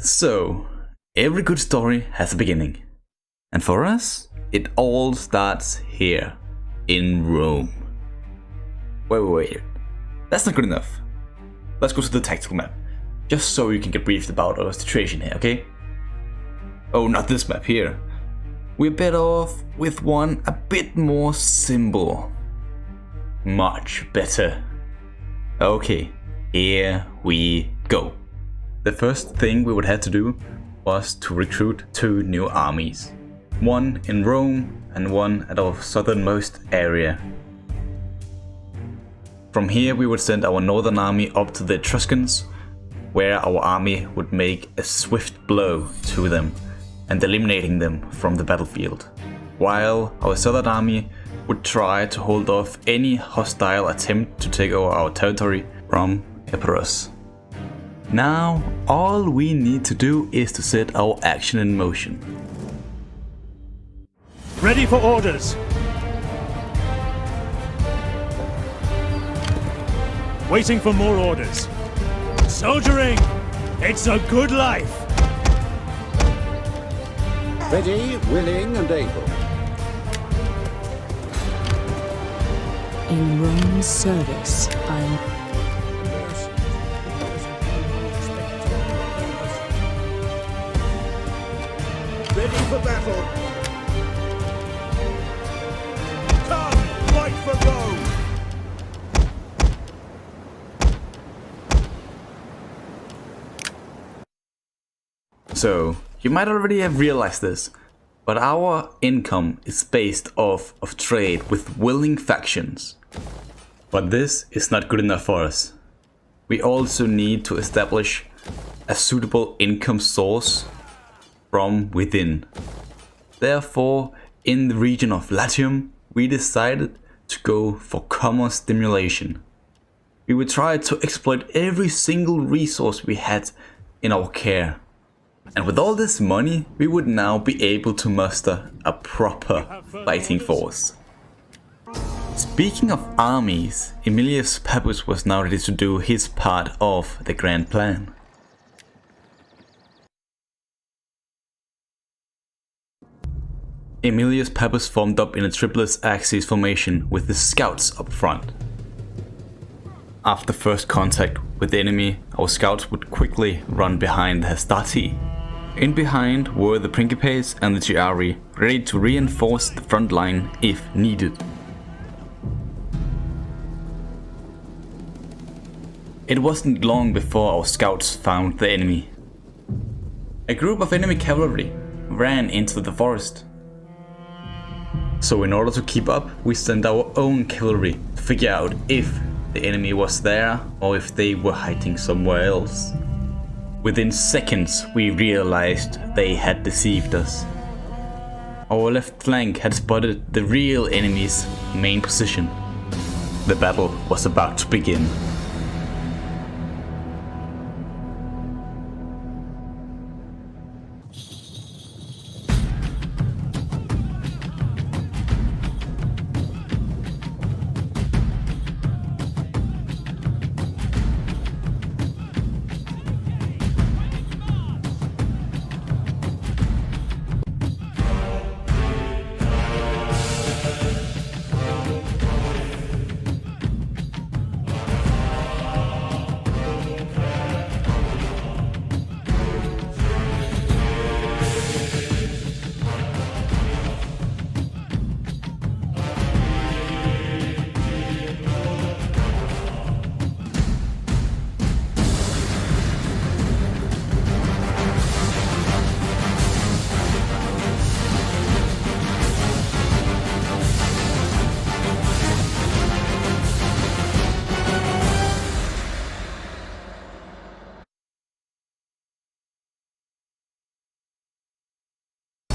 So, every good story has a beginning. And for us, it all starts here, in Rome. Wait. That's not good enough. Let's go to the tactical map, just so you can get briefed about our situation here, okay? Oh, not this map here. We're better off with one a bit more simple. Much better. Okay, here we go. The first thing we would have to do was to recruit 2 new armies. One in Rome and one at our southernmost area. From here we would send our northern army up to the Etruscans, where our army would make a swift blow to them and eliminating them from the battlefield, while our southern army would try to hold off any hostile attempt to take over our territory from Epirus. Now, all we need to do is to set our action in motion. Ready for orders! Waiting for more orders. Soldiering! It's a good life! Ready, willing and able. In Rome's service, I'm... Ready for battle! Come, fight for Rome! So, you might already have realized this, but our income is based off of trade with willing factions. But this is not good enough for us. We also need to establish a suitable income source from within. Therefore, in the region of Latium, we decided to go for commerce stimulation. We would try to exploit every single resource we had in our care. And with all this money, we would now be able to muster a proper fighting force. Speaking of armies, Aemilius Pappus was now ready to do his part of the grand plan. Aemilius Pappus formed up in a Triplex Acies formation with his scouts up front. After first contact with the enemy, our scouts would quickly run behind the Hastati. In behind were the Principes and the Chiari, ready to reinforce the front line if needed. It wasn't long before our scouts found the enemy. A group of enemy cavalry ran into the forest. So in order to keep up, we sent our own cavalry to figure out if the enemy was there or if they were hiding somewhere else. Within seconds, we realized they had deceived us. Our left flank had spotted the real enemy's main position. The battle was about to begin.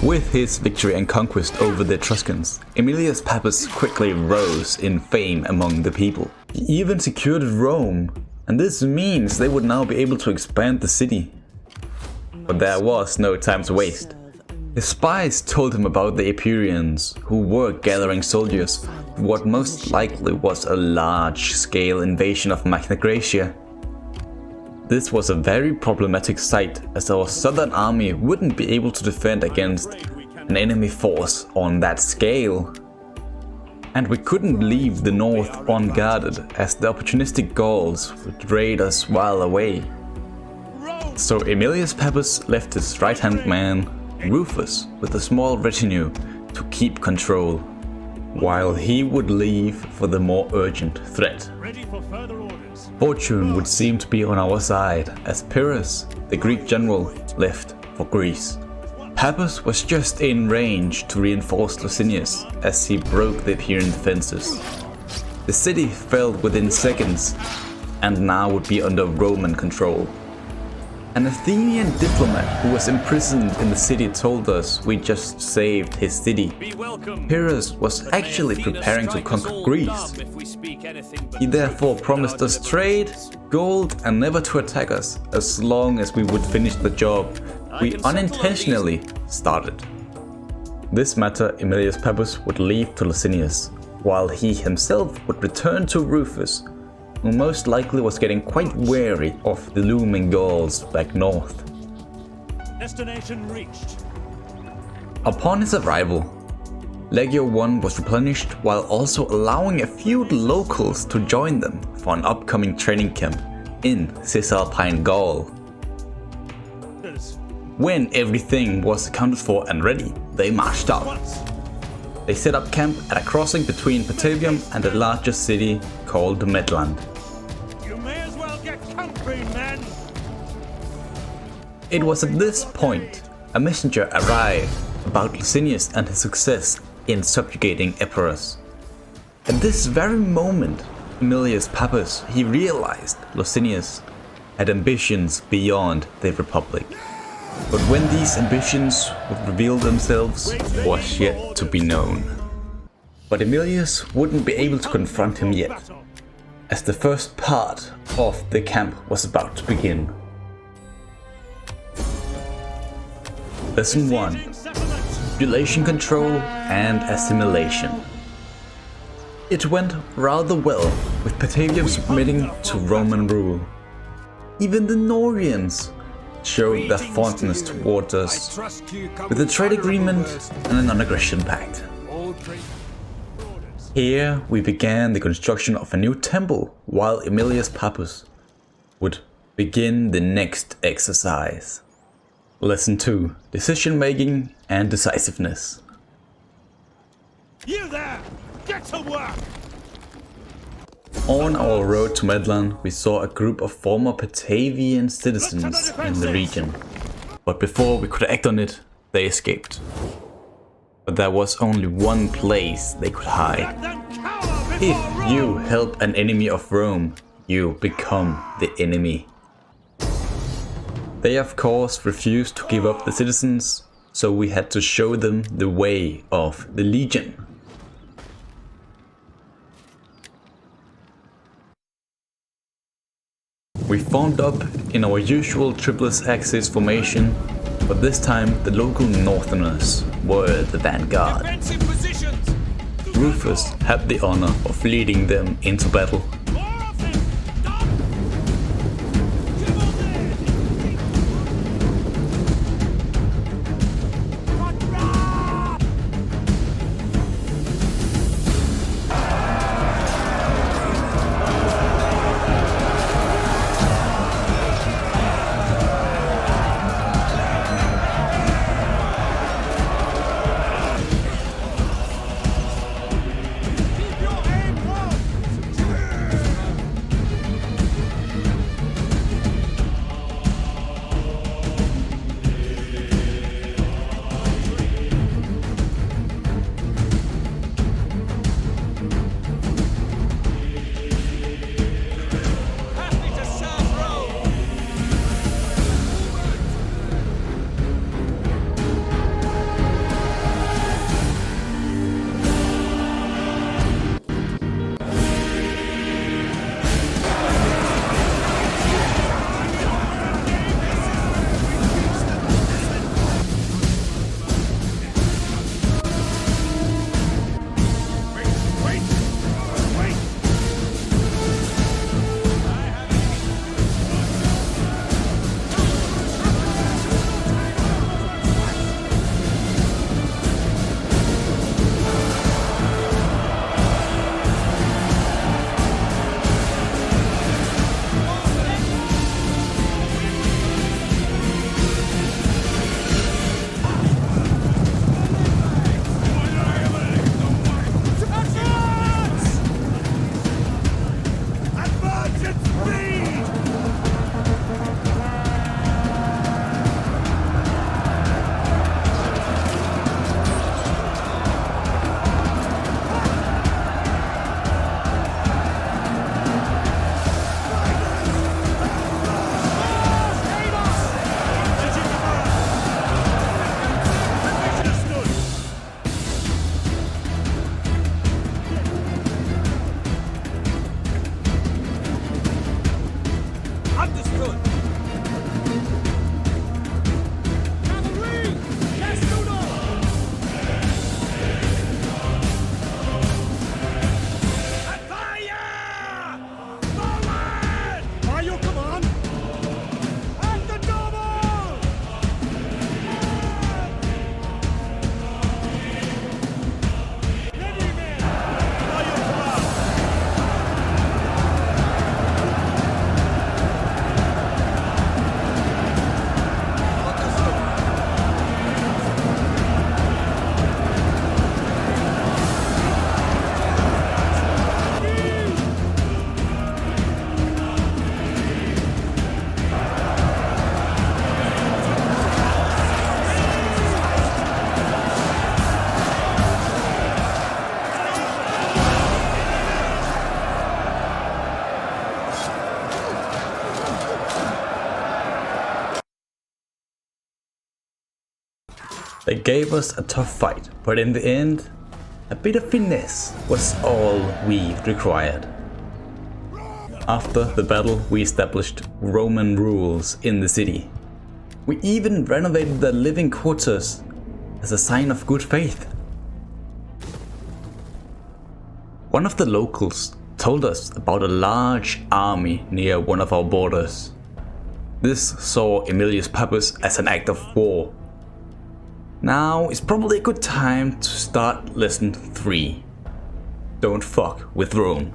With his victory and conquest over the Etruscans, Aemilius Pappus quickly rose in fame among the people. He even secured Rome, and this means they would now be able to expand the city. But there was no time to waste. His spies told him about the Epiroians, who were gathering soldiers for what most likely was a large-scale invasion of Magna Graecia. This was a very problematic site, as our southern army wouldn't be able to defend against an enemy force on that scale. And we couldn't leave the north unguarded, as the opportunistic Gauls would raid us while away. So Aemilius Pappus left his right-hand man, Rufus, with a small retinue to keep control, while he would leave for the more urgent threat. Ready for further orders. Fortune would seem to be on our side, as Pyrrhus, the Greek general, left for Greece. Pappus was just in range to reinforce Licinius as he broke the Imperial defenses. The city fell within seconds and now would be under Roman control. An Athenian diplomat who was imprisoned in the city told us we just saved his city. Pyrrhus was actually preparing to conquer Greece. He therefore promised us trade, gold, and never to attack us as long as we would finish the job we unintentionally started. This matter Aemilius Pappus would leave to Licinius, while he himself would return to Rufus, who most likely was getting quite wary of the looming Gauls back north. Destination reached. Upon his arrival, Legio I was replenished while also allowing a few locals to join them for an upcoming training camp in Cisalpine Gaul. When everything was accounted for and ready, they marched out. They set up camp at a crossing between Patavium and a larger city called Medland. You may as well get comfy, men. It was at this point a messenger arrived about Licinius and his success in subjugating Epirus. At this very moment, Aemilius Pappus, he realized Licinius had ambitions beyond the Republic. But when these ambitions would reveal themselves was yet to be known. But Aemilius wouldn't be able to confront him yet, as the first part of the camp was about to begin. Lesson 1. Population control and assimilation. It went rather well, with Patavium submitting to Roman rule. Even the Norians showed their fondness towards us, with a trade agreement and a non-aggression pact. Here we began the construction of a new temple, while Aemilius Pappus would begin the next exercise. Lesson 2. Decision making and decisiveness. You there! Get to work! On our road to Medland, we saw a group of former Patavian citizens in the region. But before we could act on it, they escaped. But there was only one place they could hide. If you help an enemy of Rome, you become the enemy. They of course refused to give up the citizens, so we had to show them the way of the legion. We formed up in our usual Triplex Acies formation, but this time the local northerners were the vanguard. Rufus had the honor of leading them into battle. They gave us a tough fight, but in the end, a bit of finesse was all we required. After the battle, we established Roman rules in the city. We even renovated the living quarters as a sign of good faith. One of the locals told us about a large army near one of our borders. This saw Aemilius Pappus as an act of war. Now is probably a good time to start lesson 3. Don't fuck with Rome.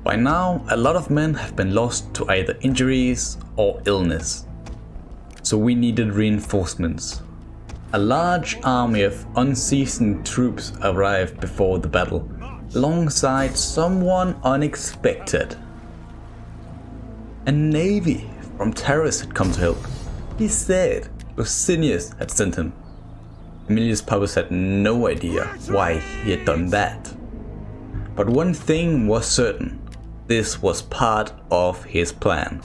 By now, a lot of men have been lost to either injuries or illness, so we needed reinforcements. A large army of unseasoned troops arrived before the battle, alongside someone unexpected. A navy from Taris had come to help. He said Licinius had sent him. Aemilius Pappus had no idea why he had done that. But one thing was certain, this was part of his plan.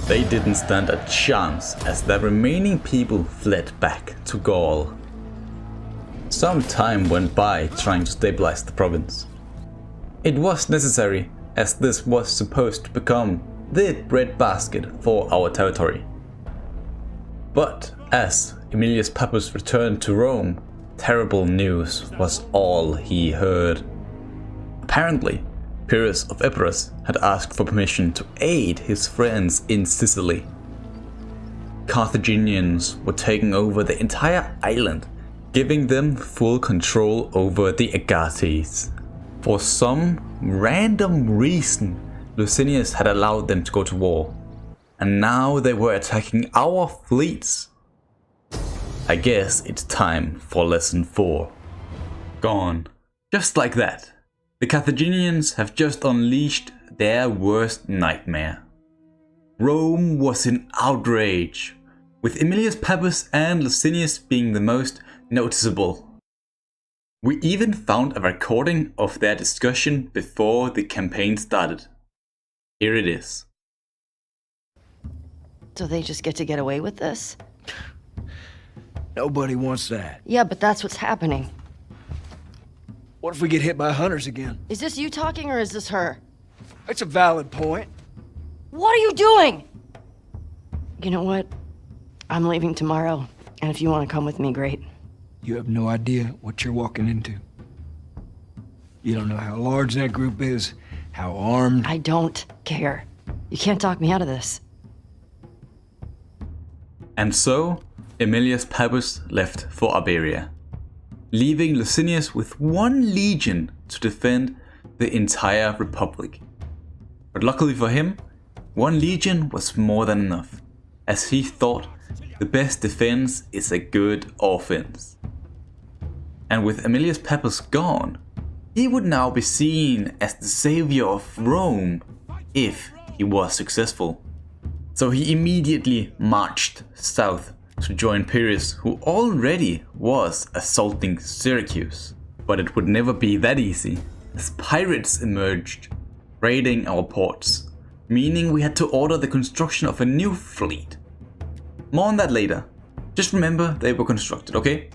They didn't stand a chance as the remaining people fled back to Gaul. Some time went by trying to stabilize the province. It was necessary as this was supposed to become the breadbasket for our territory. But as Aemilius Pappus returned to Rome, terrible news was all he heard. Apparently, Pyrrhus of Epirus had asked for permission to aid his friends in Sicily. Carthaginians were taking over the entire island, giving them full control over the Agates. For some random reason, Licinius had allowed them to go to war, and now they were attacking our fleets. I guess it's time for lesson 4. Gone. Just like that. The Carthaginians have just unleashed their worst nightmare. Rome was in outrage, with Aemilius Pappus and Licinius being the most noticeable. We even found a recording of their discussion before the campaign started. Here it is. So they just get to get away with this? Nobody wants that. Yeah, but that's what's happening. What if we get hit by hunters again? Is this you talking or is this her? It's a valid point. What are you doing? You know what? I'm leaving tomorrow, and if you want to come with me, great. You have no idea what you're walking into. You don't know how large that group is, how armed. I don't care. You can't talk me out of this. And so, Aemilius Pappus left for Iberia, leaving Licinius with 1 legion to defend the entire republic. But luckily for him, 1 legion was more than enough, as he thought the best defense is a good offense. And with Aemilius Pappus gone, he would now be seen as the savior of Rome if he was successful. So he immediately marched south to join Pyrrhus, who already was assaulting Syracuse. But it would never be that easy, as pirates emerged, raiding our ports, meaning we had to order the construction of a new fleet. More on that later. Just remember they were constructed, okay?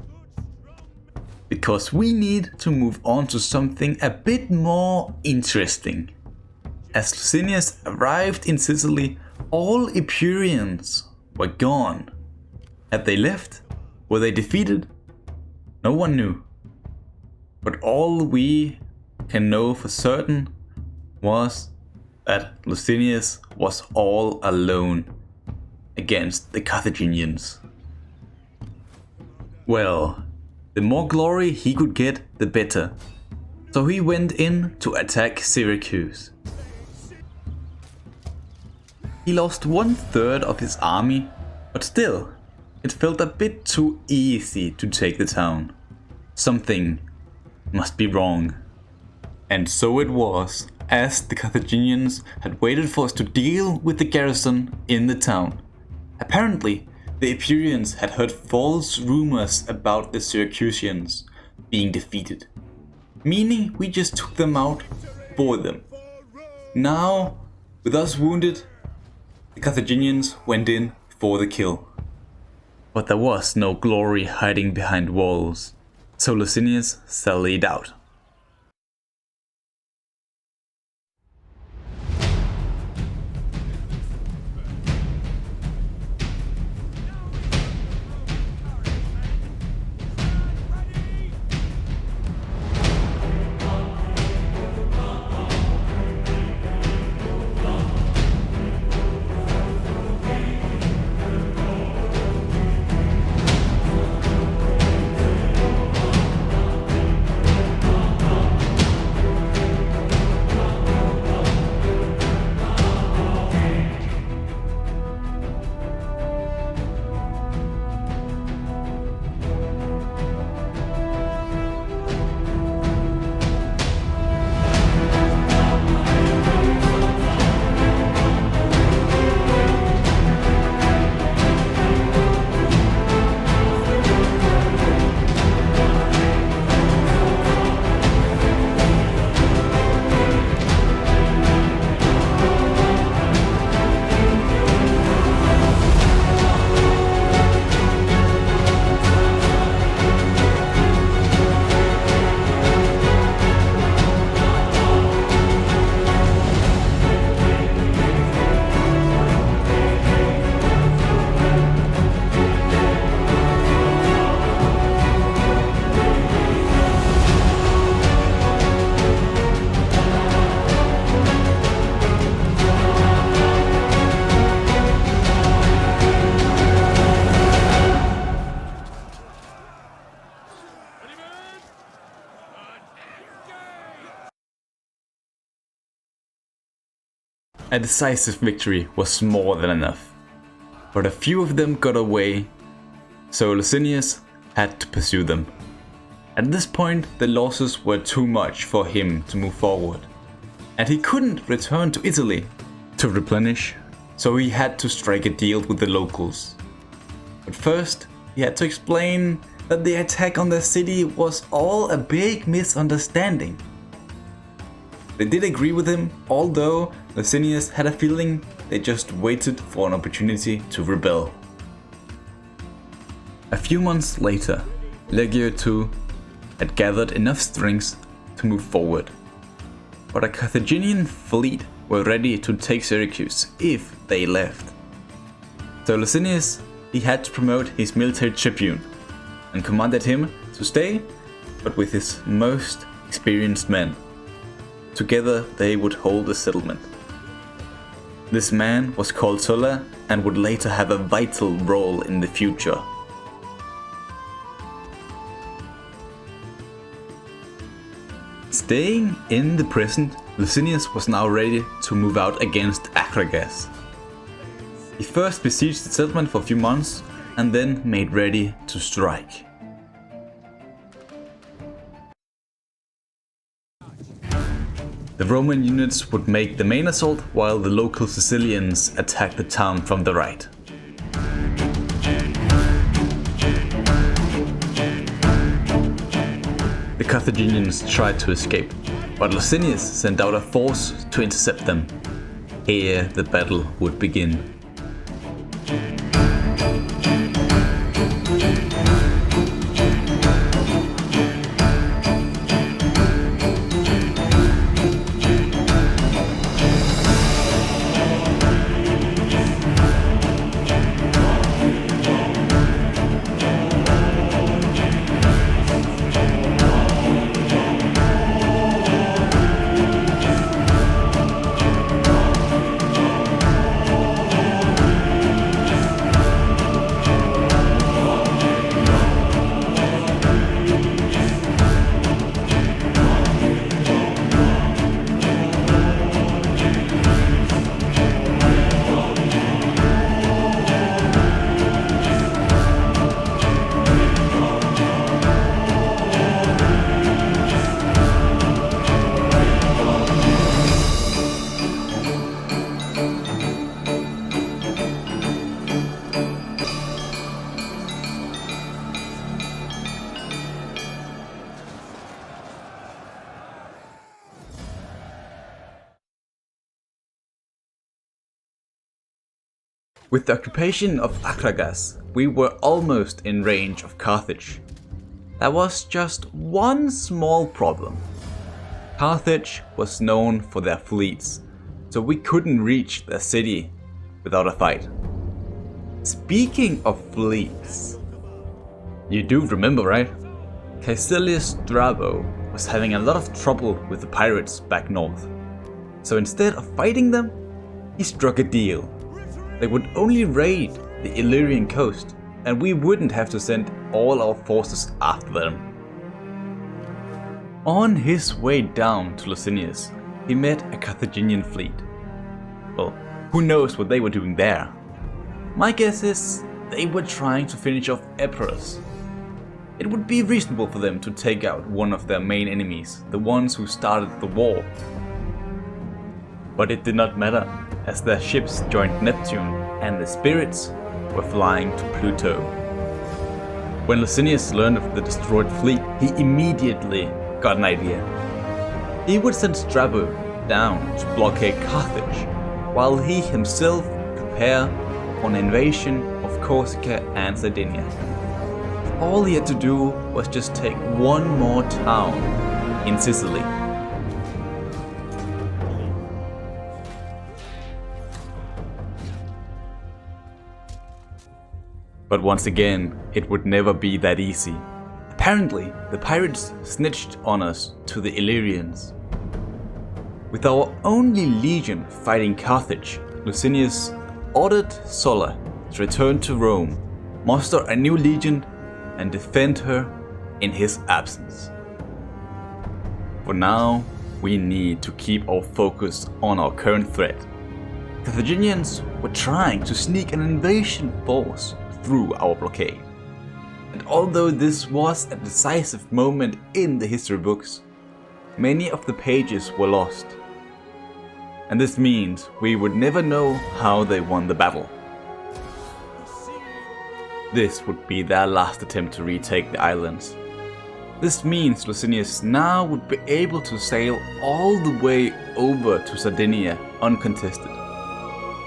Because we need to move on to something a bit more interesting. As Licinius arrived in Sicily, all Epiroians were gone. Had they left? Were they defeated? No one knew. But all we can know for certain was that Licinius was all alone against the Carthaginians. Well, the more glory he could get, the better. So he went in to attack Syracuse. He lost 1/3 of his army, but still, it felt a bit too easy to take the town. Something must be wrong. And so it was, as the Carthaginians had waited for us to deal with the garrison in the town. Apparently, the Epiroians had heard false rumors about the Syracusians being defeated, meaning we just took them out for them. Now, with us wounded, the Carthaginians went in for the kill. But there was no glory hiding behind walls, so Licinius sallied out. A decisive victory was more than enough, but a few of them got away, so Licinius had to pursue them. At this point, the losses were too much for him to move forward, and he couldn't return to Italy to replenish, so he had to strike a deal with the locals. But first, he had to explain that the attack on the city was all a big misunderstanding. They did agree with him, although Licinius had a feeling they just waited for an opportunity to rebel. A few months later, Legio II had gathered enough strength to move forward, but a Carthaginian fleet were ready to take Syracuse if they left. So Licinius, he had to promote his military tribune and commanded him to stay, but with his most experienced men. Together they would hold the settlement. This man was called Sulla and would later have a vital role in the future. Staying in the present, Licinius was now ready to move out against Akragas. He first besieged the settlement for a few months and then made ready to strike. The Roman units would make the main assault while the local Sicilians attacked the town from the right. The Carthaginians tried to escape, but Licinius sent out a force to intercept them. Here the battle would begin. With the occupation of Akragas, we were almost in range of Carthage. There was just one small problem. Carthage was known for their fleets, so we couldn't reach their city without a fight. Speaking of fleets, you do remember, right? Caecilius Strabo was having a lot of trouble with the pirates back north. So instead of fighting them, he struck a deal. They would only raid the Illyrian coast, and we wouldn't have to send all our forces after them. On his way down to Lusinius, he met a Carthaginian fleet. Well, who knows what they were doing there? My guess is they were trying to finish off Epirus. It would be reasonable for them to take out one of their main enemies, the ones who started the war. But it did not matter, as their ships joined Neptune and the spirits were flying to Pluto. When Licinius learned of the destroyed fleet, he immediately got an idea. He would send Strabo down to blockade Carthage, while he himself prepared for an invasion of Corsica and Sardinia. All he had to do was just take one more town in Sicily. But once again, it would never be that easy. Apparently, the pirates snitched on us to the Illyrians. With our only legion fighting Carthage, Licinius ordered Sulla to return to Rome, muster a new legion, and defend her in his absence. For now, we need to keep our focus on our current threat. Carthaginians were trying to sneak an invasion force through our blockade. And although this was a decisive moment in the history books, many of the pages were lost. And this means we would never know how they won the battle. This would be their last attempt to retake the islands. This means Licinius now would be able to sail all the way over to Sardinia uncontested.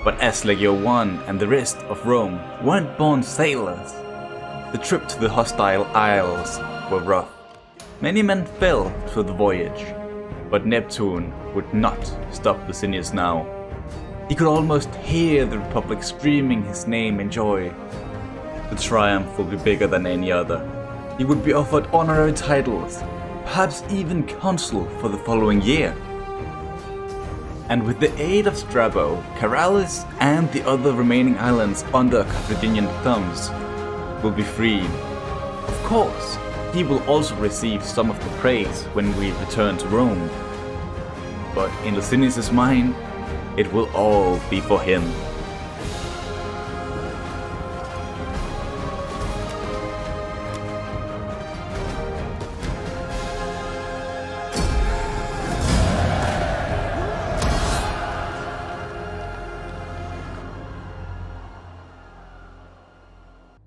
But as Legio I and the rest of Rome weren't born sailors, the trip to the hostile isles were rough. Many men fell through the voyage, but Neptune would not stop Licinius now. He could almost hear the Republic screaming his name in joy. The triumph will be bigger than any other. He would be offered honorary titles, perhaps even consul for the following year. And with the aid of Strabo, Caralis and the other remaining islands under Carthaginian thumbs will be freed. Of course, he will also receive some of the praise when we return to Rome. But in Licinius' mind, it will all be for him.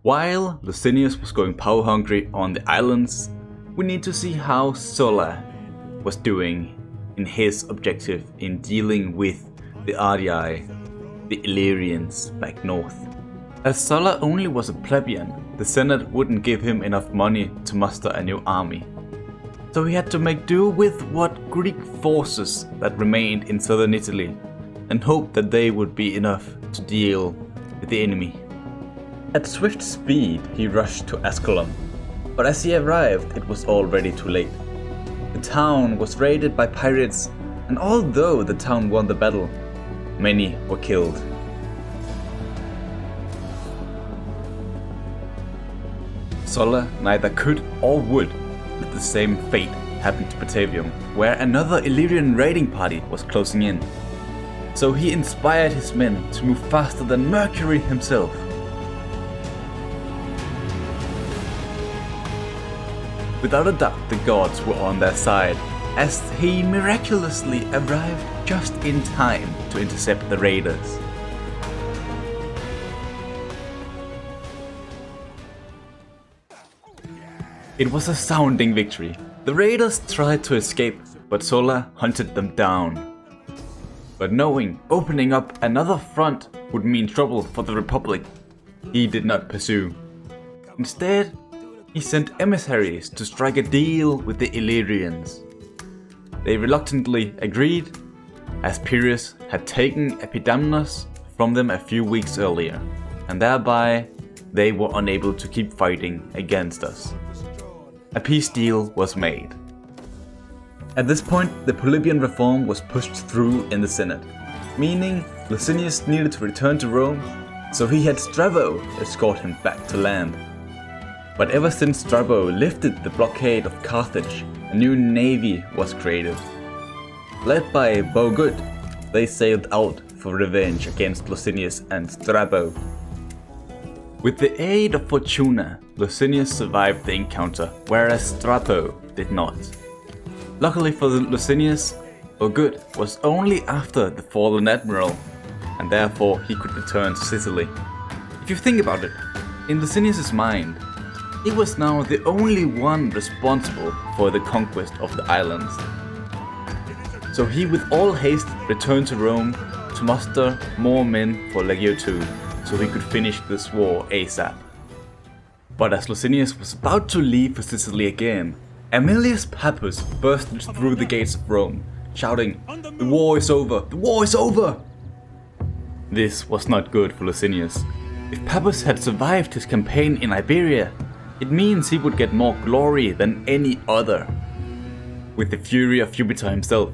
While Licinius was going power hungry on the islands, we need to see how Sulla was doing in his objective in dealing with the Ardii, the Illyrians back north. As Sulla only was a plebeian, the Senate wouldn't give him enough money to muster a new army. So he had to make do with what Greek forces that remained in southern Italy and hope that they would be enough to deal with the enemy. At swift speed he rushed to Asculum, but as he arrived it was already too late. The town was raided by pirates, and although the town won the battle, many were killed. Sulla neither could or would let the same fate happen to Batavium, where another Illyrian raiding party was closing in. So he inspired his men to move faster than Mercury himself. Without a doubt, the gods were on their side, as he miraculously arrived just in time to intercept the raiders. It was a sounding victory. The raiders tried to escape, but Sulla hunted them down. But knowing opening up another front would mean trouble for the Republic, he did not pursue. Instead, he sent emissaries to strike a deal with the Illyrians. They reluctantly agreed, as Pyrrhus had taken Epidamnos from them a few weeks earlier, and thereby they were unable to keep fighting against us. A peace deal was made. At this point, the Polybian reform was pushed through in the Senate, meaning Licinius needed to return to Rome, so he had Strabo escort him back to land. But ever since Strabo lifted the blockade of Carthage, a new navy was created. Led by Bogud, they sailed out for revenge against Licinius and Strabo. With the aid of Fortuna, Licinius survived the encounter, whereas Strabo did not. Luckily for Licinius, Bogud was only after the fallen admiral, and therefore he could return to Sicily. If you think about it, in Licinius' mind, he was now the only one responsible for the conquest of the islands. So he with all haste returned to Rome to muster more men for Legio II, so he could finish this war ASAP. But as Licinius was about to leave for Sicily again, Aemilius Pappus bursted through the gates of Rome, shouting, "The war is over! The war is over!" This was not good for Licinius. If Pappus had survived his campaign in Iberia, it means he would get more glory than any other. With the fury of Jupiter himself,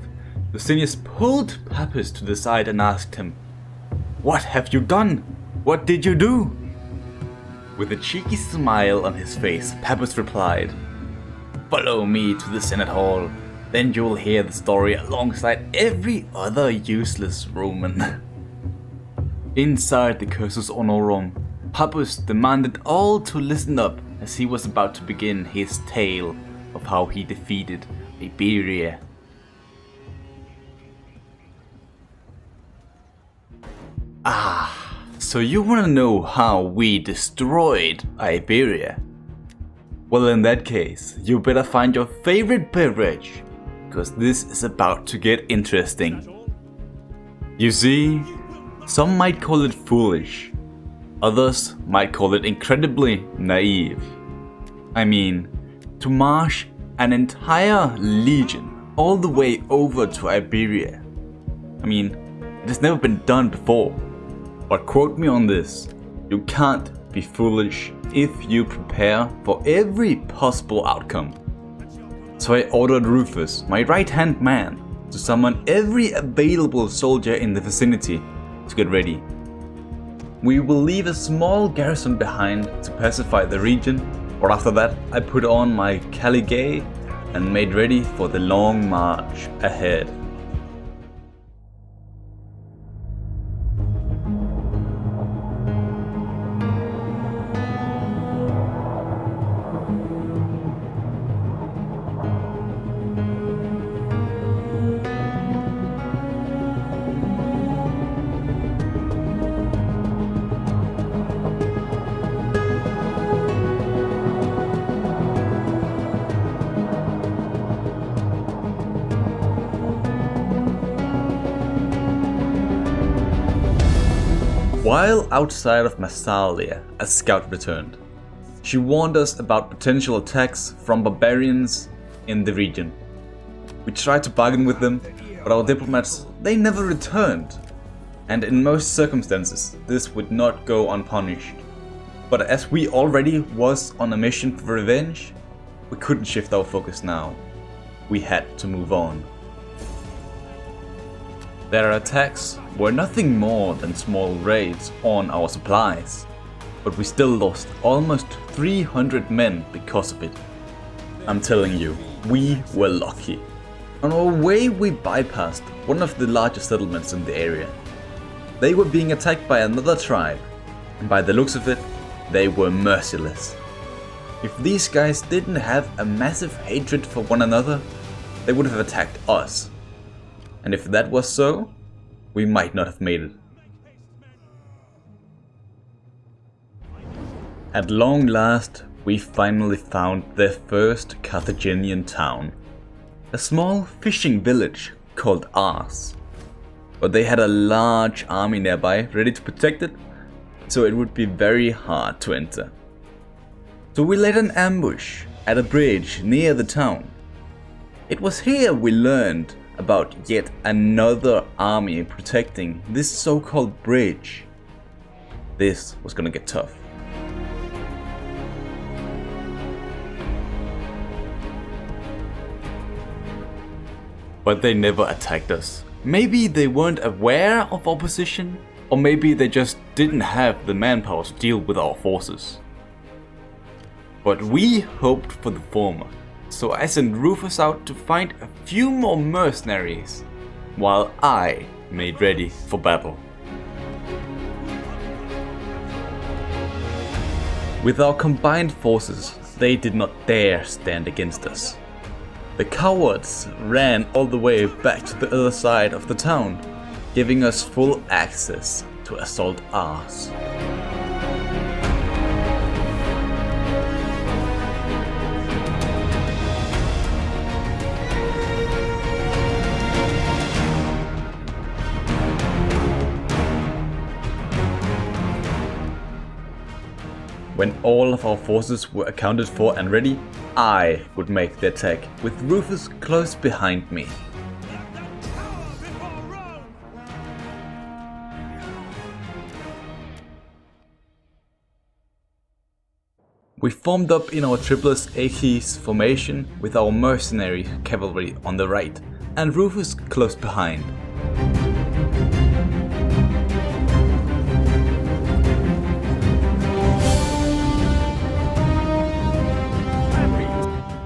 Licinius pulled Pappus to the side and asked him, "What have you done? What did you do?" With a cheeky smile on his face, Pappus replied, "Follow me to the Senate Hall, then you'll hear the story alongside every other useless Roman." Inside the Cursus Honorum, Pappus demanded all to listen up as he was about to begin his tale of how he defeated Iberia. So you wanna know how we destroyed Iberia? Well, in that case, you better find your favorite beverage, because this is about to get interesting. You see, some might call it foolish, others might call it incredibly naive. I mean, to march an entire legion all the way over to Iberia. I mean, it has never been done before. But quote me on this, you can't be foolish if you prepare for every possible outcome. So I ordered Rufus, my right-hand man, to summon every available soldier in the vicinity to get ready. We will leave a small garrison behind to pacify the region, but after that I put on my caligae and made ready for the long march ahead. While outside of Massalia, a scout returned. She warned us about potential attacks from barbarians in the region. We tried to bargain with them, but our diplomats, they never returned. And in most circumstances, this would not go unpunished. But as we already was on a mission for revenge, we couldn't shift our focus now. We had to move on. Their attacks were nothing more than small raids on our supplies, but we still lost almost 300 men because of it. I'm telling you, we were lucky. On our way we bypassed one of the largest settlements in the area. They were being attacked by another tribe, and by the looks of it, they were merciless. If these guys didn't have a massive hatred for one another, they would have attacked us. And if that was so, we might not have made it. At long last, we finally found their first Carthaginian town. A small fishing village called Ars. But they had a large army nearby ready to protect it, so it would be very hard to enter. So we laid an ambush at a bridge near the town. It was here we learned about yet another army protecting this so-called bridge. This was gonna get tough. But they never attacked us. Maybe they weren't aware of our position, or maybe they just didn't have the manpower to deal with our forces. But we hoped for the former. So I sent Rufus out to find a few more mercenaries, while I made ready for battle. With our combined forces, they did not dare stand against us. The cowards ran all the way back to the other side of the town, giving us full access to assault Ars. When all of our forces were accounted for and ready, I would make the attack, with Rufus close behind me. We formed up in our Triplex Acies formation with our mercenary cavalry on the right, and Rufus close behind.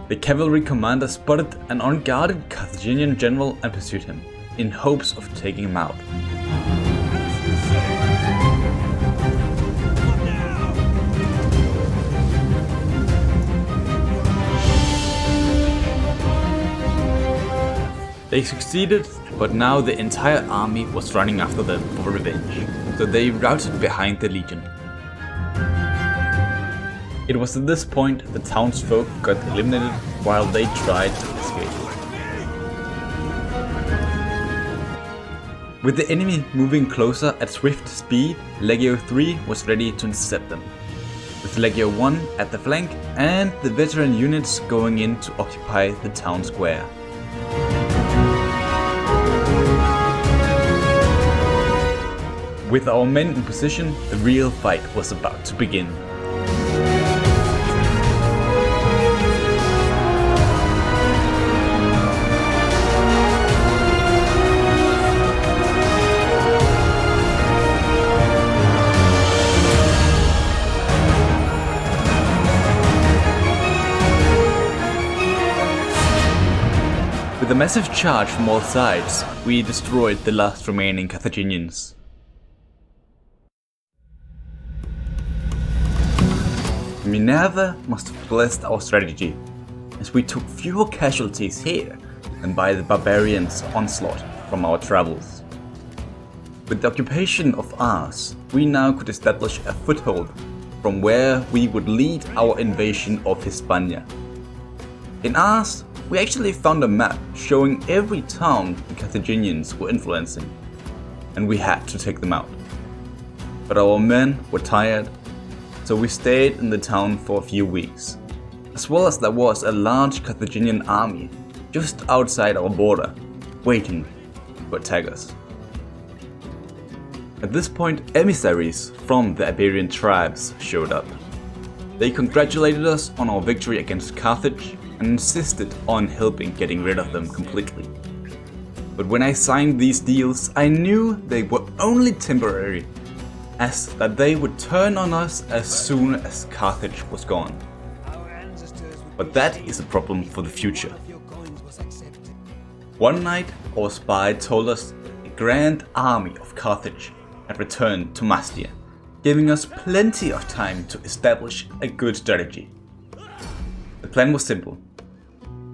The cavalry commander spotted an unguarded Carthaginian general and pursued him, in hopes of taking him out. They succeeded, but now the entire army was running after them for revenge, so they routed behind the legion. It was at this point the townsfolk got eliminated while they tried to escape. With the enemy moving closer at swift speed, Legio 3 was ready to intercept them, with Legio 1 at the flank and the veteran units going in to occupy the town square. With our men in position, the real fight was about to begin. With a massive charge from all sides, we destroyed the last remaining Carthaginians. Minerva must have blessed our strategy, as we took fewer casualties here than by the barbarians' onslaught from our travels. With the occupation of Ars, we now could establish a foothold from where we would lead our invasion of Hispania. In Ars, we actually found a map showing every town the Carthaginians were influencing, and we had to take them out. but our men were tired, so we stayed in the town for a few weeks, as well as there was a large Carthaginian army just outside our border, waiting to attack us. At this point, emissaries from the Iberian tribes showed up. They congratulated us on our victory against Carthage and insisted on helping getting rid of them completely. But when I signed these deals, I knew they were only temporary, as that they would turn on us as soon as Carthage was gone. But that is a problem for the future. One night, our spy told us the grand army of Carthage had returned to Mastia, giving us plenty of time to establish a good strategy. The plan was simple.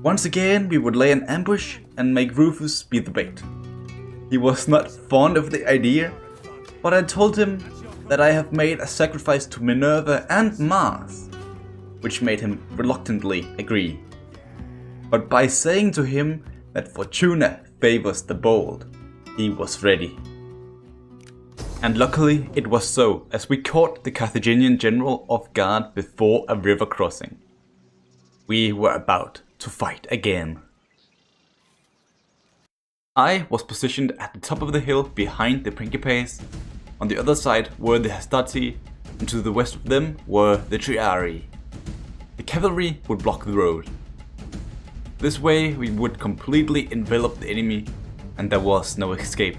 Once again, we would lay an ambush and make Rufus be the bait. He was not fond of the idea, but I told him that I have made a sacrifice to Minerva and Mars, which made him reluctantly agree. But by saying to him that Fortuna favors the bold, he was ready. And luckily it was so, as we caught the Carthaginian general off guard before a river crossing. We were about to fight again. I was positioned at the top of the hill behind the Principes. On the other side were the Hastati, and to the west of them were the Triarii. The cavalry would block the road. This way we would completely envelop the enemy, and there was no escape.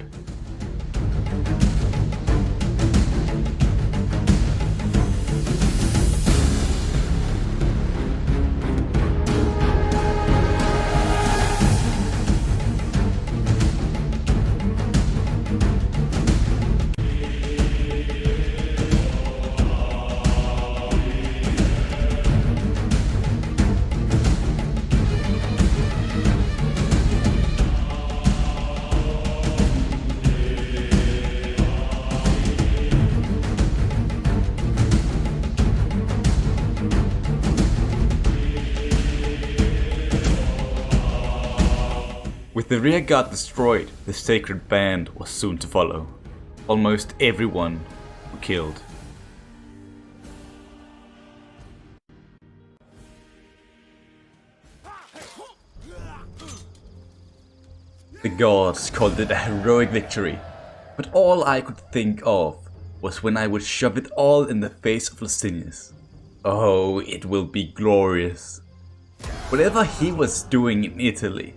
With the rear guard destroyed, the sacred band was soon to follow. Almost everyone were killed. The gods called it a heroic victory, but all I could think of was when I would shove it all in the face of Licinius. Oh, it will be glorious. Whatever he was doing in Italy,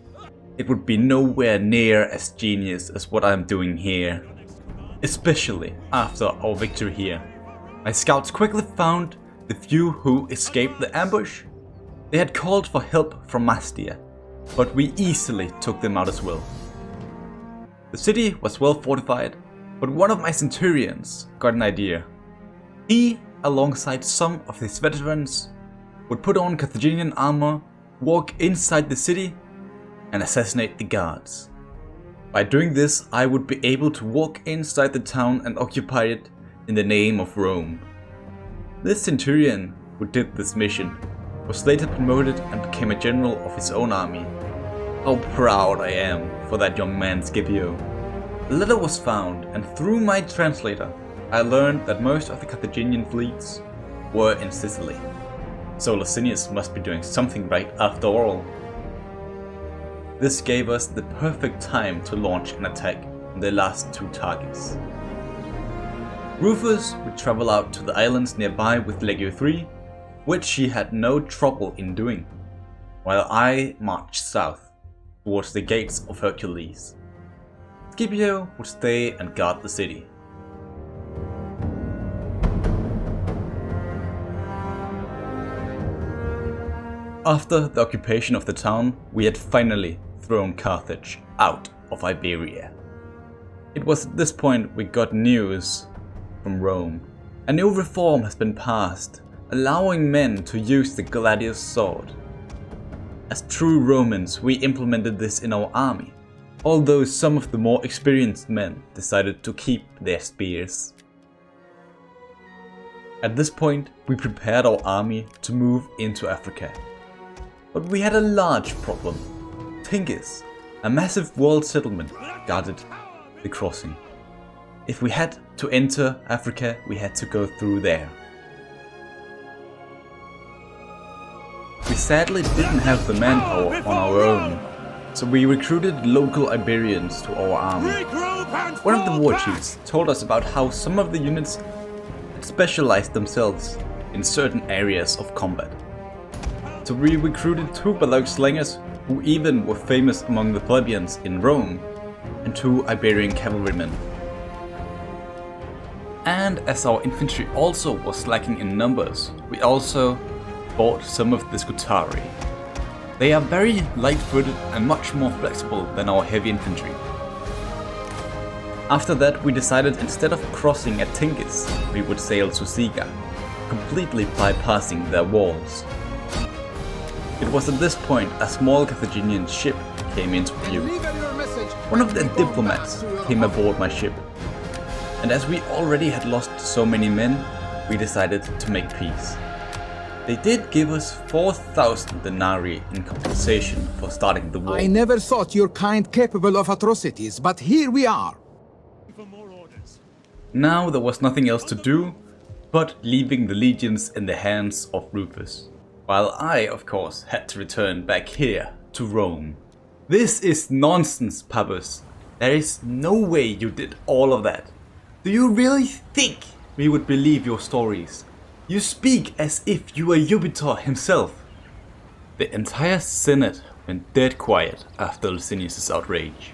it would be nowhere near as genius as what I'm doing here. Especially after our victory here. My scouts quickly found the few who escaped the ambush. They had called for help from Mastia, but we easily took them out as well. The city was well fortified, but one of my centurions got an idea. He, alongside some of his veterans, would put on Carthaginian armor, walk inside the city, and assassinate the guards. By doing this, I would be able to walk inside the town and occupy it in the name of Rome. This centurion who did this mission was later promoted and became a general of his own army. How proud I am for that young man Scipio. A letter was found, and through my translator, I learned that most of the Carthaginian fleets were in Sicily. So Licinius must be doing something right after all. This gave us the perfect time to launch an attack on the last two targets. Rufus would travel out to the islands nearby with Legio III, which he had no trouble in doing, while I marched south towards the gates of Hercules. Scipio would stay and guard the city. After the occupation of the town, we had finally thrown Carthage out of Iberia. It was at this point we got news from Rome. A new reform has been passed, allowing men to use the gladius sword. As true Romans, we implemented this in our army, although some of the more experienced men decided to keep their spears. At this point, we prepared our army to move into Africa. But we had a large problem. Tingis, a massive world settlement, guarded the crossing. if we had to enter Africa, we had to go through there. We sadly didn't have the manpower on our own, so we recruited local Iberians to our army. One of the war chiefs told us about how some of the units had specialized themselves in certain areas of combat. So we recruited 2 Baroque slingers who even were famous among the plebeians in Rome, and 2 Iberian cavalrymen. And as our infantry also was lacking in numbers, we also bought some of the Scutari. They are very light-footed and much more flexible than our heavy infantry. After that, we decided instead of crossing at Tingis, we would sail to Siga, completely bypassing their walls. It was at this point a small Carthaginian ship came into view. One of their diplomats came aboard my ship, and as we already had lost so many men, we decided to make peace. They did give us 4,000 denarii in compensation for starting the war. I never thought your kind capable of atrocities, but here we are. For more orders. Now there was nothing else to do but leaving the legions in the hands of Rufus, while I, of course, had to return back here to Rome. This is nonsense, Pappus. There is no way you did all of that. Do you really think we would believe your stories? You speak as if you were Jupiter himself. The entire Senate went dead quiet after Licinius' outrage.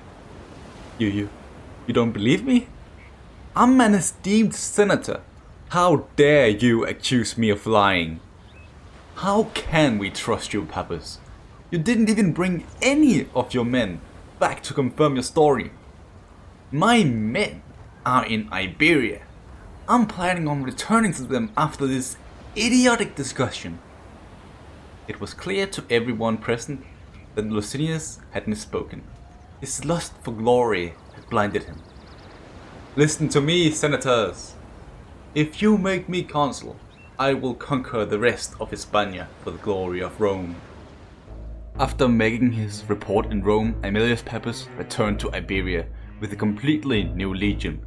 You don't believe me? I'm an esteemed senator. How dare you accuse me of lying? How can we trust you, Pappus? You didn't even bring any of your men back to confirm your story. My men are in Iberia. I'm planning on returning to them after this idiotic discussion. It was clear to everyone present that Licinius had misspoken. His lust for glory had blinded him. Listen to me, senators. If you make me consul, I will conquer the rest of Hispania for the glory of Rome. After making his report in Rome, Aemilius Pappus returned to Iberia with a completely new legion.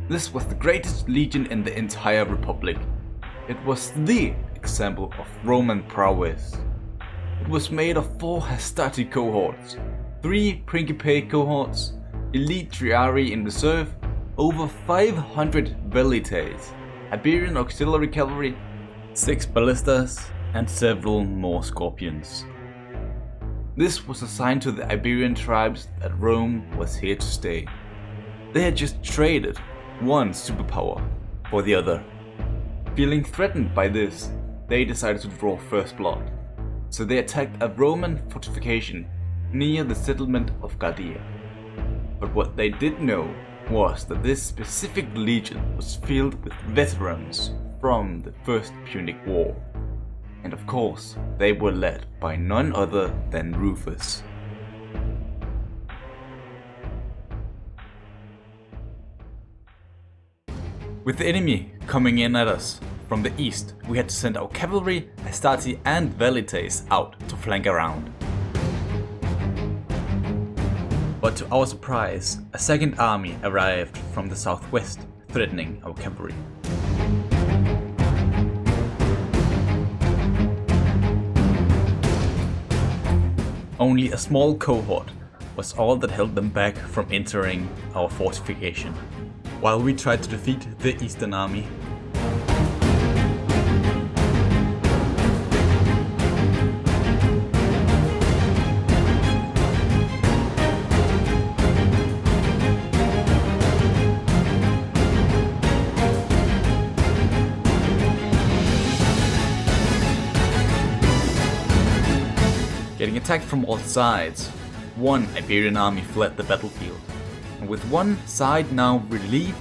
This was the greatest legion in the entire Republic. It was the example of Roman prowess. It was made of 4 Hastati cohorts, 3 Principe cohorts, elite Triarii in reserve, over 500 Velites, Iberian auxiliary cavalry, 6 ballistas, and several more scorpions. This was a sign to the Iberian tribes that Rome was here to stay. They had just traded one superpower for the other. Feeling threatened by this, they decided to draw first blood. So they attacked a Roman fortification near the settlement of Gardea. But what they didn't know was that this specific legion was filled with veterans from the First Punic War. And of course, they were led by none other than Rufus. With the enemy coming in at us from the east, we had to send our cavalry, Hastati and Velites out to flank around. But to our surprise, a second army arrived from the southwest, threatening our cavalry. Only a small cohort was all that held them back from entering our fortification, while we tried to defeat the Eastern Army. Getting attacked from all sides, one Iberian army fled the battlefield, and with one side now relieved,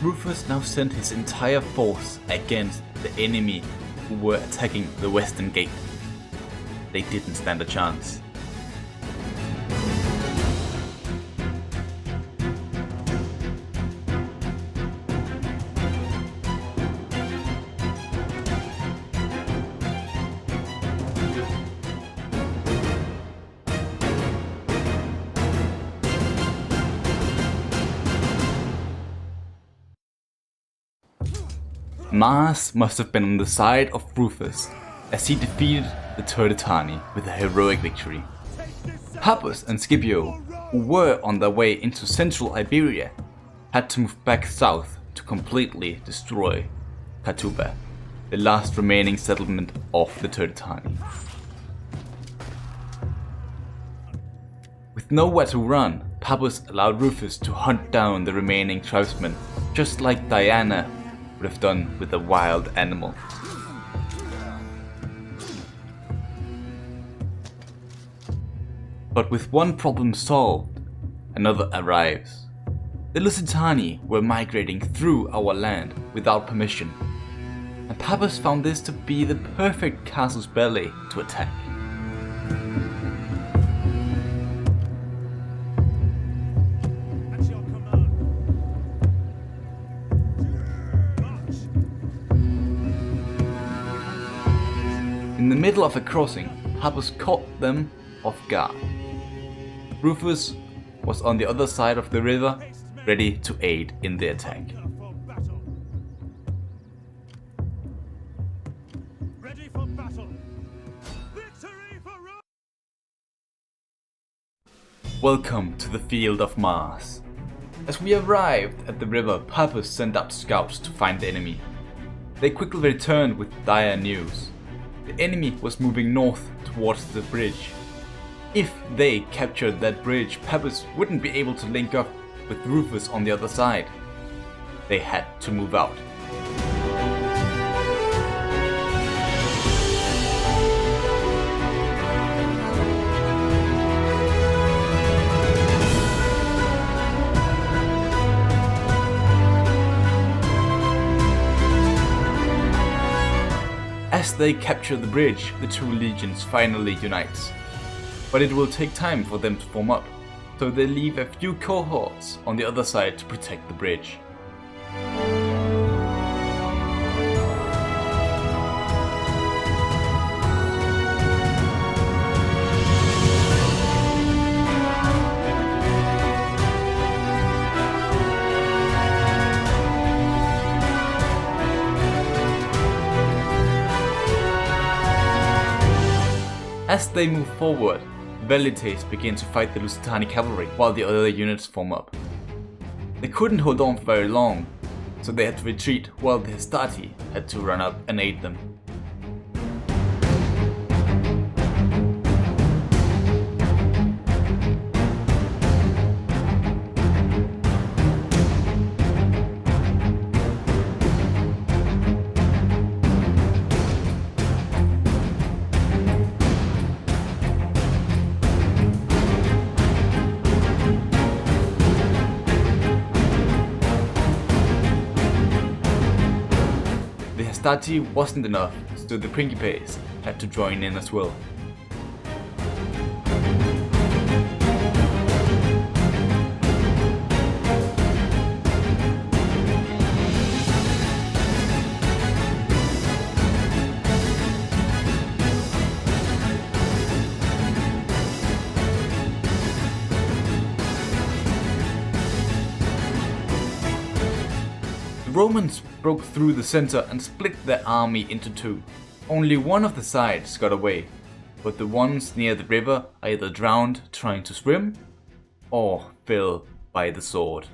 Rufus now sent his entire force against the enemy who were attacking the western gate. They didn't stand a chance. Mars must have been on the side of Rufus as he defeated the Lusitani with a heroic victory. Pappus and Scipio, who were on their way into central Iberia, had to move back south to completely destroy Catuba, the last remaining settlement of the Lusitani. With nowhere to run, Pappus allowed Rufus to hunt down the remaining tribesmen, just like Diana would have done with a wild animal. But with one problem solved, another arrives. The Lusitani were migrating through our land without permission, and Pappus found this to be the perfect casus belli to attack. At your command. March. In the middle of a crossing, Pappus caught them off guard. Rufus was on the other side of the river, ready to aid in the attack. For battle. Ready for battle. Victory for Rome! Welcome to the field of Mars. As we arrived at the river, Pappus sent out scouts to find the enemy. They quickly returned with dire news. The enemy was moving north towards the bridge. If they captured that bridge, Pappus wouldn't be able to link up with Rufus on the other side. They had to move out. As they capture the bridge, the two legions finally unite. But it will take time for them to form up, so they leave a few cohorts on the other side to protect the bridge. As they move forward, Velites begin to fight the Lusitani cavalry while the other units form up. They couldn't hold on for very long, so they had to retreat while the Hastati had to run up and aid them. Hastati wasn't enough, so the Principes had to join in as well. The Romans broke through the center and split their army into two. Only one of the sides got away, but the ones near the river either drowned trying to swim or fell by the sword.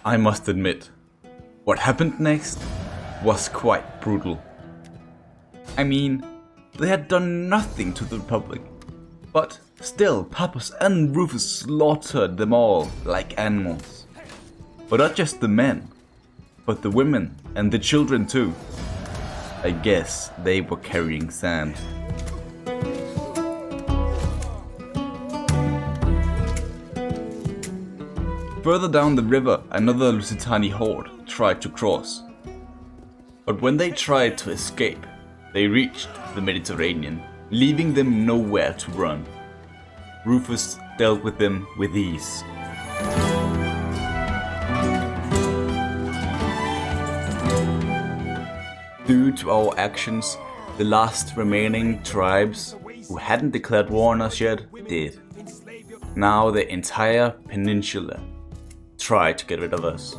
I must admit, what happened next was quite brutal. I mean, they had done nothing to the Republic, but still Pappus and Rufus slaughtered them all like animals. But not just the men, but the women and the children too. I guess they were carrying sand. Further down the river, another Lusitani horde tried to cross. But when they tried to escape, they reached the Mediterranean, leaving them nowhere to run. Rufus dealt with them with ease. Due to our actions, the last remaining tribes who hadn't declared war on us yet did. Now the entire peninsula tried to get rid of us.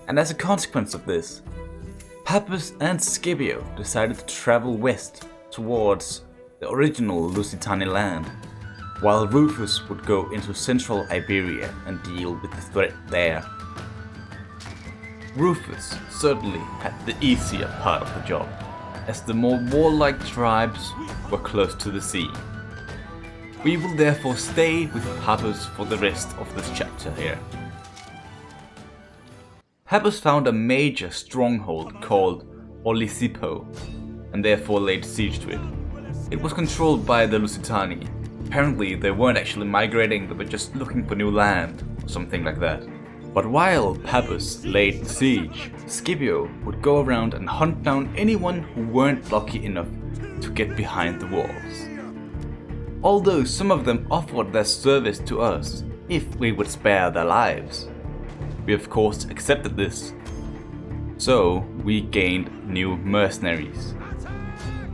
And as a consequence of this, Pappus and Scipio decided to travel west towards the original Lusitani land, while Rufus would go into central Iberia and deal with the threat there. Rufus certainly had the easier part of the job, as the more warlike tribes were close to the sea. We will therefore stay with Pappus for the rest of this chapter here. Pappus found a major stronghold called Olisipo, and therefore laid siege to it. It was controlled by the Lusitani. Apparently they weren't actually migrating, they were just looking for new land, or something like that. But while Pappus laid siege, Scipio would go around and hunt down anyone who weren't lucky enough to get behind the walls. Although some of them offered their service to us if we would spare their lives. We of course accepted this, so we gained new mercenaries.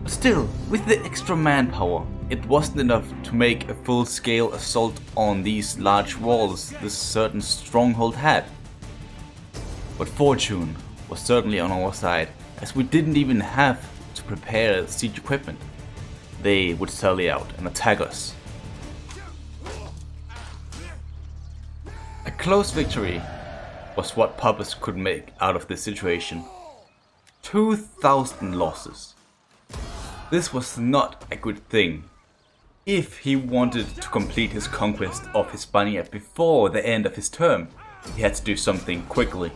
But still, with the extra manpower, it wasn't enough to make a full-scale assault on these large walls this certain stronghold had. But fortune was certainly on our side, as we didn't even have to prepare siege equipment. They would sally out and attack us. A close victory was what Pappus could make out of this situation. 2,000 losses. This was not a good thing. If he wanted to complete his conquest of Hispania before the end of his term, he had to do something quickly.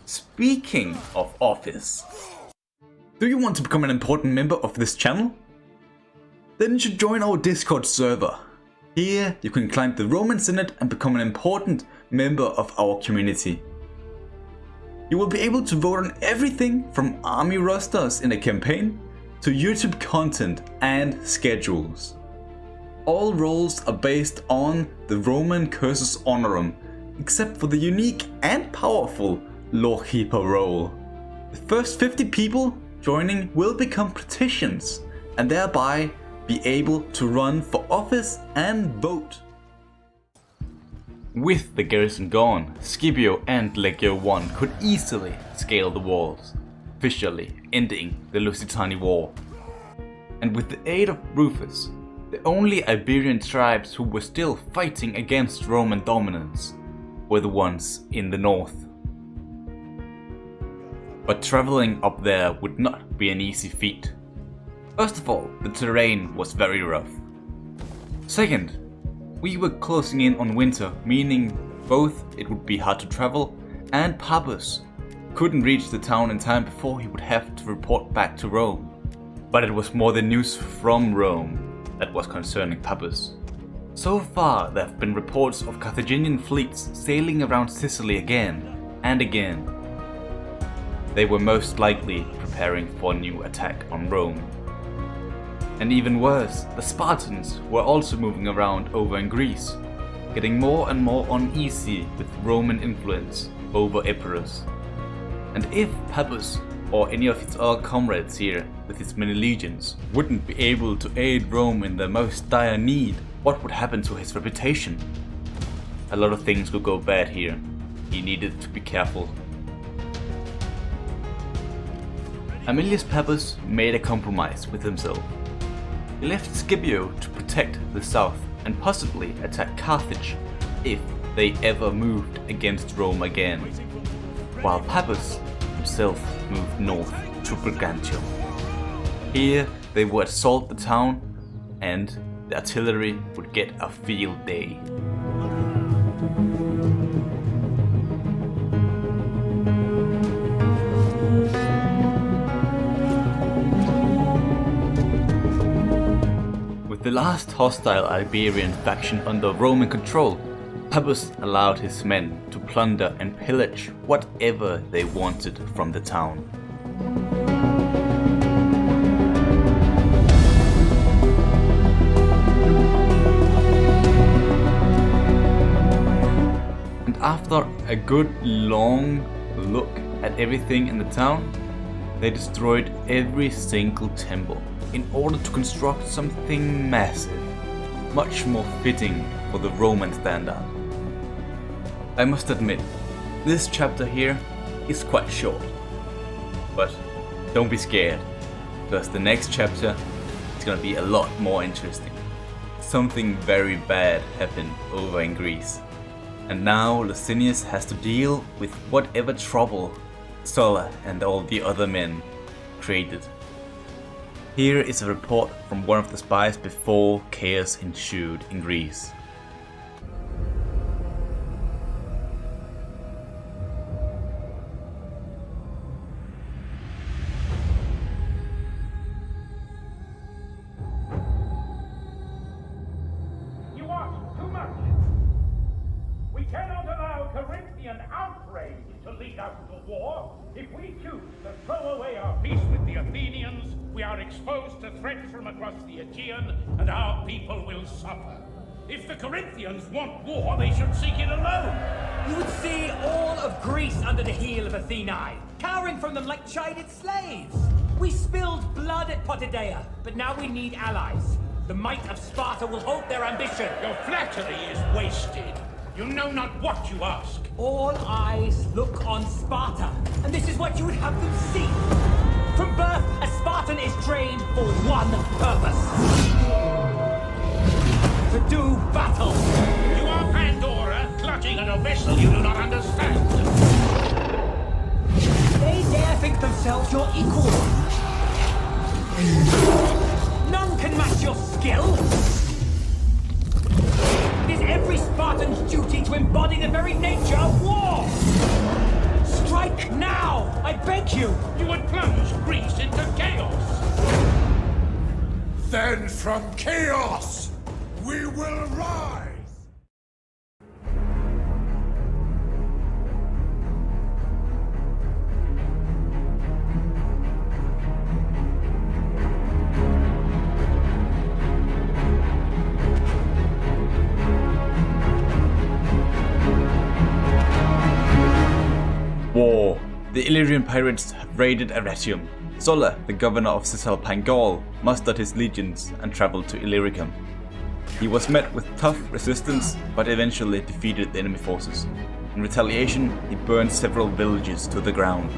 Speaking of office, do you want to become an important member of this channel? Then you should join our Discord server. Here you can climb the Roman Senate and become an important member of our community. You will be able to vote on everything from army rosters in a campaign to YouTube content and schedules. All roles are based on the Roman cursus honorum, except for the unique and powerful Lawkeeper role. The first 50 people joining will become patricians and thereby be able to run for office and vote. With the garrison gone, Scipio and Legio I could easily scale the walls, officially ending the Lusitani War. And with the aid of Rufus, the only Iberian tribes who were still fighting against Roman dominance were the ones in the north. But traveling up there would not be an easy feat. First of all, the terrain was very rough. Second, we were closing in on winter, meaning both it would be hard to travel and Pappus couldn't reach the town in time before he would have to report back to Rome. But it was more the news from Rome that was concerning Pappus. So far there have been reports of Carthaginian fleets sailing around Sicily again and again. They were most likely preparing for a new attack on Rome. And even worse, the Spartans were also moving around over in Greece, getting more and more uneasy with Roman influence over Epirus. And if Pappus or any of its other comrades here with its many legions wouldn't be able to aid Rome in their most dire need, what would happen to his reputation? A lot of things could go bad here. He needed to be careful. Aemilius Pappus made a compromise with himself. He left Scipio to protect the south and possibly attack Carthage if they ever moved against Rome again, while Pappus himself moved north to Brigantium. Here they would assault the town and the artillery would get a field day. With the last hostile Iberian faction under Roman control, Pappus allowed his men to plunder and pillage whatever they wanted from the town. And after a good long look at everything in the town, they destroyed every single temple in order to construct something massive, much more fitting for the Roman standard. I must admit, this chapter here is quite short. But don't be scared, because the next chapter is gonna be a lot more interesting. Something very bad happened over in Greece, and now Licinius has to deal with whatever trouble Sulla and all the other men created. Here is a report from one of the spies before chaos ensued in Greece. You ask too much. We cannot allow Corinthian outrage to lead us to war. If we choose to throw away our peace with the Athenians, we are exposed to threats from across the Aegean, and our people will suffer. If the Corinthians want war, they should seek it alone. You would see all of Greece under the heel of Atheni, cowering from them like chided slaves. We spilled blood at Potidea, but now we need allies. The might of Sparta will halt their ambition. Your flattery is wasted. You know not what you ask. All eyes look on Sparta, and this is what you would have them see. From birth, a Spartan is trained for one purpose. To do battle. You are Pandora, clutching at a vessel you do not understand. They dare think themselves your equal. None can match your skill. It is every Spartan's duty to embody the very nature of war. Strike now, I beg you. You would plunge Greece into chaos. Then from chaos, we will rise! War. The Illyrian pirates have raided Arretium. Sulla, the governor of Cisalpine Gaul, mustered his legions and traveled to Illyricum. He was met with tough resistance, but eventually defeated the enemy forces. In retaliation, he burned several villages to the ground.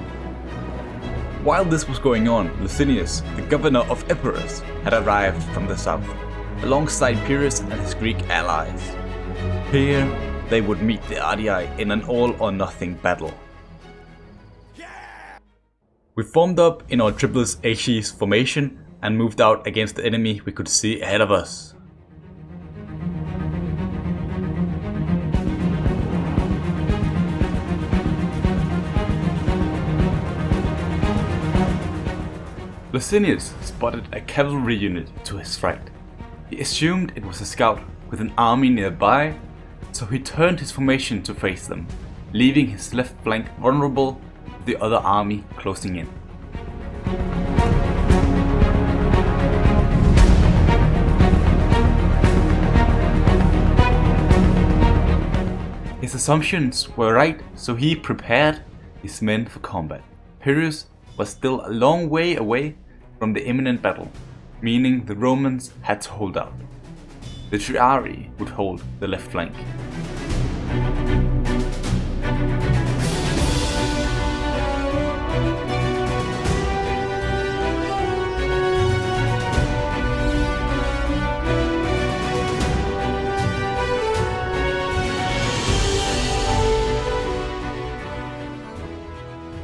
While this was going on, Licinius, the governor of Epirus, had arrived from the south, alongside Pyrrhus and his Greek allies. Here, they would meet the Ardii in an all-or-nothing battle. We formed up in our Triplex Acies formation and moved out against the enemy we could see ahead of us. Licinius spotted a cavalry unit to his right. He assumed it was a scout with an army nearby, so he turned his formation to face them, leaving his left flank vulnerable, the other army closing in. His assumptions were right, so he prepared his men for combat. Pyrrhus was still a long way away from the imminent battle, meaning the Romans had to hold out. The Triarii would hold the left flank.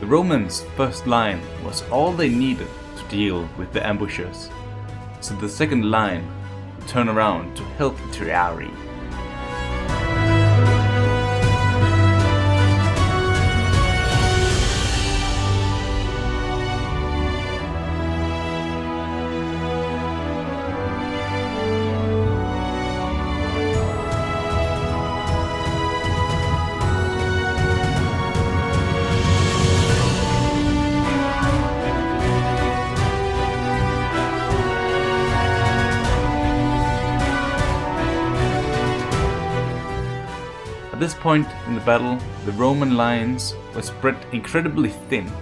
The Romans' first line was all they needed to deal with the ambushers, so the second line would turn around to help the Triarii. At this point in the battle, the Roman lines were spread incredibly thin,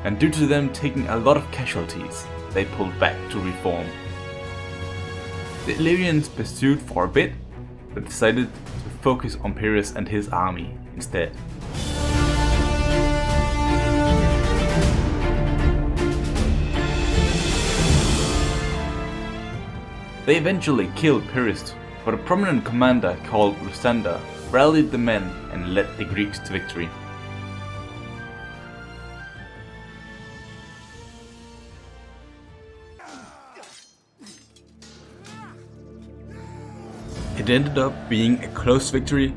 and due to them taking a lot of casualties, they pulled back to reform. The Illyrians pursued for a bit, but decided to focus on Pyrrhus and his army instead. They eventually killed Pyrrhus, but a prominent commander called Lysander rallied the men and led the Greeks to victory. It ended up being a close victory,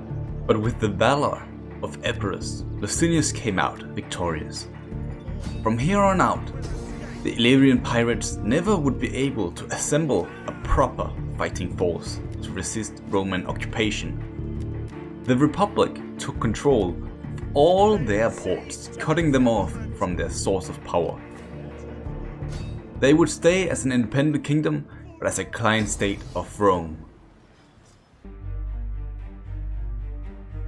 but with the valor of Epirus, Licinius came out victorious. From here on out, the Illyrian pirates never would be able to assemble a proper fighting force to resist Roman occupation. The Republic took control of all their ports, cutting them off from their source of power. They would stay as an independent kingdom, but as a client state of Rome.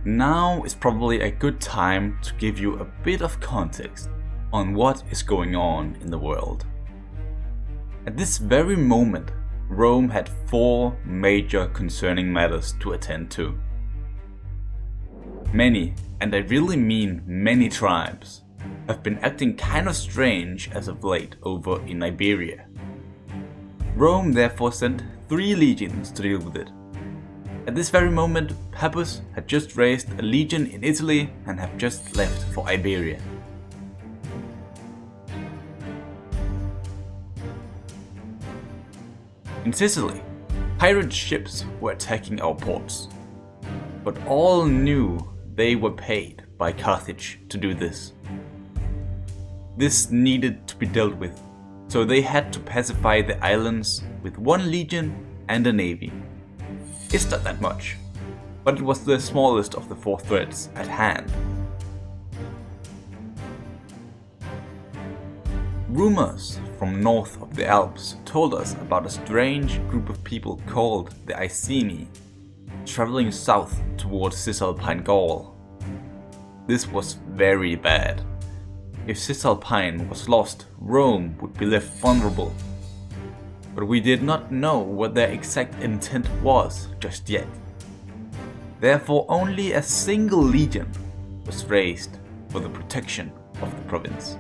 Now is probably a good time to give you a bit of context on what is going on in the world. At this very moment, Rome had 4 major concerning matters to attend to. Many, and I really mean many tribes, have been acting kind of strange as of late over in Iberia. Rome therefore sent 3 legions to deal with it. At this very moment, Pappus had just raised a legion in Italy and have just left for Iberia. In Sicily, pirate ships were attacking our ports, but all knew they were paid by Carthage to do this. This needed to be dealt with, so they had to pacify the islands with 1 legion and a navy. It's not that much, but it was the smallest of the 4 threats at hand. Rumors from north of the Alps told us about a strange group of people called the Iceni, traveling south towards Cisalpine Gaul. This was very bad. If Cisalpine was lost, Rome would be left vulnerable. But we did not know what their exact intent was just yet. Therefore, only a single legion was raised for the protection of the province.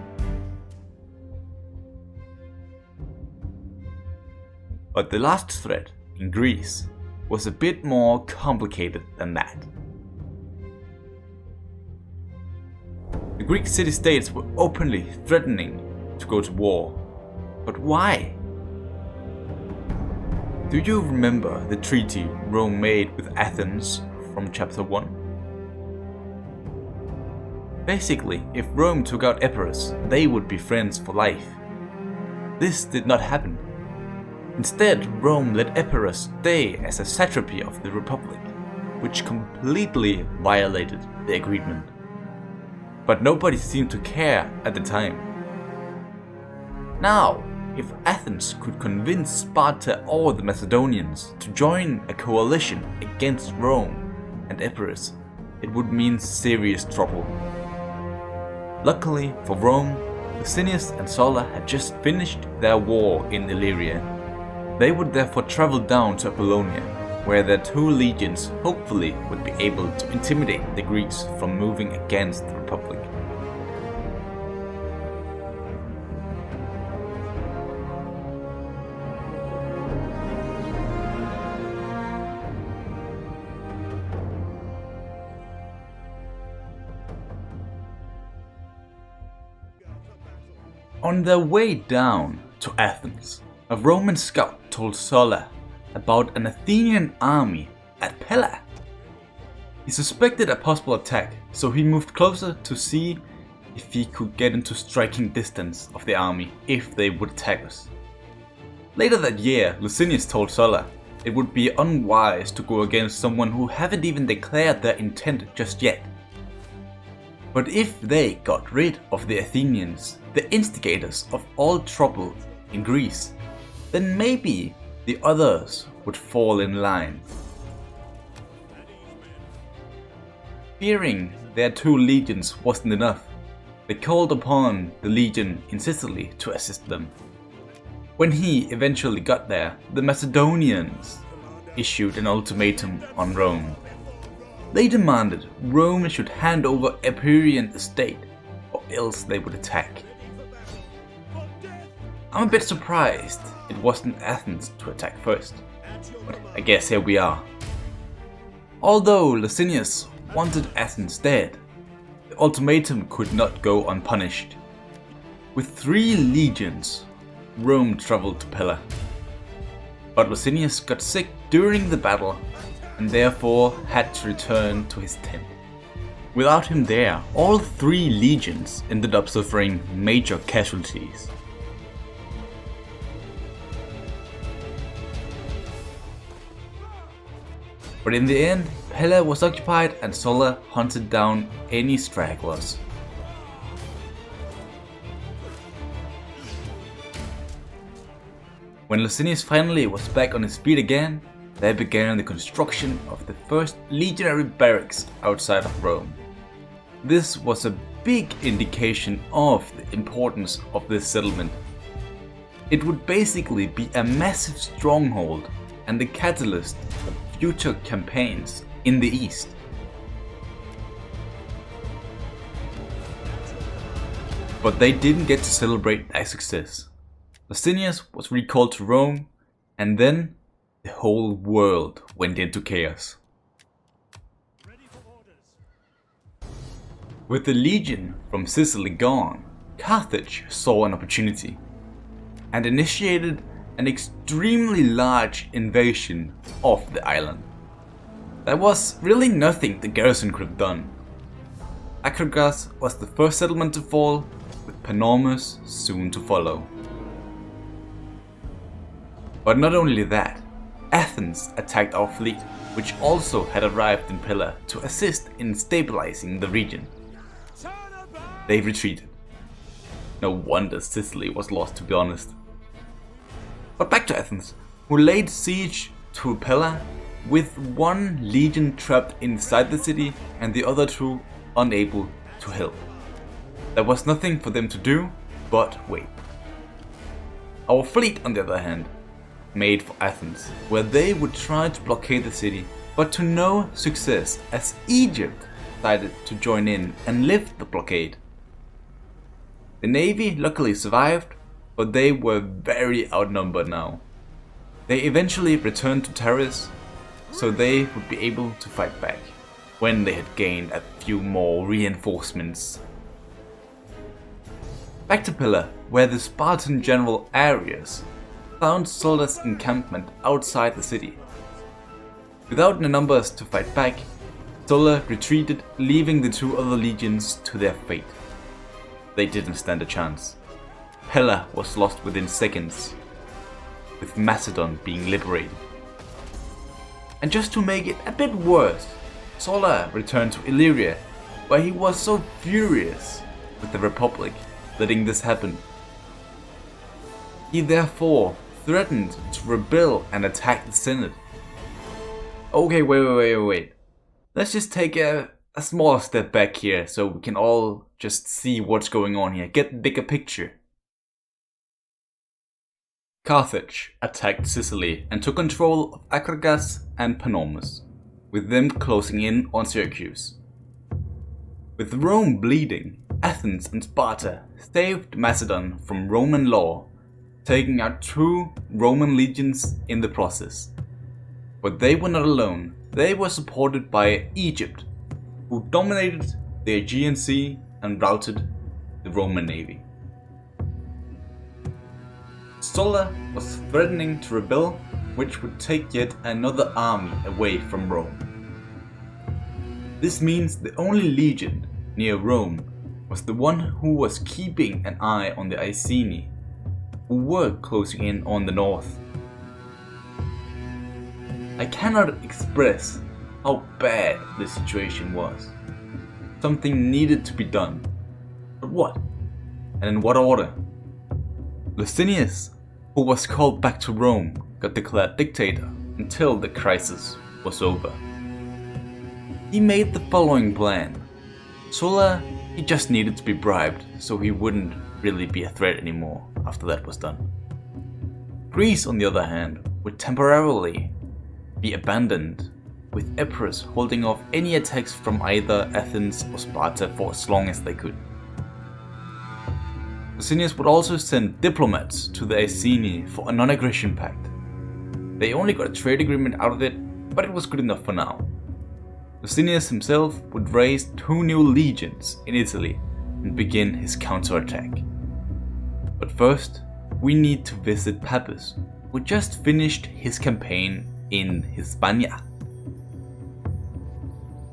But the last threat in Greece was a bit more complicated than that. The Greek city-states were openly threatening to go to war. But why? Do you remember the treaty Rome made with Athens from chapter 1? Basically, if Rome took out Epirus, they would be friends for life. This did not happen. Instead, Rome let Epirus stay as a satrapy of the Republic, which completely violated the agreement. But nobody seemed to care at the time. Now, if Athens could convince Sparta or the Macedonians to join a coalition against Rome and Epirus, it would mean serious trouble. Luckily for Rome, Licinius and Sulla had just finished their war in Illyria. They would therefore travel down to Apollonia, where their 2 legions hopefully would be able to intimidate the Greeks from moving against the Republic. On their way down to Athens, a Roman scout told Sulla about an Athenian army at Pella. He suspected a possible attack, so he moved closer to see if he could get into striking distance of the army if they would attack us. Later that year, Licinius told Sulla it would be unwise to go against someone who haven't even declared their intent just yet. But if they got rid of the Athenians, the instigators of all trouble in Greece, then maybe the others would fall in line. Fearing their 2 legions wasn't enough, they called upon the legion in Sicily to assist them. When he eventually got there, the Macedonians issued an ultimatum on Rome. They demanded Rome should hand over Empyrean estate, or else they would attack. I'm a bit surprised it wasn't Athens to attack first, but I guess here we are. Although Licinius wanted Athens dead, the ultimatum could not go unpunished. With 3 legions, Rome traveled to Pella. But Licinius got sick during the battle and therefore had to return to his tent. Without him there, all 3 legions ended up suffering major casualties. But in the end, Pella was occupied and Sulla hunted down any stragglers. When Licinius finally was back on his feet again, there began the construction of the first legionary barracks outside of Rome. This was a big indication of the importance of this settlement. It would basically be a massive stronghold and the catalyst of future campaigns in the east. But they didn't get to celebrate their success. Licinius was recalled to Rome, and then the whole world went into chaos. With the legion from Sicily gone, Carthage saw an opportunity and initiated an extremely large invasion of the island. There was really nothing the garrison could have done. Acragas was the first settlement to fall, with Panormus soon to follow. But not only that, Athens attacked our fleet, which also had arrived in Pella to assist in stabilizing the region. They retreated. No wonder Sicily was lost, to be honest. But back to Athens, who laid siege to Pella with 1 legion trapped inside the city and the other 2 unable to help. There was nothing for them to do but wait. Our fleet, on the other hand, made for Athens, where they would try to blockade the city, but to no success as Egypt decided to join in and lift the blockade. The navy luckily survived, but they were very outnumbered now. They eventually returned to Taris, so they would be able to fight back when they had gained a few more reinforcements. Back to Pella, where the Spartan general Arius found Sulla's encampment outside the city. Without the numbers to fight back, Sulla retreated, leaving the 2 other legions to their fate. They didn't stand a chance. Pella was lost within seconds, with Macedon being liberated. And just to make it a bit worse, Sulla returned to Illyria, where he was so furious with the Republic letting this happen. He therefore threatened to rebel and attack the Senate. Okay, wait. Let's just take a small step back here so we can all just see what's going on here, get the bigger picture. Carthage attacked Sicily and took control of Acragas and Panormus, with them closing in on Syracuse. With Rome bleeding, Athens and Sparta saved Macedon from Roman law, taking out 2 Roman legions in the process. But they were not alone. They were supported by Egypt, who dominated the Aegean Sea and routed the Roman navy. Sulla was threatening to rebel, which would take yet another army away from Rome. This means the only legion near Rome was the one who was keeping an eye on the Iceni, who were closing in on the north. I cannot express how bad the situation was. Something needed to be done. But what? And in what order? Licinius, who was called back to Rome, got declared dictator until the crisis was over. He made the following plan. Sulla, he just needed to be bribed so he wouldn't really be a threat anymore after that was done. Greece, on the other hand, would temporarily be abandoned, with Epirus holding off any attacks from either Athens or Sparta for as long as they could. Licinius would also send diplomats to the Iceni for a non-aggression pact. They only got a trade agreement out of it, but it was good enough for now. Licinius himself would raise 2 new legions in Italy and begin his counterattack. But first, we need to visit Pappus, who just finished his campaign in Hispania.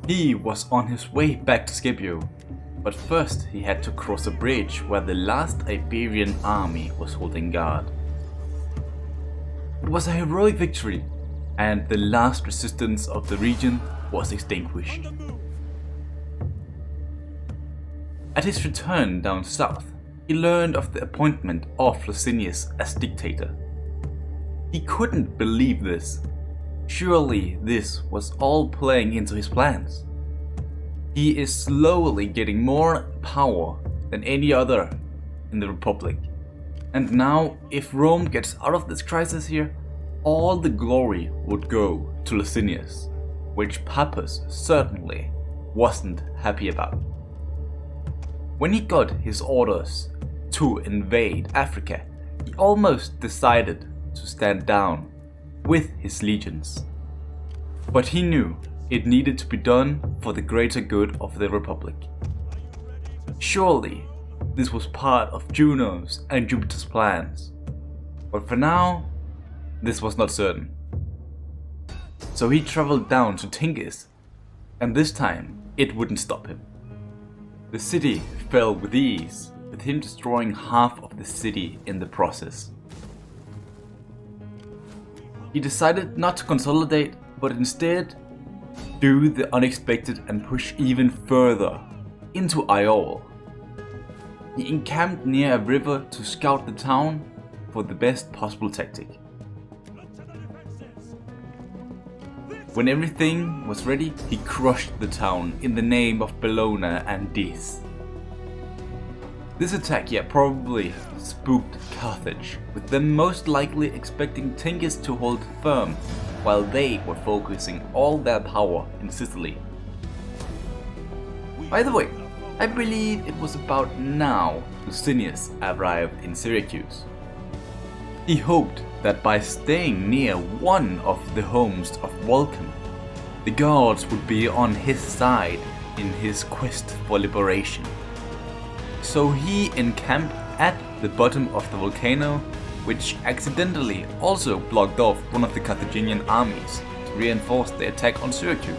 He was on his way back to Scipio, but first he had to cross a bridge where the last Iberian army was holding guard. It was a heroic victory, and the last resistance of the region was extinguished. At his return down south, he learned of the appointment of Licinius as dictator. He couldn't believe this. Surely this was all playing into his plans. He is slowly getting more power than any other in the Republic. And now, if Rome gets out of this crisis here, all the glory would go to Licinius, which Pappus certainly wasn't happy about. When he got his orders to invade Africa, he almost decided to stand down with his legions. But he knew it needed to be done for the greater good of the Republic. Surely this was part of Juno's and Jupiter's plans, but for now this was not certain. So he traveled down to Tingis, and this time it wouldn't stop him. The city fell with ease, with him destroying half of the city in the process. He decided not to consolidate, but instead do the unexpected and push even further into Iole. He encamped near a river to scout the town for the best possible tactic. When everything was ready, he crushed the town in the name of Bellona and Dis. This attack probably spooked Carthage, with them most likely expecting Tingis to hold firm while they were focusing all their power in Sicily. By the way, I believe it was about now Licinius arrived in Syracuse. He hoped that by staying near one of the homes of Vulcan, the gods would be on his side in his quest for liberation. So he encamped at the bottom of the volcano, which accidentally also blocked off one of the Carthaginian armies to reinforce the attack on Syracuse.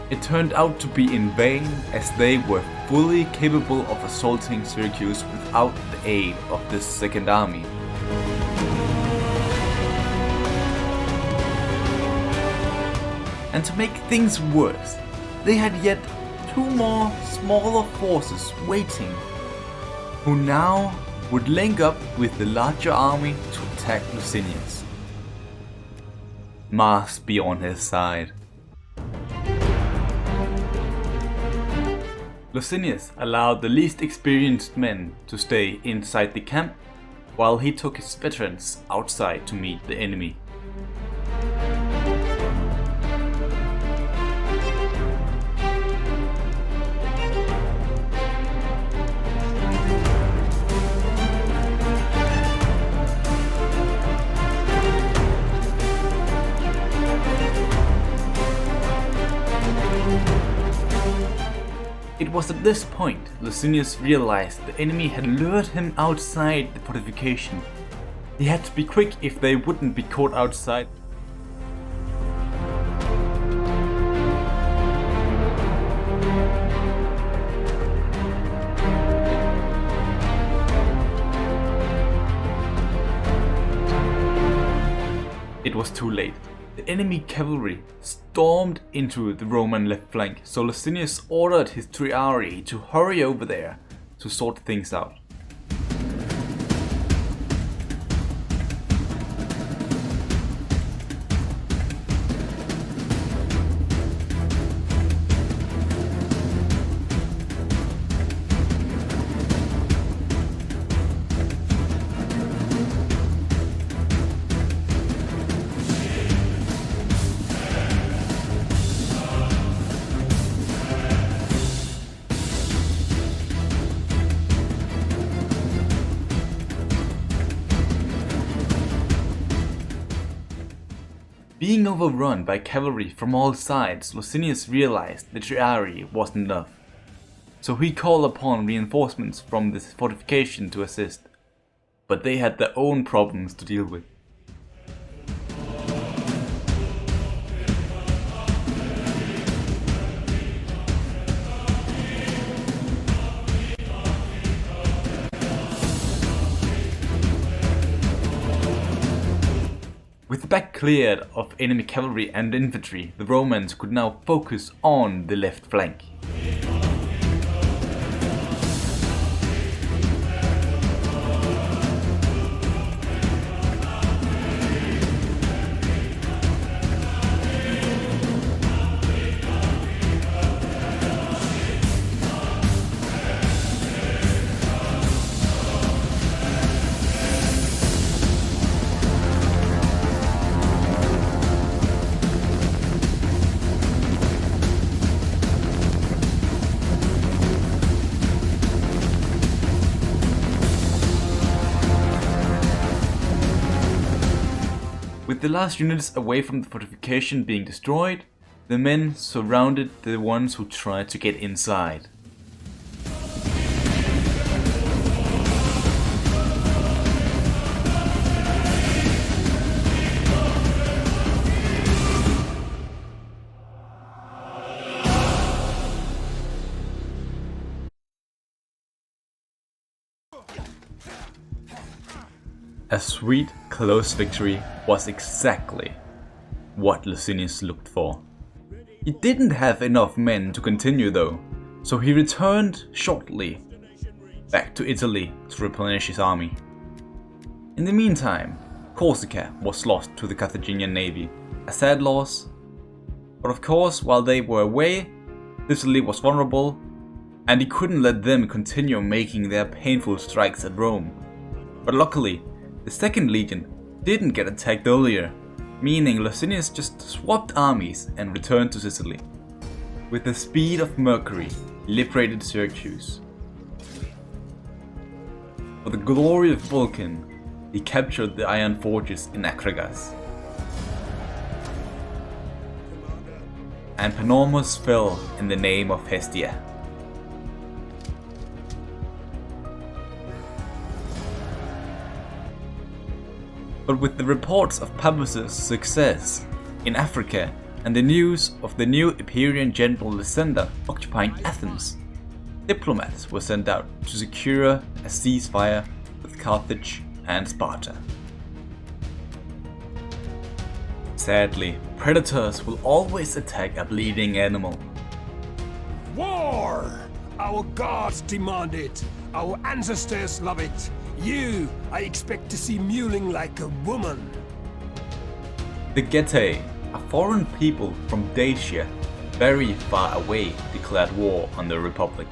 It turned out to be in vain, as they were fully capable of assaulting Syracuse without the aid of this second army. And to make things worse, they had yet 2 more smaller forces waiting, who now would link up with the larger army to attack Licinius. Mars be on his side. Licinius allowed the least experienced men to stay inside the camp, while he took his veterans outside to meet the enemy. It was at this point Licinius realized the enemy had lured him outside the fortification. He had to be quick if they wouldn't be caught outside. It was too late. The enemy cavalry stormed into the Roman left flank, so Licinius ordered his triarii to hurry over there to sort things out. being overrun by cavalry from all sides, Licinius realized the Triarii wasn't enough. So he called upon reinforcements from this fortification to assist, but they had their own problems to deal with. With the back cleared of enemy cavalry and infantry, the Romans could now focus on the left flank. With the last units away from the fortification being destroyed, the men surrounded the ones who tried to get inside. A sweet, close victory was exactly what Licinius looked for. He didn't have enough men to continue though, so he returned shortly back to Italy to replenish his army. In the meantime, Corsica was lost to the Carthaginian navy, a sad loss, but of course while they were away, Sicily was vulnerable and he couldn't let them continue making their painful strikes at Rome. But luckily, the Second Legion didn't get attacked earlier, meaning Licinius just swapped armies and returned to Sicily. With the speed of Mercury, he liberated Syracuse. For the glory of Vulcan, he captured the iron forges in Akragas. And Panormus fell in the name of Hestia. But with the reports of Papus's success in Africa and the news of the new Imperial general Lysander occupying Athens, diplomats were sent out to secure a ceasefire with Carthage and Sparta. Sadly, predators will always attack a bleeding animal. War! Our gods demand it. Our ancestors love it. You, I expect to see mewling like a woman. The Getaea, a foreign people from Dacia, very far away, declared war on the Republic.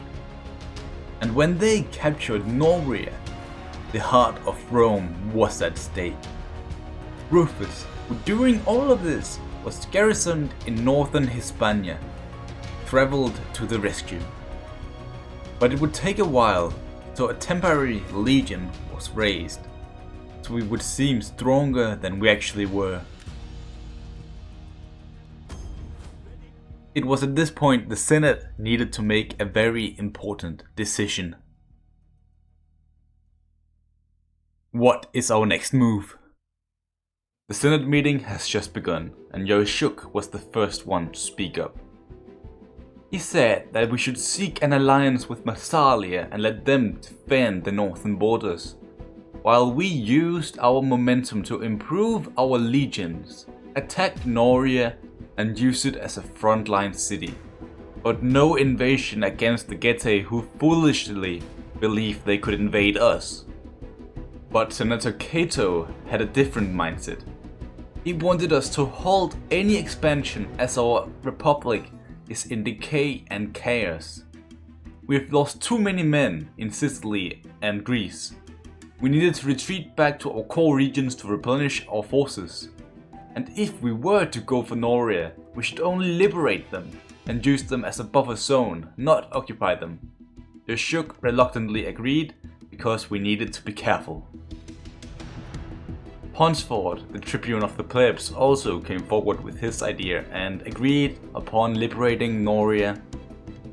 And when they captured Noria, the heart of Rome was at stake. Rufus, who during all of this was garrisoned in northern Hispania, traveled to the rescue. But it would take a while, so a temporary legion was raised, so we would seem stronger than we actually were. It was at this point the Senate needed to make a very important decision. What is our next move? The Senate meeting has just begun, and Yoshuk was the first one to speak up. He said that we should seek an alliance with Massalia and let them defend the northern borders, while we used our momentum to improve our legions, attack Noria and use it as a frontline city. But no invasion against the Getaea who foolishly believed they could invade us. But Senator Cato had a different mindset. He wanted us to halt any expansion as our republic is in decay and chaos. We have lost too many men in Sicily and Greece. We needed to retreat back to our core regions to replenish our forces. And if we were to go for Noria, we should only liberate them and use them as a buffer zone, not occupy them. Yoshuk reluctantly agreed because we needed to be careful. Ponsford, the tribune of the plebs, also came forward with his idea and agreed upon liberating Noria.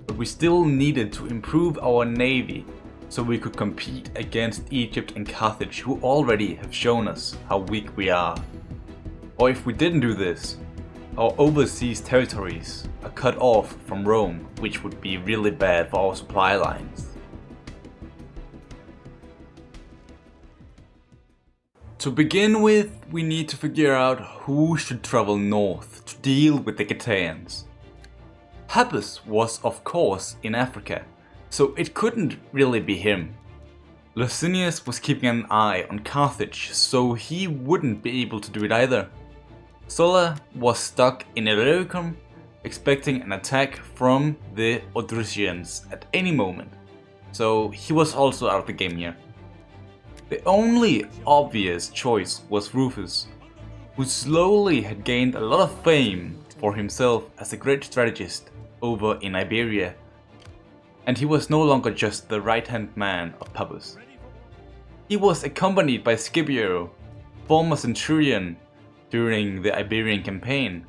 But we still needed to improve our navy so we could compete against Egypt and Carthage, who already have shown us how weak we are. Or if we didn't do this, our overseas territories are cut off from Rome, which would be really bad for our supply lines. To begin with, we need to figure out who should travel north to deal with the Getaeans. Pappus was of course in Africa, so it couldn't really be him. Licinius was keeping an eye on Carthage, so he wouldn't be able to do it either. Sulla was stuck in Illyricum, expecting an attack from the Odrysians at any moment, so he was also out of the game here. The only obvious choice was Rufus, who slowly had gained a lot of fame for himself as a great strategist over in Iberia, and he was no longer just the right-hand man of Pappus. He was accompanied by Scipio, former centurion during the Iberian campaign,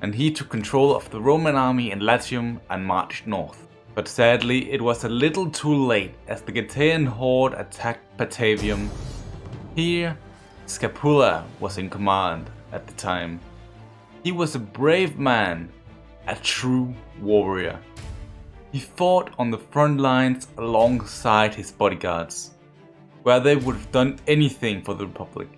and he took control of the Roman army in Latium and marched north. But sadly, it was a little too late as the Getaean horde attacked Patavium. Here, Scapula was in command at the time. He was a brave man, a true warrior. He fought on the front lines alongside his bodyguards, where they would have done anything for the Republic.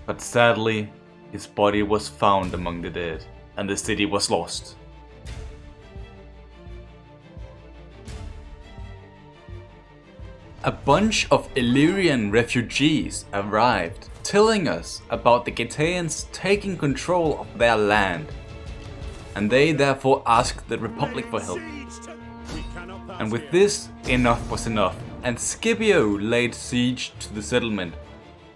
But sadly, his body was found among the dead, and the city was lost. A bunch of Illyrian refugees arrived, telling us about the Getaeans taking control of their land, and they therefore asked the Republic for help. And with this, enough was enough, and Scipio laid siege to the settlement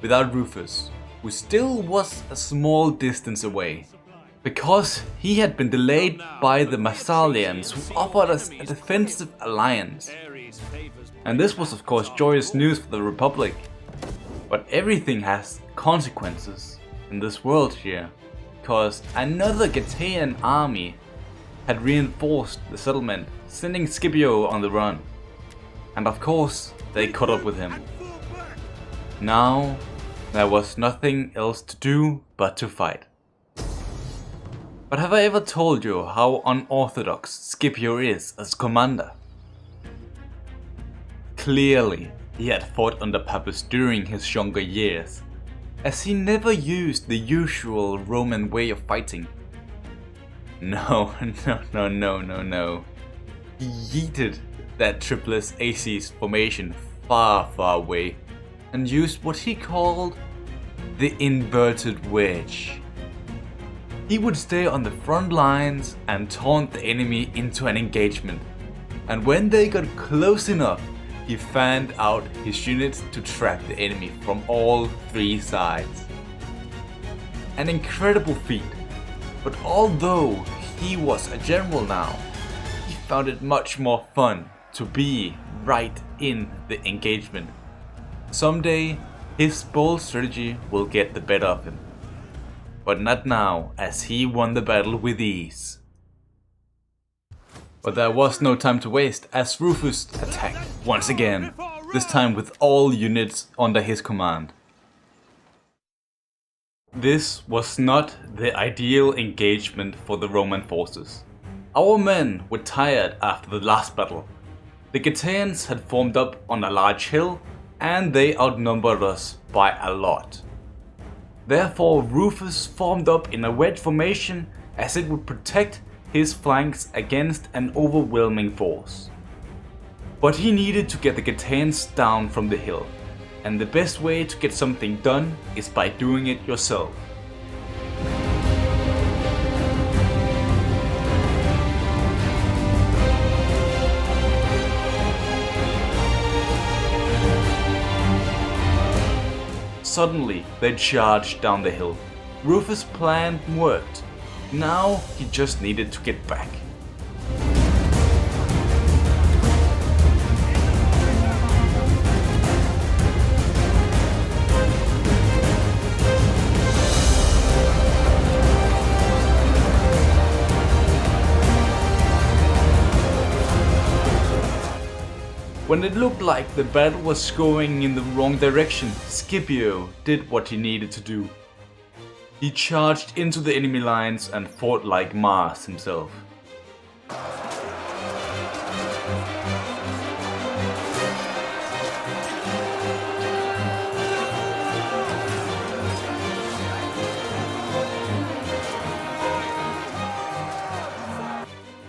without Rufus, who still was a small distance away, because he had been delayed by the Massalians, who offered us a defensive alliance. And this was of course joyous news for the Republic, but everything has consequences in this world here, because another Getaean army had reinforced the settlement, sending Scipio on the run, and of course they caught up with him. Now there was nothing else to do but to fight. But have I ever told you how unorthodox Scipio is as commander? Clearly, he had fought under Pappus during his younger years, as he never used the usual Roman way of fighting. No. He yeeted that Triplex Acies formation far away and used what he called the inverted wedge. He would stay on the front lines and taunt the enemy into an engagement, and when they got close enough, he fanned out his units to trap the enemy from all three sides. An incredible feat, but although he was a general now, he found it much more fun to be right in the engagement. Someday, his bold strategy will get the better of him, but not now, as he won the battle with ease. But there was no time to waste, as Rufus attacked once again, this time with all units under his command. This was not the ideal engagement for the Roman forces. Our men were tired after the last battle. The Getaeans had formed up on a large hill, and they outnumbered us by a lot. Therefore, Rufus formed up in a wedge formation, as it would protect his flanks against an overwhelming force. But he needed to get the Getaeans down from the hill, and the best way to get something done is by doing it yourself. Suddenly, they charged down the hill. Rufus' plan worked. Now he just needed to get back. When it looked like the battle was going in the wrong direction, Scipio did what he needed to do. He charged into the enemy lines and fought like Mars himself.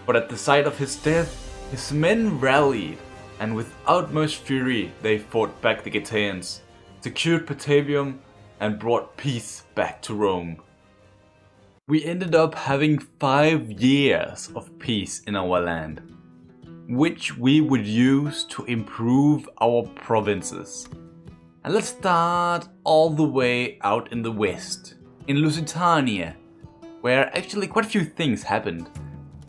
But at the sight of his death, his men rallied, and with utmost fury they fought back the Getaeans, secured Patavium, and brought peace back to Rome. We ended up having 5 years of peace in our land, which we would use to improve our provinces. And let's start all the way out in the west, in Lusitania, where actually quite a few things happened.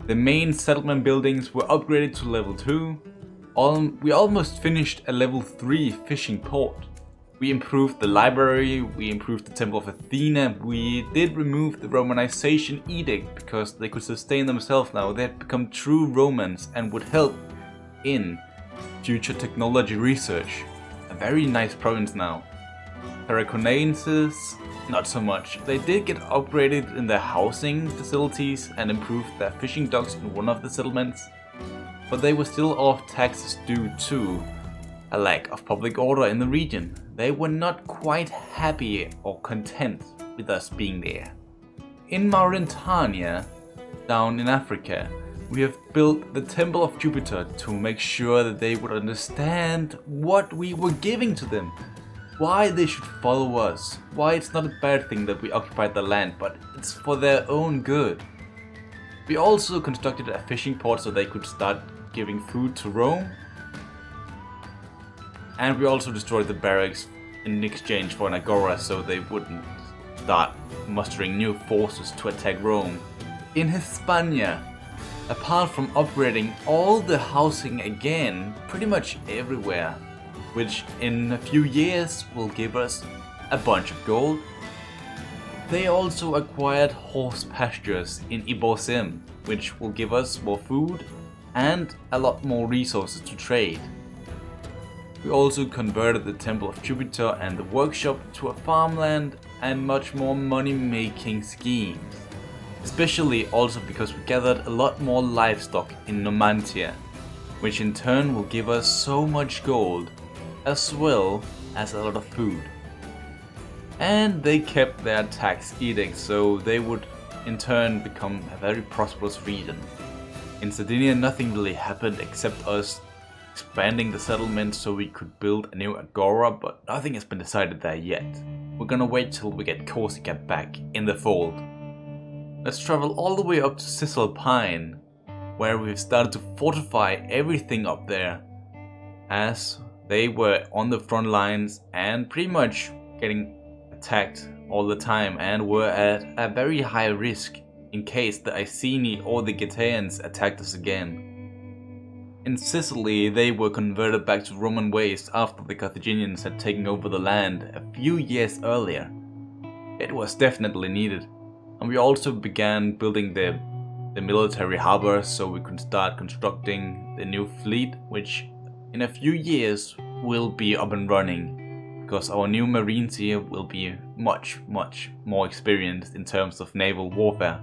The main settlement buildings were upgraded to level 2. We almost finished a level 3 fishing port. We improved the library, we improved the Temple of Athena, we did remove the Romanization edict because they could sustain themselves now. They had become true Romans and would help in future technology research. A very nice province now. Tarraconenses, not so much. They did get upgraded in their housing facilities and improved their fishing docks in one of the settlements, but they were still off taxes due to a lack of public order in the region. They were not quite happy or content with us being there. In Mauritania, down in Africa, we have built the Temple of Jupiter to make sure that they would understand what we were giving to them. Why they should follow us, why it's not a bad thing that we occupied the land, but it's for their own good. We also constructed a fishing port so they could start giving food to Rome. And we also destroyed the barracks in exchange for an agora so they wouldn't start mustering new forces to attack Rome. In Hispania, apart from upgrading all the housing again, pretty much everywhere, which in a few years will give us a bunch of gold. They also acquired horse pastures in Ibosem, which will give us more food and a lot more resources to trade. We also converted the Temple of Jupiter and the workshop to a farmland and much more money-making schemes. Especially also because we gathered a lot more livestock in Numantia, which in turn will give us so much gold as well as a lot of food. And they kept their tax edict, so they would in turn become a very prosperous region. In Sardinia nothing really happened except us expanding the settlement so we could build a new agora, but nothing has been decided there yet. We're gonna wait till we get Corsica back in the fold. Let's travel all the way up to Cisalpine, where we've started to fortify everything up there, as they were on the front lines and pretty much getting attacked all the time and were at a very high risk in case the Iceni or the Getaeans attacked us again. In Sicily, they were converted back to Roman ways after the Carthaginians had taken over the land a few years earlier. It was definitely needed, and we also began building the military harbor so we could start constructing the new fleet, which in a few years will be up and running, because our new marines here will be much more experienced in terms of naval warfare.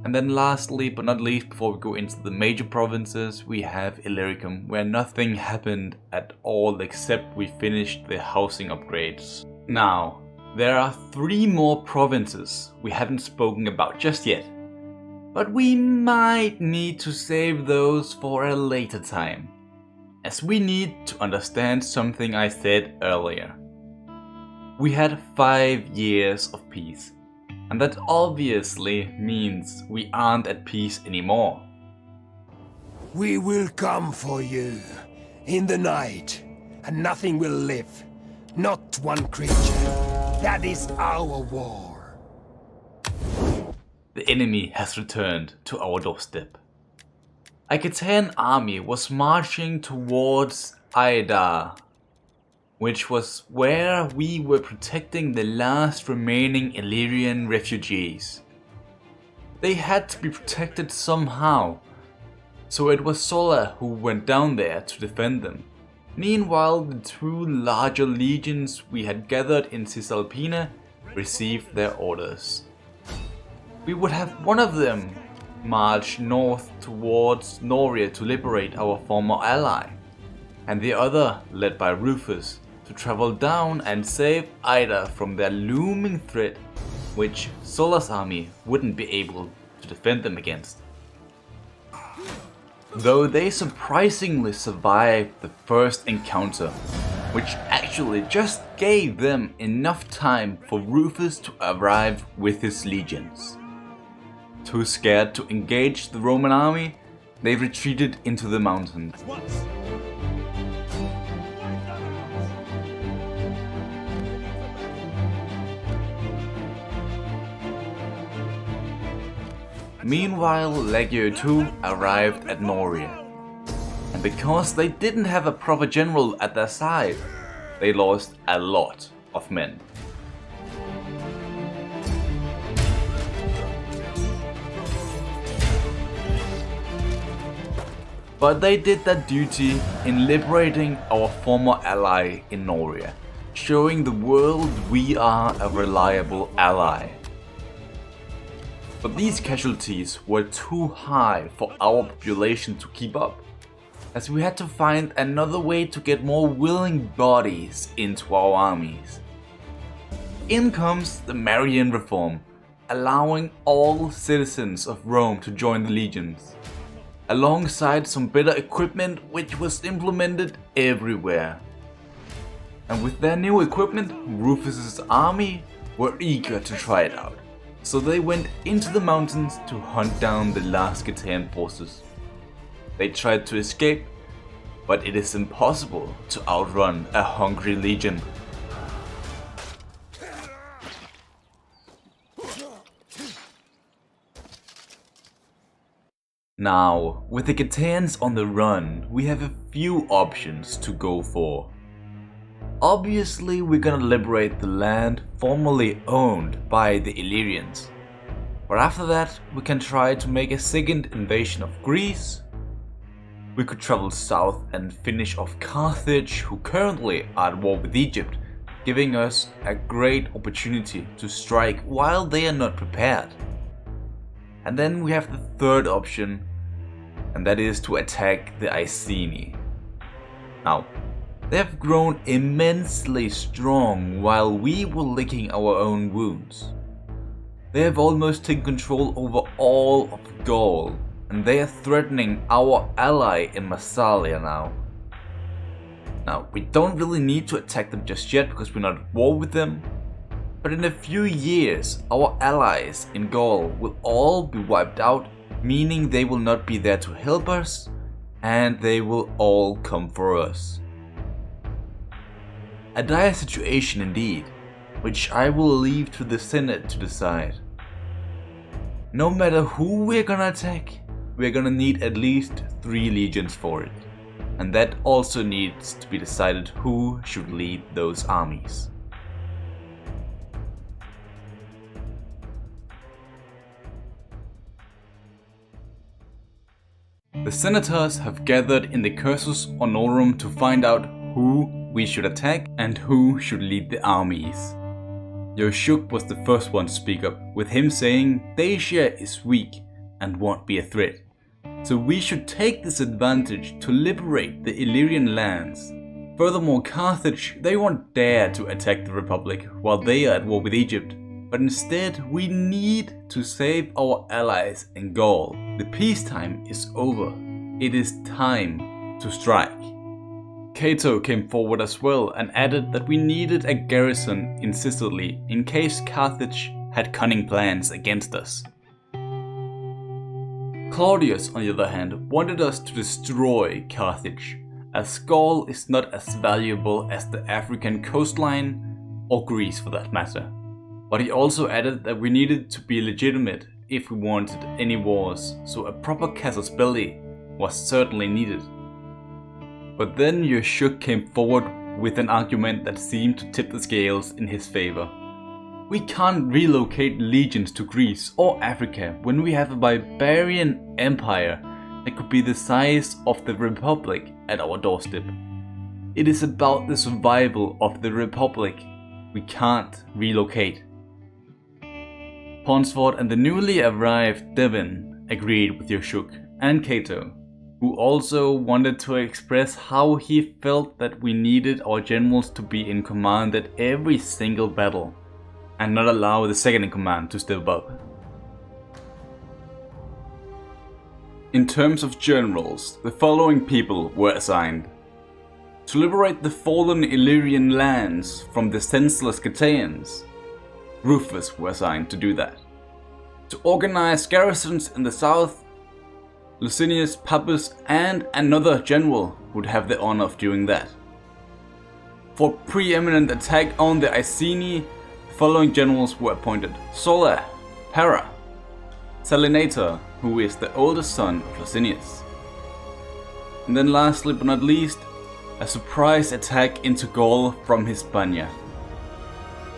And then lastly but not least, before we go into the major provinces, we have Illyricum, where nothing happened at all except we finished the housing upgrades. Now, there are 3 more provinces we haven't spoken about just yet, but we might need to save those for a later time, as we need to understand something I said earlier. We had 5 years of peace. And that obviously means we aren't at peace anymore. We will come for you in the night, and nothing will live. Not one creature. That is our war. The enemy has returned to our doorstep. A Getaean army was marching towards Aida, which was where we were protecting the last remaining Illyrian refugees. They had to be protected somehow, so it was Sulla who went down there to defend them. Meanwhile, the two larger legions we had gathered in Cisalpina received their orders. We would have one of them march north towards Noria to liberate our former ally, and the other, led by Rufus, to travel down and save Ida from their looming threat, which Sulla's army wouldn't be able to defend them against. Though they surprisingly survived the first encounter, which actually just gave them enough time for Rufus to arrive with his legions. Too scared to engage the Roman army, they retreated into the mountains. Meanwhile, Legio II arrived at Noria, and because they didn't have a proper general at their side, they lost a lot of men. But they did their duty in liberating our former ally in Noria, showing the world we are a reliable ally. But these casualties were too high for our population to keep up, as we had to find another way to get more willing bodies into our armies. In comes the Marian reform, allowing all citizens of Rome to join the legions, alongside some better equipment which was implemented everywhere. And with their new equipment, Rufus's army were eager to try it out. So they went into the mountains to hunt down the last Getaean forces. They tried to escape, but it is impossible to outrun a hungry legion. Now, with the Getaeans on the run, we have a few options to go for. Obviously, we're gonna liberate the land formerly owned by the Illyrians. But after that, we can try to make a second invasion of Greece. We could travel south and finish off Carthage, who currently are at war with Egypt, giving us a great opportunity to strike while they are not prepared. And then we have the third option, and that is to attack the Iceni. Now, they have grown immensely strong while we were licking our own wounds. They have almost taken control over all of Gaul, and they are threatening our ally in Massalia now. Now, we don't really need to attack them just yet because we're not at war with them, but in a few years, our allies in Gaul will all be wiped out, meaning they will not be there to help us, and they will all come for us. A dire situation indeed, which I will leave to the Senate to decide. No matter who we're gonna attack, we're gonna need at least 3 legions for it, and that also needs to be decided who should lead those armies. The senators have gathered in the Cursus Honorum to find out who we should attack and who should lead the armies. Yoshuk was the first one to speak up, with him saying Dacia is weak and won't be a threat, so we should take this advantage to liberate the Illyrian lands. Furthermore, Carthage, they won't dare to attack the Republic while they are at war with Egypt, but instead we need to save our allies in Gaul. The peacetime is over. It is time to strike. Cato came forward as well and added that we needed a garrison in Sicily in case Carthage had cunning plans against us. Claudius, on the other hand, wanted us to destroy Carthage, as Gaul is not as valuable as the African coastline, or Greece for that matter. But he also added that we needed to be legitimate if we wanted any wars, so a proper casus belli was certainly needed. But then Yoshuk came forward with an argument that seemed to tip the scales in his favor. We can't relocate legions to Greece or Africa when we have a barbarian empire that could be the size of the Republic at our doorstep. it is about the survival of the Republic. We can't relocate. Ponsford and the newly arrived Devon agreed with Yoshuk and Cato, who also wanted to express how he felt that we needed our generals to be in command at every single battle, and not allow the second in command to step up. In terms of generals, the following people were assigned. To liberate the fallen Illyrian lands from the senseless Getaeans, Rufus was assigned to do that. To organize garrisons in the south, Licinius Pappus and another general would have the honor of doing that. For preeminent attack on the Iceni, the following generals were appointed: Sulla, Para, Salinator, who is the oldest son of Licinius. And then lastly but not least, a surprise attack into Gaul from Hispania.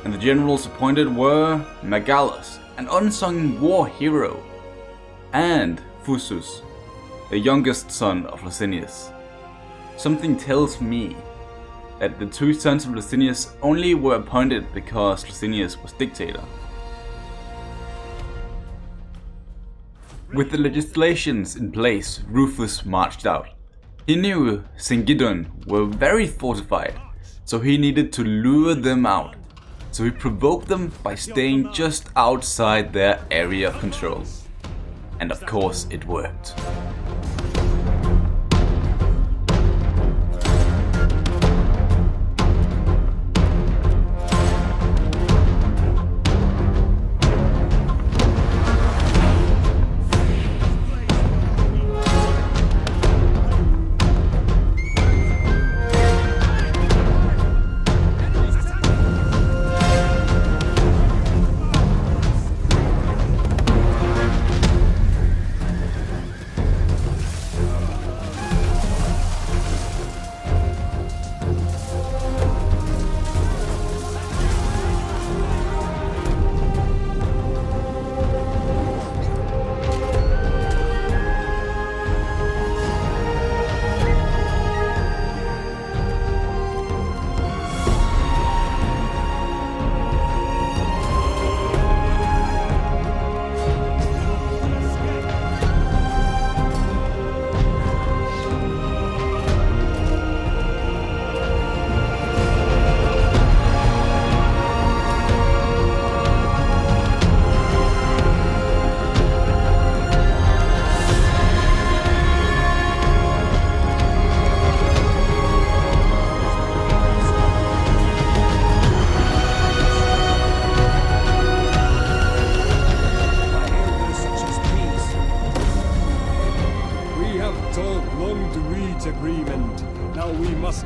And the generals appointed were Megallus, an unsung war hero, and Fusus, the youngest son of Licinius. Something tells me that the two sons of Licinius only were appointed because Licinius was dictator. With the legislations in place, Rufus marched out. He knew Singidun were very fortified, so he needed to lure them out. So he provoked them by staying just outside their area of control. And of course it worked.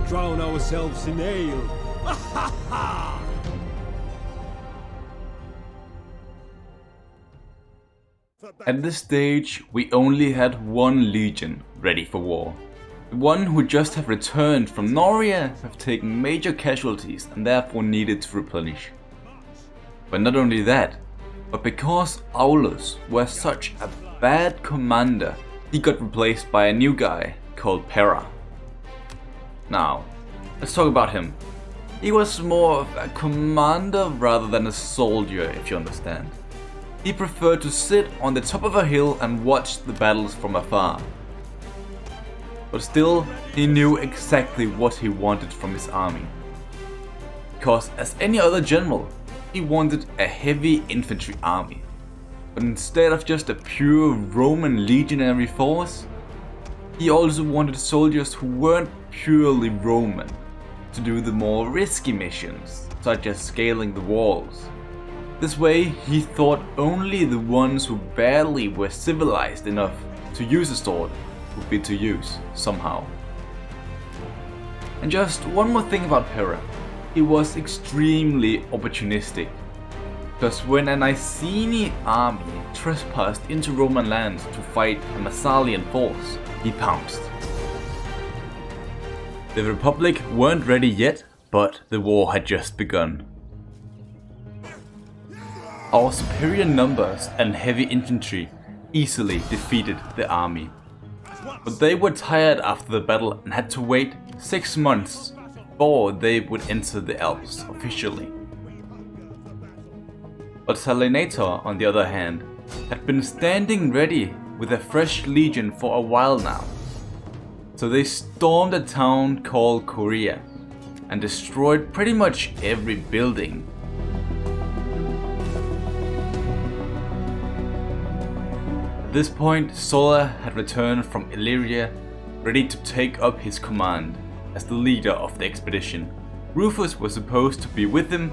Drown ourselves in ale. At this stage, we only had one legion ready for war. The one who just have returned from Noria have taken major casualties and therefore needed to replenish. But not only that, but because Aulus was such a bad commander, he got replaced by a new guy called Pera. Now, let's talk about him. He was more of a commander rather than a soldier, if you understand. He preferred to sit on the top of a hill and watch the battles from afar. But still, he knew exactly what he wanted from his army. Because as any other general, he wanted a heavy infantry army. But instead of just a pure Roman legionary force, he also wanted soldiers who weren't purely Roman to do the more risky missions, such as scaling the walls. This way, he thought only the ones who barely were civilized enough to use a sword would be to use somehow. And just one more thing about Pera. He was extremely opportunistic. Because when an Iceni army trespassed into Roman lands to fight a Massalian force, he pounced. The Republic weren't ready yet, but the war had just begun. Our superior numbers and heavy infantry easily defeated the army. But they were tired after the battle and had to wait 6 months before they would enter the Alps officially. But Salinator, on the other hand, had been standing ready with a fresh legion for a while now. So they stormed a town called Korea and destroyed pretty much every building. At this point, Sulla had returned from Illyria, ready to take up his command as the leader of the expedition. Rufus was supposed to be with him,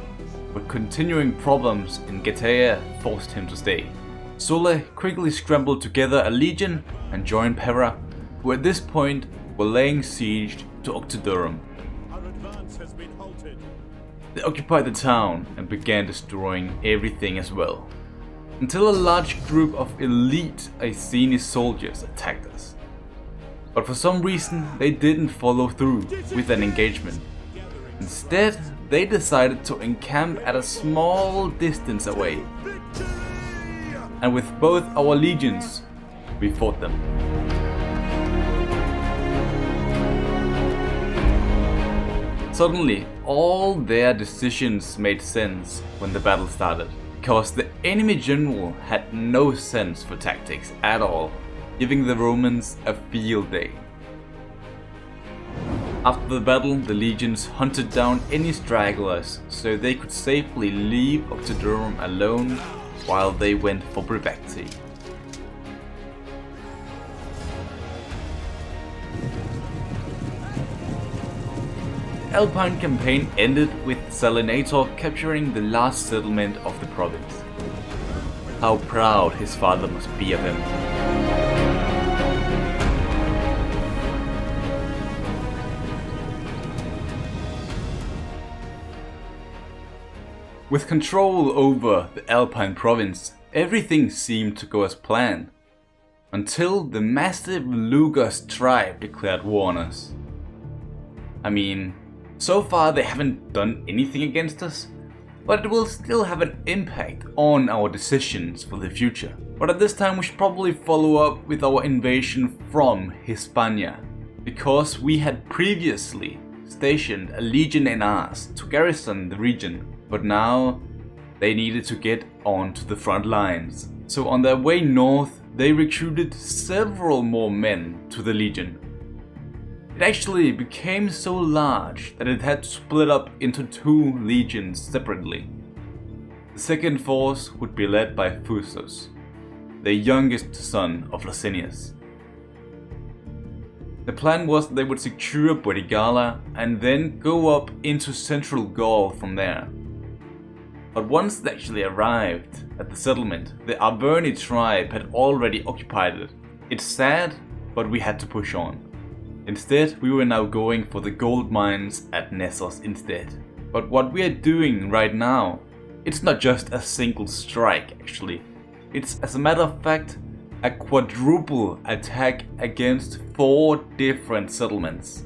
but continuing problems in Getaea forced him to stay. Sulla quickly scrambled together a legion and joined Pera, who at this point were laying siege to Octodurum. They occupied the town and began destroying everything as well, until a large group of elite Iceni soldiers attacked us. But for some reason they didn't follow through with an engagement. Instead, they decided to encamp at a small distance away. And with both our legions, we fought them. Suddenly, all their decisions made sense when the battle started, because the enemy general had no sense for tactics at all, giving the Romans a field day. After the battle, the legions hunted down any stragglers so they could safely leave Octodurum alone while they went for Brevacti. The Alpine campaign ended with Salinator capturing the last settlement of the province. How proud his father must be of him. With control over the Alpine province, everything seemed to go as planned, until the massive Lugas tribe declared war on us. I mean, so far they haven't done anything against us, but it will still have an impact on our decisions for the future. But at this time we should probably follow up with our invasion from Hispania, because we had previously stationed a legion in Ars to garrison the region. But now they needed to get onto the front lines. So on their way north, they recruited several more men to the legion. It actually became so large that it had to split up into 2 legions separately. The second force would be led by Fusus, the youngest son of Licinius. The plan was that they would secure Bodigala and then go up into central Gaul from there. But once they actually arrived at the settlement, the Arverni tribe had already occupied it. It's sad, but we had to push on. Instead, we were now going for the gold mines at Nessos instead. But what we are doing right now, it's not just a single strike actually. It's, as a matter of fact, a quadruple attack against 4 different settlements.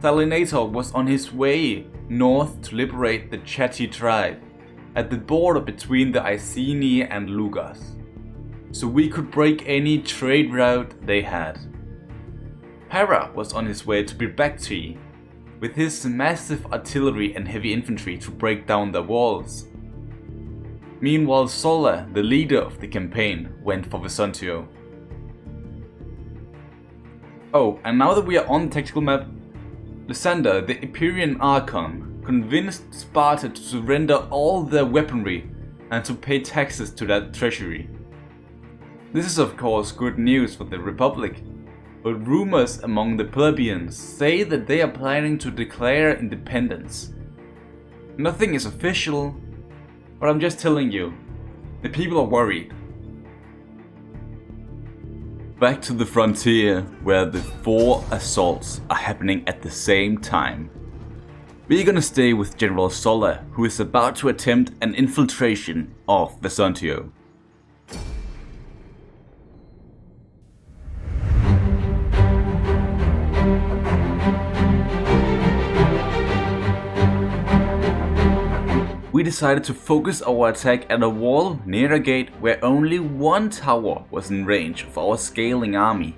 Salinator was on his way north to liberate the Chatti tribe at the border between the Iceni and Lugas, so we could break any trade route they had. Pera was on his way to Brevacti with his massive artillery and heavy infantry to break down their walls. Meanwhile, Sulla, the leader of the campaign, went for Vesontio. Oh, and now that we are on the tactical map, Lysander, the Imperian Archon, convinced Sparta to surrender all their weaponry and to pay taxes to that treasury. This is of course good news for the Republic, but rumors among the plebeians say that they are planning to declare independence. Nothing is official, but I'm just telling you, the people are worried. Back to the frontier, where the 4 assaults are happening at the same time. We're gonna stay with General Sulla, who is about to attempt an infiltration of Vesontio. We decided to focus our attack at a wall near a gate where only 1 tower was in range of our scaling army.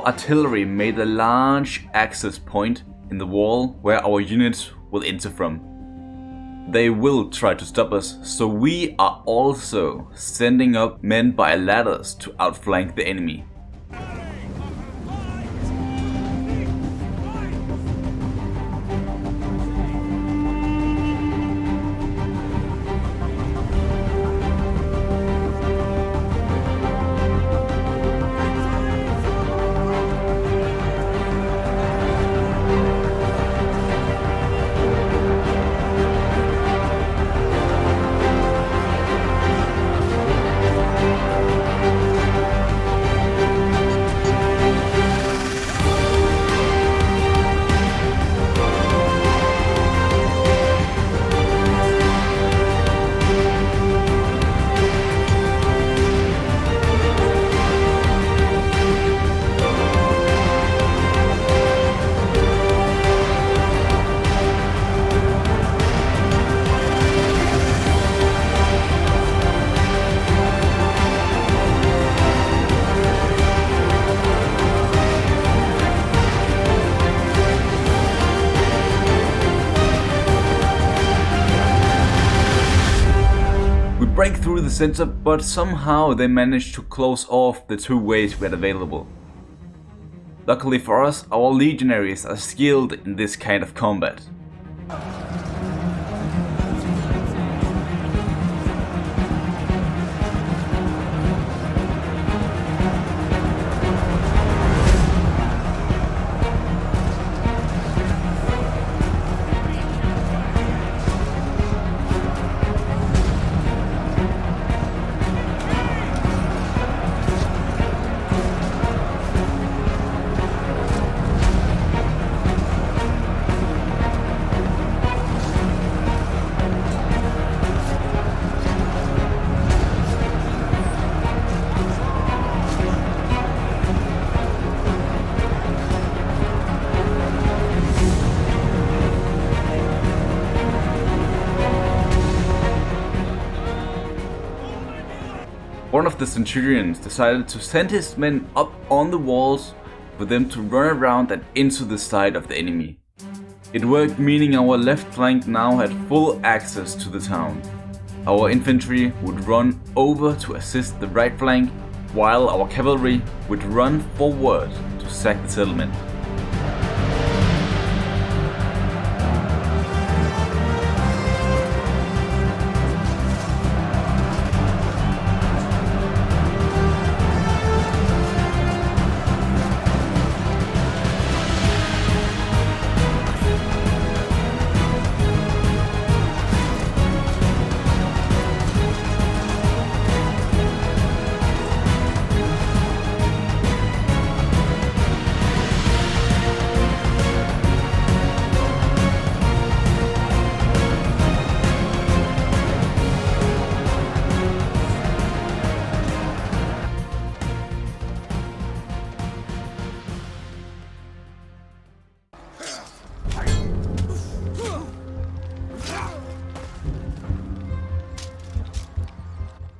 our artillery made a large access point in the wall where our units will enter from. They will try to stop us, so we are also sending up men by ladders to outflank the enemy. Break through the center, but somehow they managed to close off the two ways we had available. Luckily for us, our legionaries are skilled in this kind of combat. One of the centurions decided to send his men up on the walls for them to run around and into the side of the enemy. It worked, meaning our left flank now had full access to the town. Our infantry would run over to assist the right flank, while our cavalry would run forward to sack the settlement.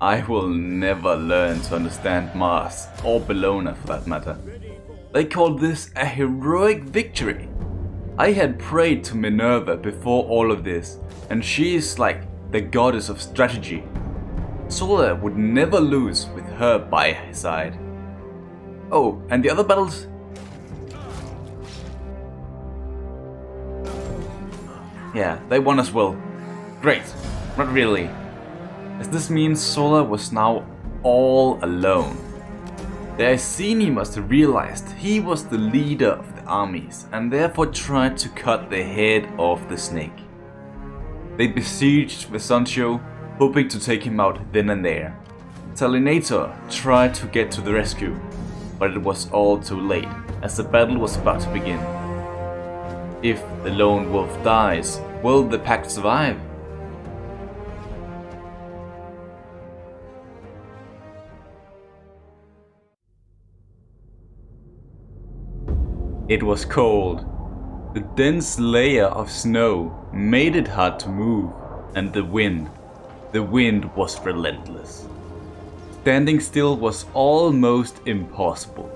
I will never learn to understand Mars, or Bellona for that matter. They called this a heroic victory. I had prayed to Minerva before all of this, and she is like the goddess of strategy. Sulla would never lose with her by his side. Oh, and the other battles? Yeah, they won as well. Great, not really. As this means Sulla was now all alone. The Iceni must have realized he was the leader of the armies and therefore tried to cut the head off the snake. They besieged Vesantio, hoping to take him out then and there. Salinator tried to get to the rescue, but it was all too late as the battle was about to begin. If the lone wolf dies, will the pack survive? It was cold. The dense layer of snow made it hard to move, and the wind was relentless. Standing still was almost impossible.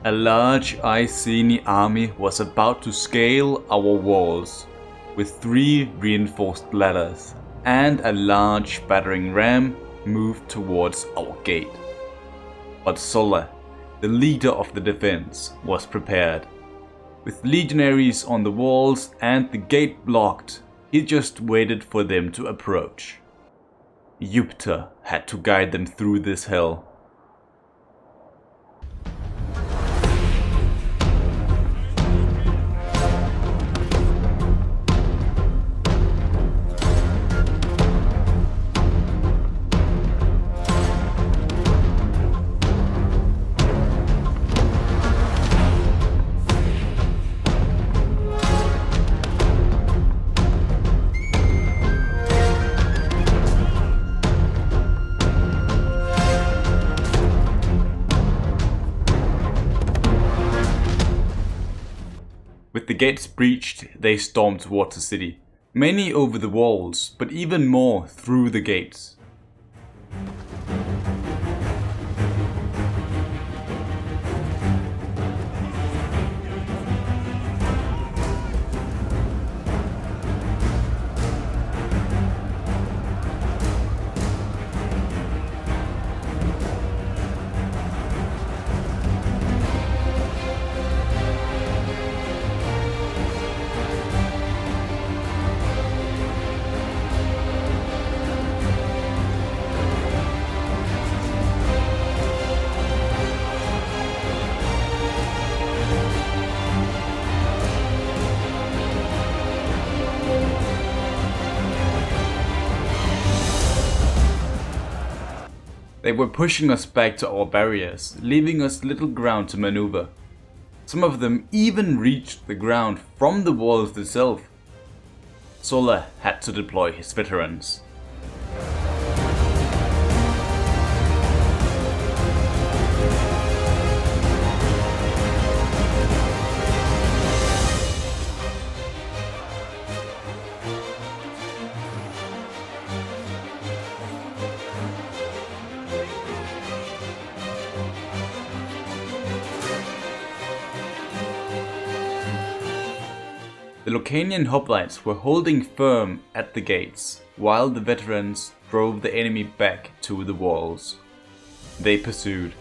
A large Iceni army was about to scale our walls, with 3 reinforced ladders, and a large battering ram moved towards our gate. But Sulla, the leader of the defense, was prepared. With legionaries on the walls and the gate blocked, he just waited for them to approach. Jupiter had to guide them through this hell. With the gates breached, they stormed towards the city. Many over the walls, but even more through the gates. They were pushing us back to our barriers, leaving us little ground to maneuver. Some of them even reached the ground from the walls itself. Sulla had to deploy his veterans. The Lucanian hoplites were holding firm at the gates, while the veterans drove the enemy back to the walls. They pursued.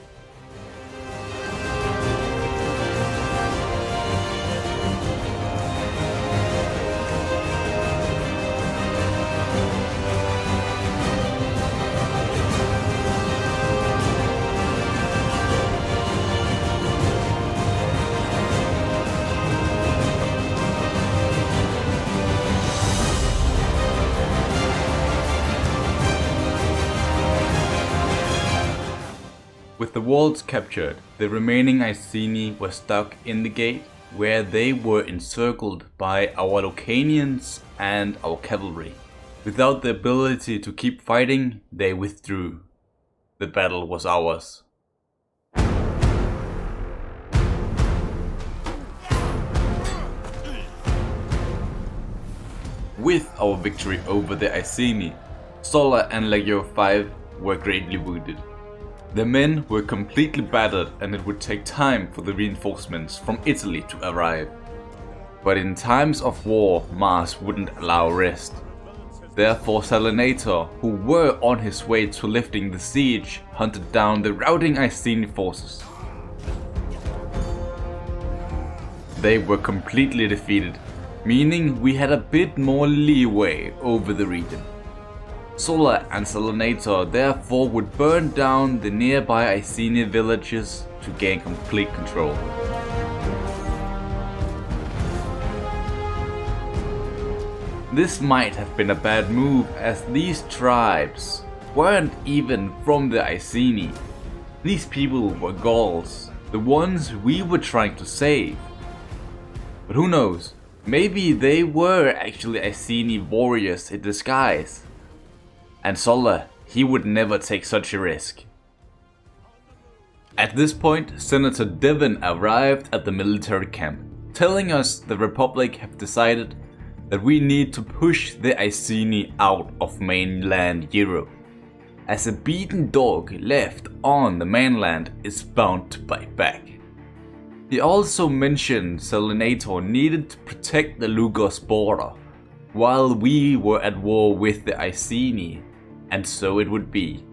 With the walls captured, the remaining Iceni were stuck in the gate, where they were encircled by our Lucanians and our cavalry. Without the ability to keep fighting, they withdrew. The battle was ours. With our victory over the Iceni, Sulla and Legio V were greatly wounded. The men were completely battered and it would take time for the reinforcements from Italy to arrive. But in times of war, Mars wouldn't allow rest. Therefore Salinator, who were on his way to lifting the siege, hunted down the routing Iceni forces. They were completely defeated, meaning we had a bit more leeway over the region. Sulla and Salinator therefore would burn down the nearby Iceni villages to gain complete control. This might have been a bad move, as these tribes weren't even from the Iceni. These people were Gauls, the ones we were trying to save. But who knows, maybe they were actually Iceni warriors in disguise. And Sulla, he would never take such a risk. At this point, Senator Devon arrived at the military camp, telling us the Republic have decided that we need to push the Iceni out of mainland Europe, as a beaten dog left on the mainland is bound to bite back. He also mentioned Selenator needed to protect the Lugos border, while we were at war with the Iceni, and so it would be.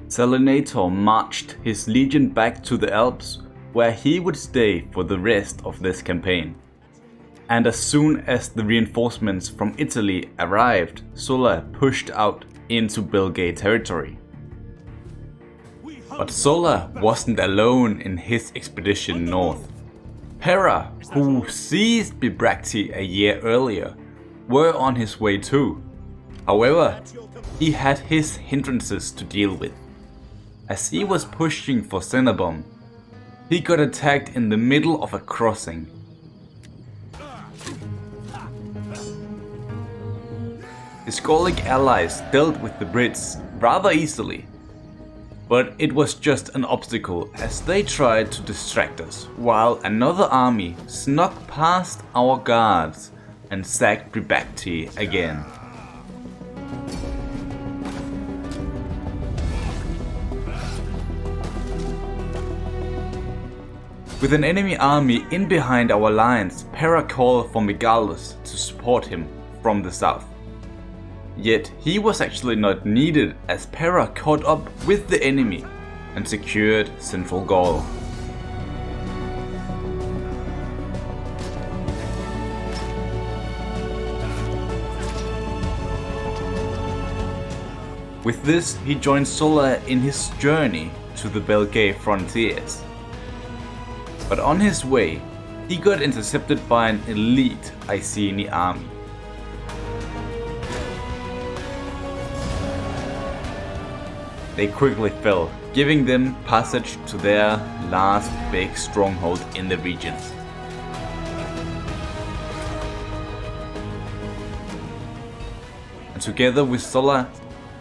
Selenator marched his legion back to the Alps, where he would stay for the rest of this campaign. And as soon as the reinforcements from Italy arrived, Sulla pushed out into Belgae territory. But Sulla wasn't alone in his expedition north. Pera, who seized Bibracte a year earlier, were on his way too. However, he had his hindrances to deal with. As he was pushing for Cenabum, he got attacked in the middle of a crossing. His Gallic allies dealt with the Brits rather easily, but it was just an obstacle as they tried to distract us, while another army snuck past our guards and sacked Bibracte again. With an enemy army in behind our lines, Pera called for Megallus to support him from the south. Yet he was actually not needed as Pera caught up with the enemy and secured central Gaul. With this, he joined Sulla in his journey to the Belgae frontiers. But on his way, he got intercepted by an elite Iceni army. They quickly fell, giving them passage to their last big stronghold in the region. And together with Sulla,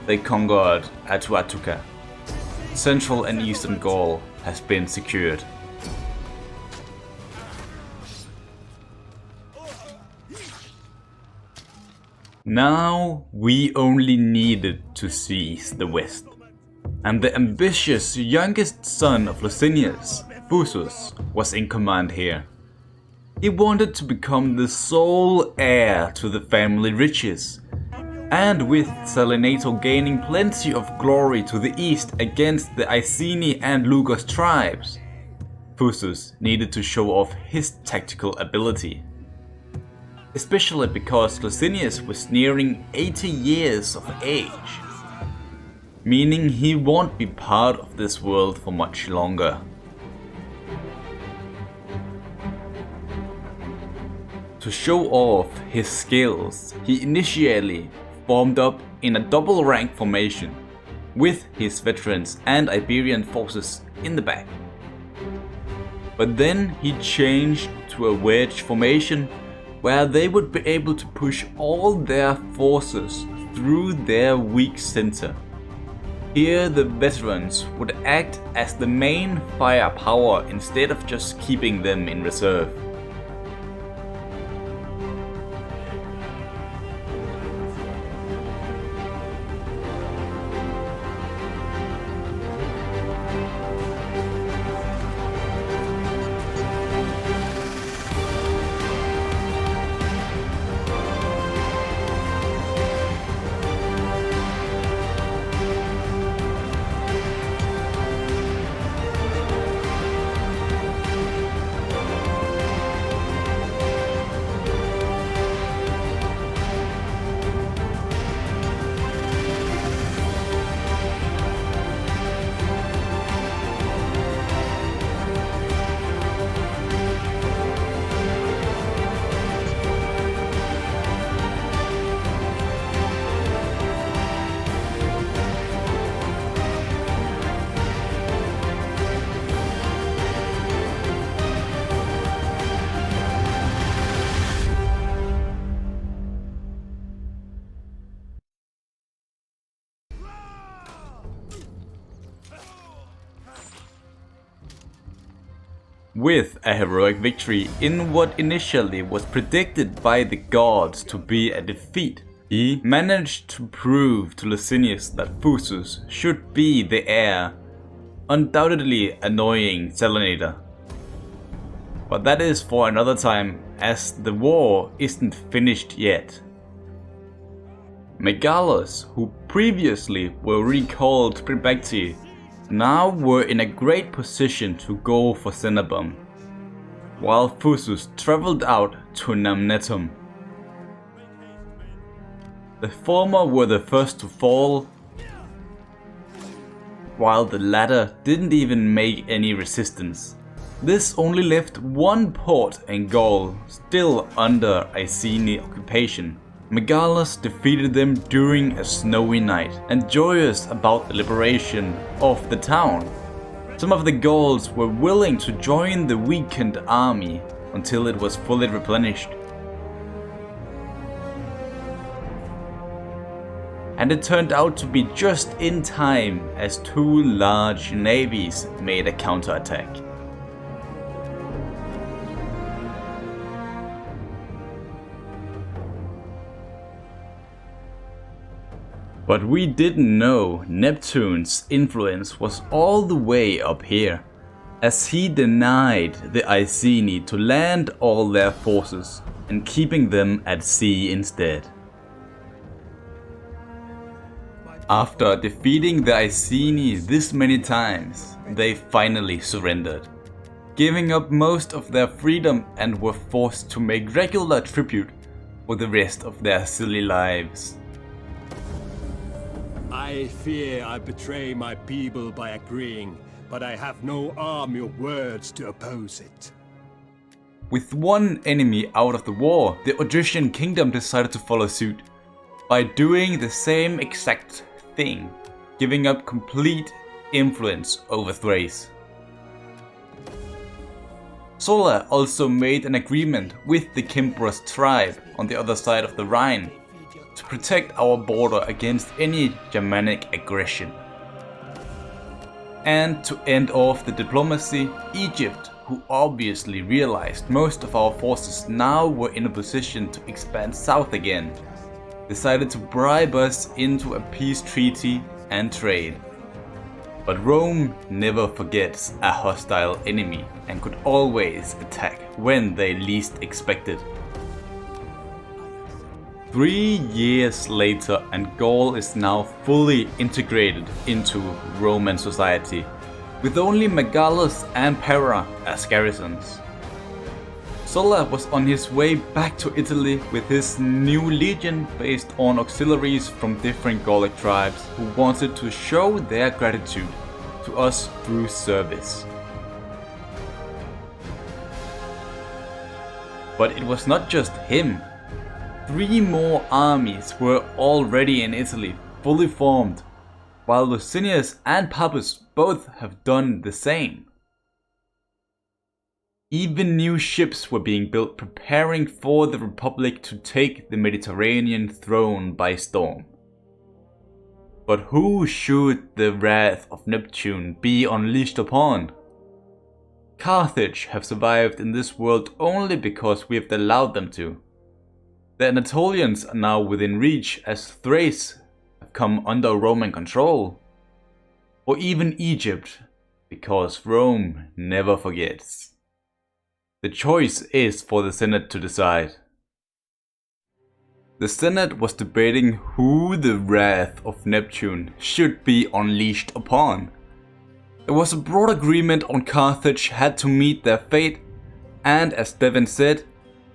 they conquered Atuatuca. Central and eastern Gaul has been secured. Now we only needed to seize the west. And the ambitious youngest son of Licinius, Fusus, was in command here. He wanted to become the sole heir to the family riches, and with Selenator gaining plenty of glory to the east against the Iceni and Lugos tribes, Fusus needed to show off his tactical ability. Especially because Licinius was nearing 80 years of age, meaning he won't be part of this world for much longer. To show off his skills, he initially formed up in a double rank formation, with his veterans and Iberian forces in the back. But then he changed to a wedge formation where they would be able to push all their forces through their weak center. Here the veterans would act as the main firepower instead of just keeping them in reserve. With a heroic victory in what initially was predicted by the gods to be a defeat, he managed to prove to Licinius that Fusus should be the heir, undoubtedly annoying Selenator. But that is for another time, as the war isn't finished yet. Megalos, who previously were recalled Triplex Acies, now were in a great position to go for Cenabum, while Fusus travelled out to Namnetum. The former were the first to fall, while the latter didn't even make any resistance. This only left one port in Gaul still under Iceni occupation. Megalos defeated them during a snowy night, and joyous about the liberation of the town, some of the Gauls were willing to join the weakened army until it was fully replenished. And it turned out to be just in time, as two large navies made a counterattack. But we didn't know Neptune's influence was all the way up here, as he denied the Iceni to land all their forces and keeping them at sea instead. After defeating the Iceni this many times, they finally surrendered, giving up most of their freedom and were forced to make regular tribute for the rest of their silly lives. I fear I betray my people by agreeing, but I have no army of words to oppose it. With one enemy out of the war, the Odrysian kingdom decided to follow suit by doing the same exact thing, giving up complete influence over Thrace. Sulla also made an agreement with the Cimbros tribe on the other side of the Rhine to protect our border against any Germanic aggression. And to end off the diplomacy, Egypt, who obviously realized most of our forces now were in a position to expand south again, decided to bribe us into a peace treaty and trade. But Rome never forgets a hostile enemy and could always attack when they least expected. 3 years later, and Gaul is now fully integrated into Roman society, with only Megalos and Pera as garrisons. Sulla was on his way back to Italy with his new legion based on auxiliaries from different Gallic tribes who wanted to show their gratitude to us through service. But it was not just him. 3 more armies were already in Italy, fully formed, while Licinius and Pappus both have done the same. Even new ships were being built, preparing for the Republic to take the Mediterranean throne by storm. But who should the wrath of Neptune be unleashed upon? Carthage have survived in this world only because we have allowed them to. The Anatolians are now within reach, as Thrace have come under Roman control. Or even Egypt, because Rome never forgets. The choice is for the Senate to decide. The Senate was debating who the wrath of Neptune should be unleashed upon. There was a broad agreement on Carthage had to meet their fate, and as Devon said,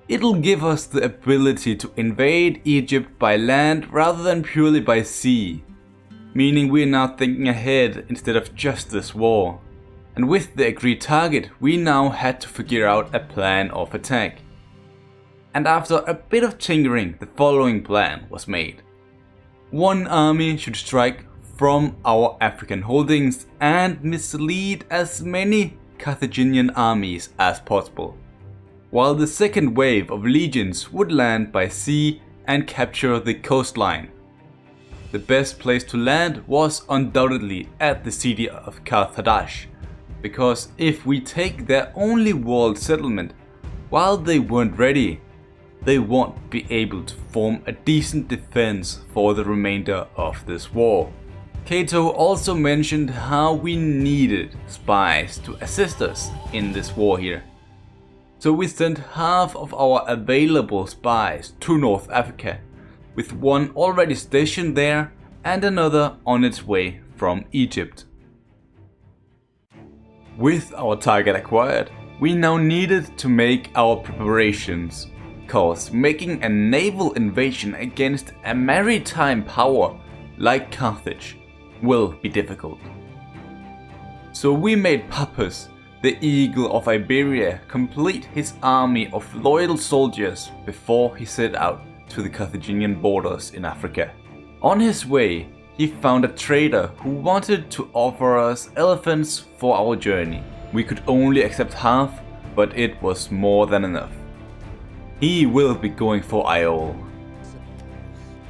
it'll give us the ability to invade Egypt by land rather than purely by sea, meaning we're now thinking ahead instead of just this war. And with the agreed target, we now had to figure out a plan of attack. And after a bit of tinkering, the following plan was made. One army should strike from our African holdings and mislead as many Carthaginian armies as possible, while the second wave of legions would land by sea and capture the coastline. The best place to land was undoubtedly at the city of Carthage, because if we take their only walled settlement, while they weren't ready, they won't be able to form a decent defense for the remainder of this war. Cato also mentioned how we needed spies to assist us in this war here. So we sent half of our available spies to North Africa, with one already stationed there and another on its way from Egypt. With our target acquired, we now needed to make our preparations, cause making a naval invasion against a maritime power like Carthage will be difficult. So we made Pappus, the Eagle of Iberia, complete his army of loyal soldiers before he set out to the Carthaginian borders in Africa. On his way, he found a trader who wanted to offer us elephants for our journey. We could only accept half, but it was more than enough. He will be going for Iole.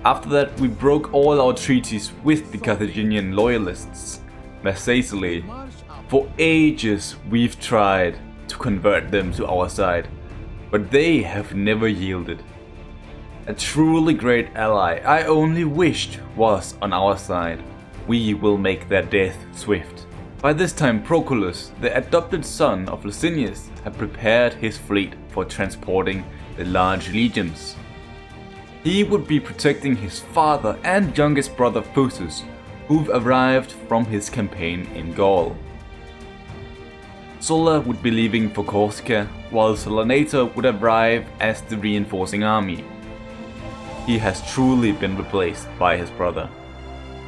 After that, we broke all our treaties with the Carthaginian loyalists, Versailles. For ages we've tried to convert them to our side, but they have never yielded. A truly great ally I only wished was on our side. We will make their death swift. By this time Proculus, the adopted son of Licinius, had prepared his fleet for transporting the large legions. He would be protecting his father and youngest brother Fusus, who've arrived from his campaign in Gaul. Sulla would be leaving for Corsica, while Salinator would arrive as the reinforcing army. He has truly been replaced by his brother.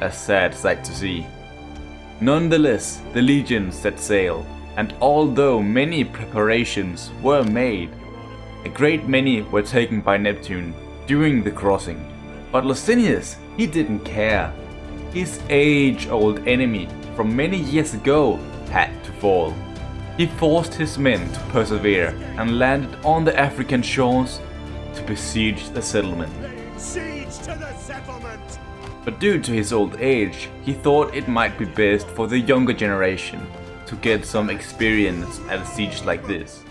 A sad sight to see. Nonetheless, the legions set sail, and although many preparations were made, a great many were taken by Neptune during the crossing. But Licinius, he didn't care. His age-old enemy from many years ago had to fall. He forced his men to persevere and landed on the African shores to besiege the settlement. Siege to the settlement! But due to his old age, he thought it might be best for the younger generation to get some experience at a siege like this.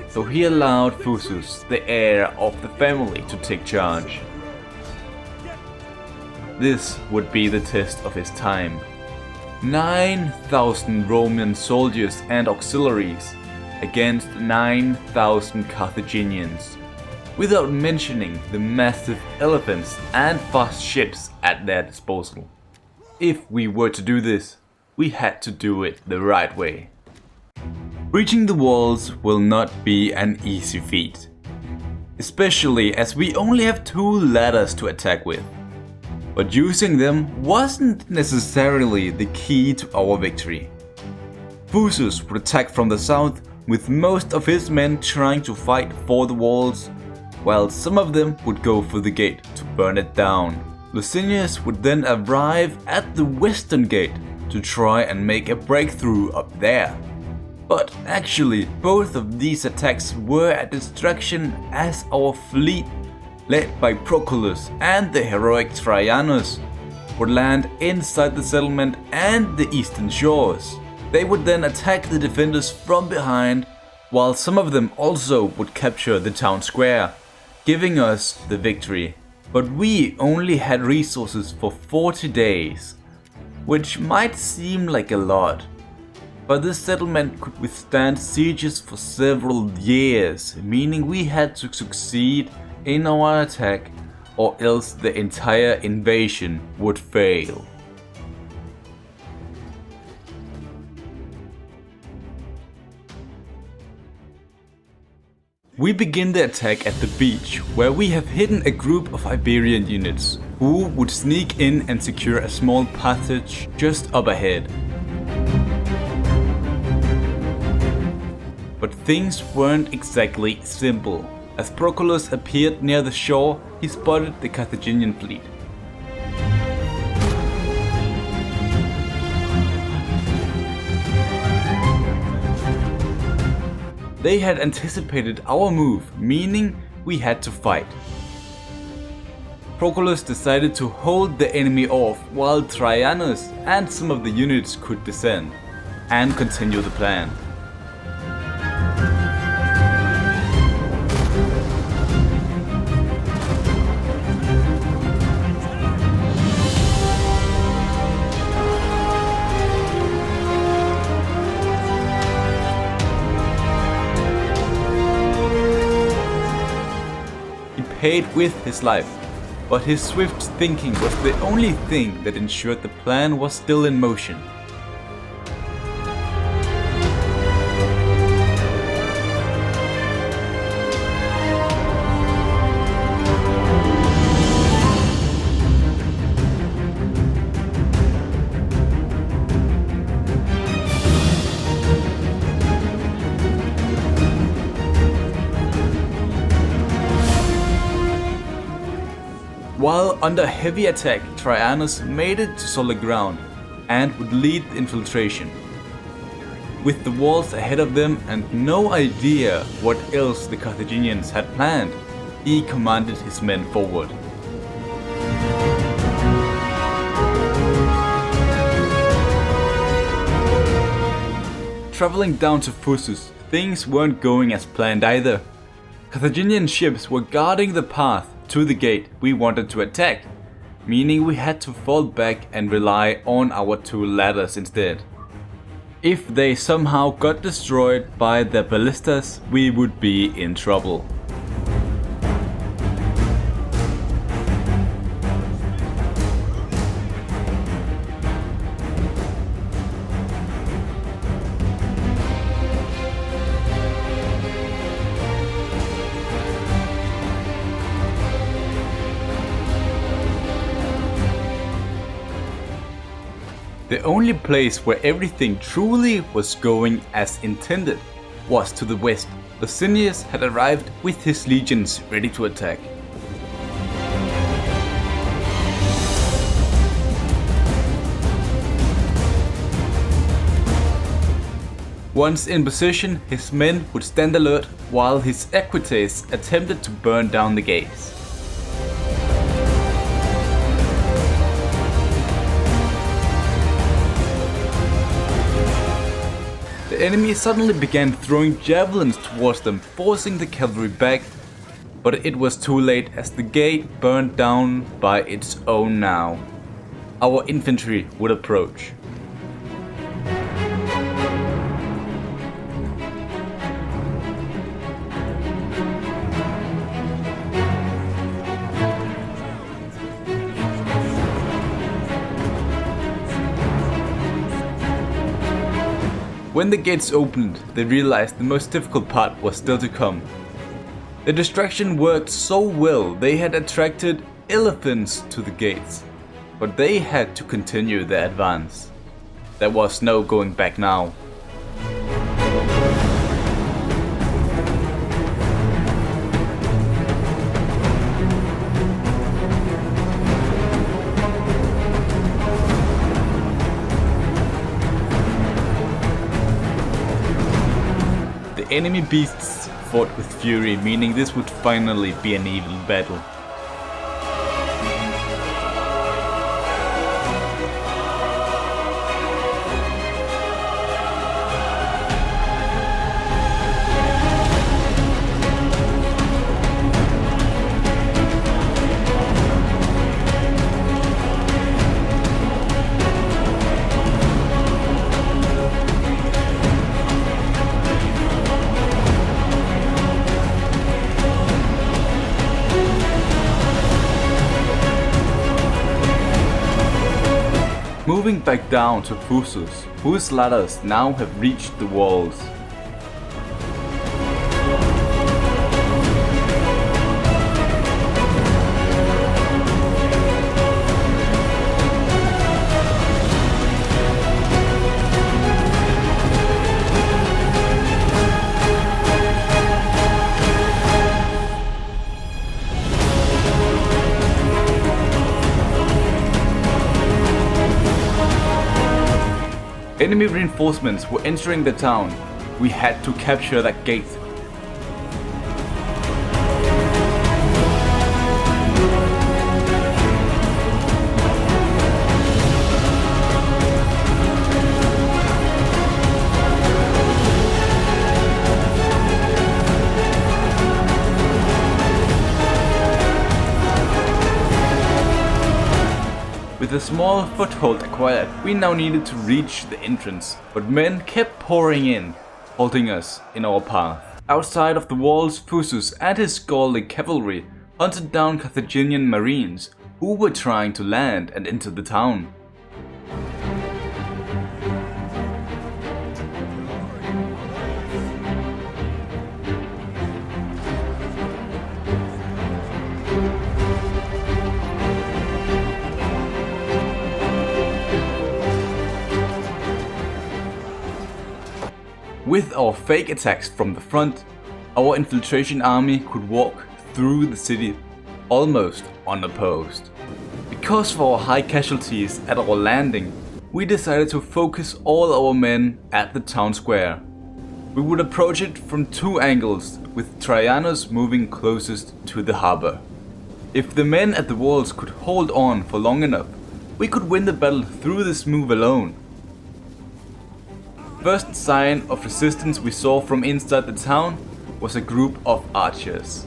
So he allowed Fusus, the heir of the family, to take charge. This would be the test of his time. 9,000 Roman soldiers and auxiliaries against 9,000 Carthaginians, without mentioning the massive elephants and fast ships at their disposal. If we were to do this, we had to do it the right way. Reaching the walls will not be an easy feat, especially as we only have 2 ladders to attack with. But using them wasn't necessarily the key to our victory. Fusus would attack from the south, with most of his men trying to fight for the walls, while some of them would go for the gate to burn it down. Licinius would then arrive at the western gate to try and make a breakthrough up there. But actually, both of these attacks were a distraction, as our fleet, led by Proculus and the heroic Traianus, would land inside the settlement and the eastern shores. They would then attack the defenders from behind, while some of them also would capture the town square, giving us the victory. But we only had resources for 40 days, which might seem like a lot. But this settlement could withstand sieges for several years, meaning we had to succeed in our attack, or else the entire invasion would fail. We begin the attack at the beach, where we have hidden a group of Iberian units, who would sneak in and secure a small passage just up ahead. But things weren't exactly simple. As Proculus appeared near the shore, he spotted the Carthaginian fleet. They had anticipated our move, meaning we had to fight. Proculus decided to hold the enemy off while Traianus and some of the units could descend and continue the plan. paid with his life, but his swift thinking was the only thing that ensured the plan was still in motion. While under heavy attack, Traianus made it to solid ground and would lead the infiltration. With the walls ahead of them and no idea what else the Carthaginians had planned, he commanded his men forward. Traveling down to Phusus, things weren't going as planned either. Carthaginian ships were guarding the path to the gate we wanted to attack, meaning we had to fall back and rely on our two ladders instead. If they somehow got destroyed by their ballistas, we would be in trouble. The only place where everything truly was going as intended was to the west. Licinius had arrived with his legions ready to attack. Once in position, his men would stand alert while his equites attempted to burn down the gates. The enemy suddenly began throwing javelins towards them, forcing the cavalry back, but it was too late as the gate burned down by its own now. Our infantry would approach. When the gates opened, they realized the most difficult part was still to come. The distraction worked so well, they had attracted elephants to the gates, but they had to continue their advance. There was no going back now. The enemy beasts fought with fury, meaning this would finally be an even battle. Moving back down to Phusus, whose ladders now have reached the walls. Enemy reinforcements were entering the town. We had to capture that gate. With a small foothold acquired, we now needed to reach the entrance, but men kept pouring in, halting us in our path. Outside of the walls, Phusus and his Gallic cavalry hunted down Carthaginian marines who were trying to land and enter the town. With our fake attacks from the front, our infiltration army could walk through the city almost unopposed. Because of our high casualties at our landing, we decided to focus all our men at the town square. We would approach it from two angles, with Traianus moving closest to the harbor. If the men at the walls could hold on for long enough, we could win the battle through this move alone. First sign of resistance we saw from inside the town was a group of archers.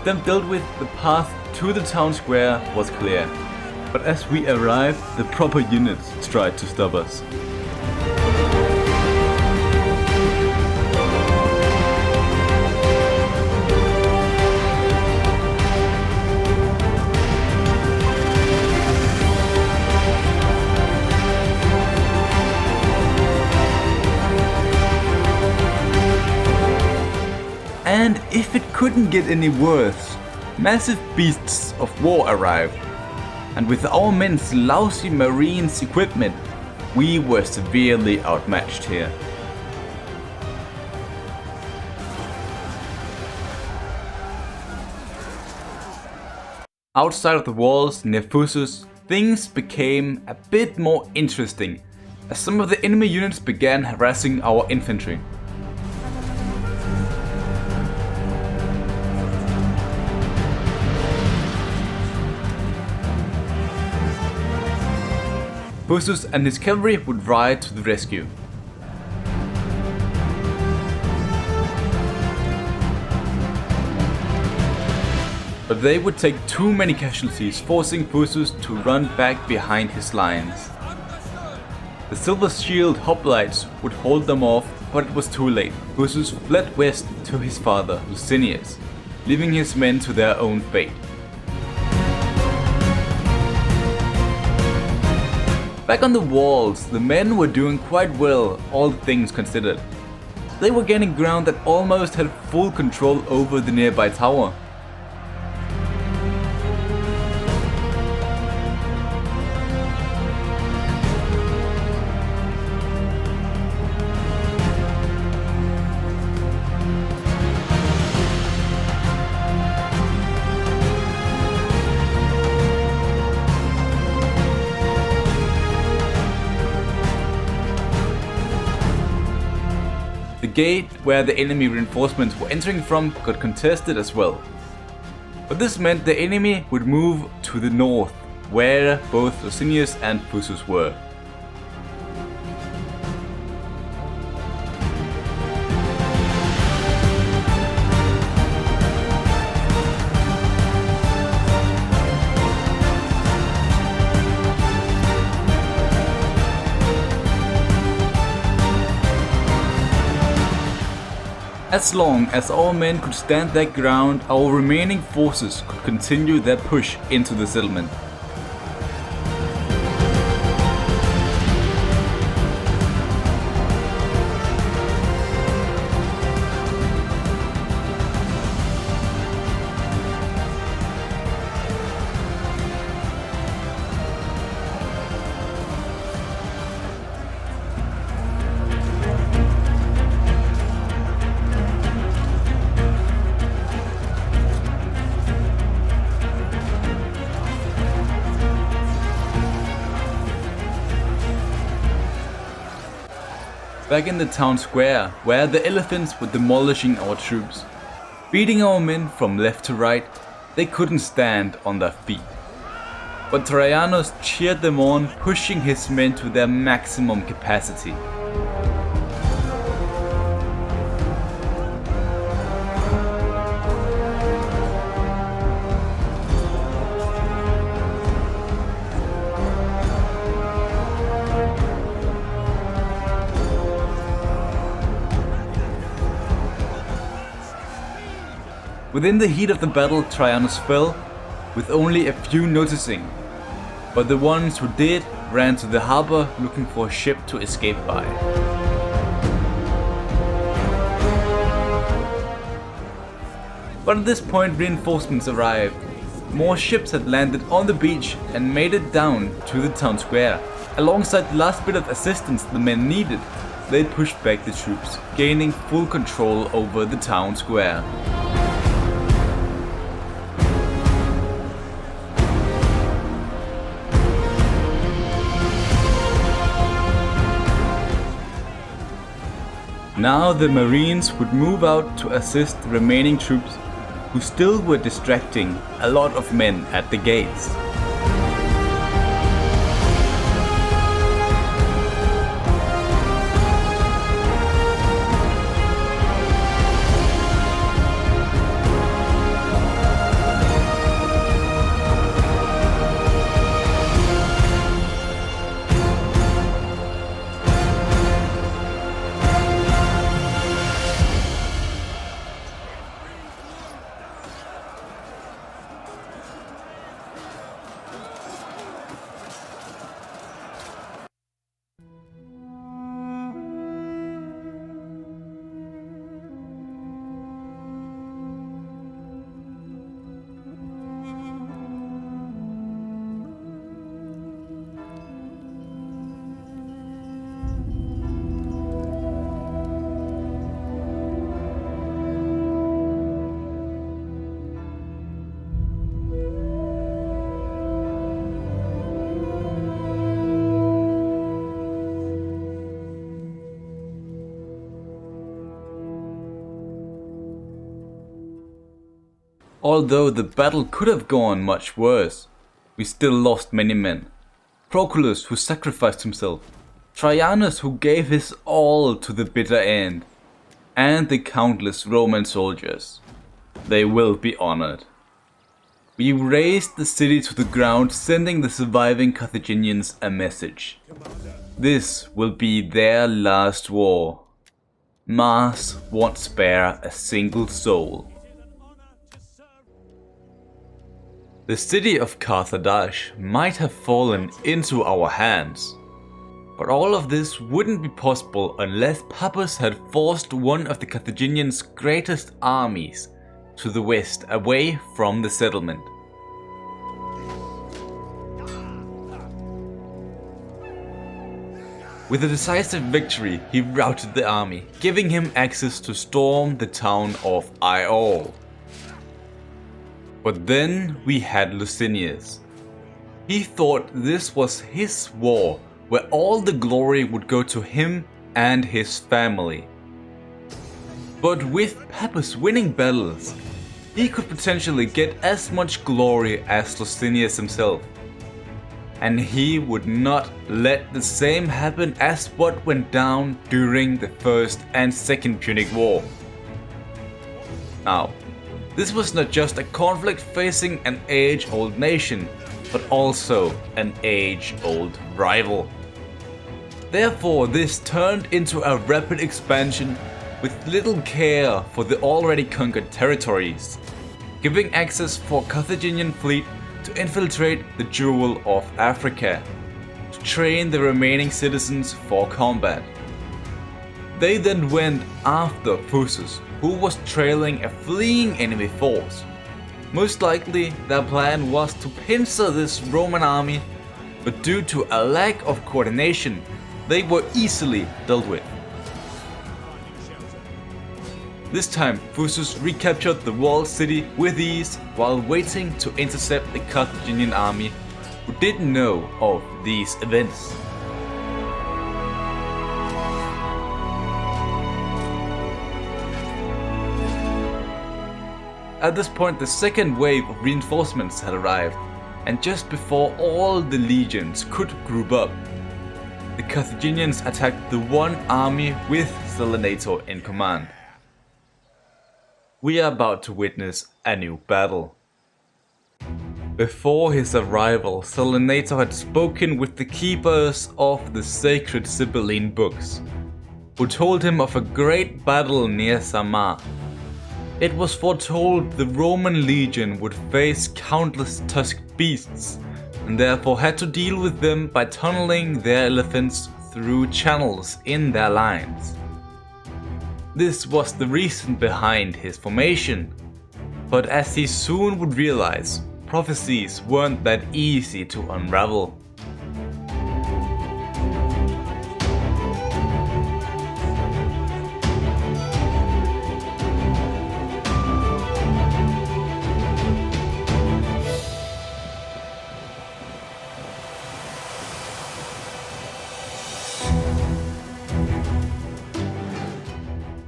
Them dealt with, the path to the town square was clear, but as we arrived, the proper units tried to stop us. And if it couldn't get any worse, massive beasts of war arrived, and with our men's lousy marines equipment, we were severely outmatched here. Outside of the walls near Fusus, things became a bit more interesting, as some of the enemy units began harassing our infantry. Fusus and his cavalry would ride to the rescue. But they would take too many casualties, forcing Fusus to run back behind his lines. The Silver Shield hoplites would hold them off, but it was too late. Fusus fled west to his father, Licinius, leaving his men to their own fate. Back on the walls, the men were doing quite well, all things considered. They were gaining ground that almost had full control over the nearby tower. The gate where the enemy reinforcements were entering from got contested as well. But this meant the enemy would move to the north, where both Licinius and Fusus were. As long as our men could stand their ground, our remaining forces could continue their push into the settlement. Back in the town square, where the elephants were demolishing our troops, beating our men from left to right, they couldn't stand on their feet. but Traianus cheered them on, pushing his men to their maximum capacity. Within the heat of the battle, Traianus fell, with only a few noticing, but the ones who did ran to the harbor looking for a ship to escape by. But at this point reinforcements arrived. More ships had landed on the beach and made it down to the town square. Alongside the last bit of assistance the men needed, they pushed back the troops, gaining full control over the town square. Now the Marines would move out to assist the remaining troops, who still were distracting a lot of men at the gates. Although the battle could have gone much worse, we still lost many men. Proculus, who sacrificed himself, Traianus, who gave his all to the bitter end, and the countless Roman soldiers. They will be honored. We razed the city to the ground, sending the surviving Carthaginians a message. This will be their last war. Mars won't spare a single soul. The city of Carthage might have fallen into our hands, but all of this wouldn't be possible unless Pappus had forced one of the Carthaginians' greatest armies to the west, away from the settlement. With a decisive victory, he routed the army, giving him access to storm the town of Iol. But then we had Licinius. He thought this was his war, where all the glory would go to him and his family. But with Pappus winning battles, he could potentially get as much glory as Licinius himself. And he would not let the same happen as what went down during the First and Second Punic War. Now, this was not just a conflict facing an age-old nation, but also an age-old rival. Therefore, this turned into a rapid expansion with little care for the already conquered territories, giving access for Carthaginian fleet to infiltrate the Jewel of Africa, to train the remaining citizens for combat. They then went after Fusus, who was trailing a fleeing enemy force. Most likely their plan was to pincer this Roman army, but due to a lack of coordination, they were easily dealt with. This time Fusus recaptured the walled city with ease while waiting to intercept the Carthaginian army, who didn't know of these events. At this point, the second wave of reinforcements had arrived, and just before all the legions could group up, the Carthaginians attacked the one army with Selenator in command. We are about to witness a new battle. Before his arrival, Selenator had spoken with the keepers of the sacred Sibylline books, who told him of a great battle near Samar. It was foretold the Roman legion would face countless tusked beasts, and therefore had to deal with them by tunneling their elephants through channels in their lines. This was the reason behind his formation, but as he soon would realize, prophecies weren't that easy to unravel.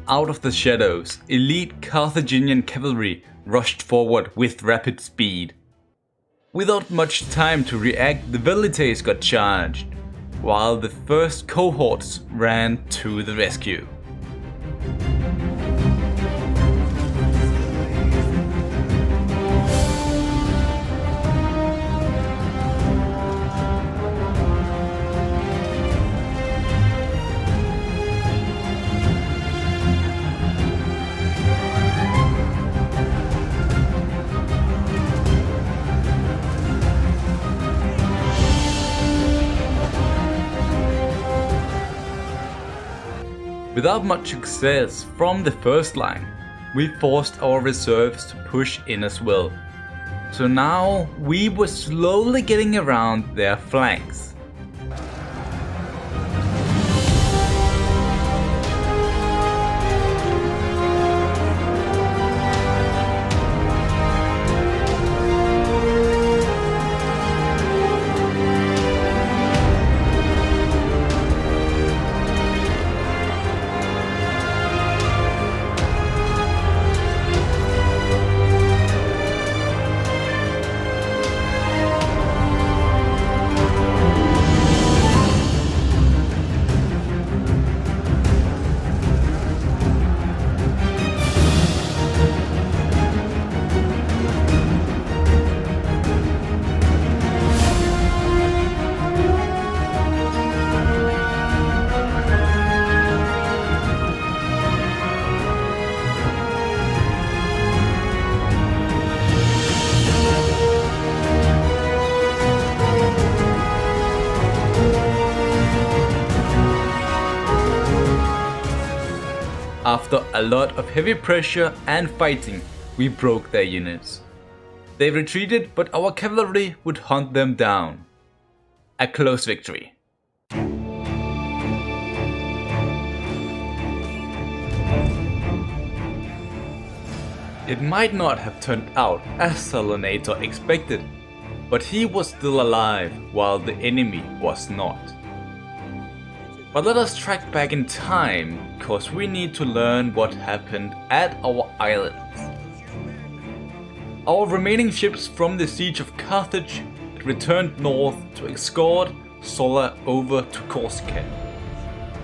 Out of the shadows, elite Carthaginian cavalry rushed forward with rapid speed. Without much time to react, the velites got charged, while the first cohorts ran to the rescue. Without much success from the first line, we forced our reserves to push in as well. So now we were slowly getting around their flanks. After a lot of heavy pressure and fighting, we broke their units. They retreated, but our cavalry would hunt them down. A close victory. It might not have turned out as Selenator expected, but he was still alive while the enemy was not. But let us track back in time, cause we need to learn what happened at our islands. Our remaining ships from the siege of Carthage had returned north to escort Sulla over to Corsica,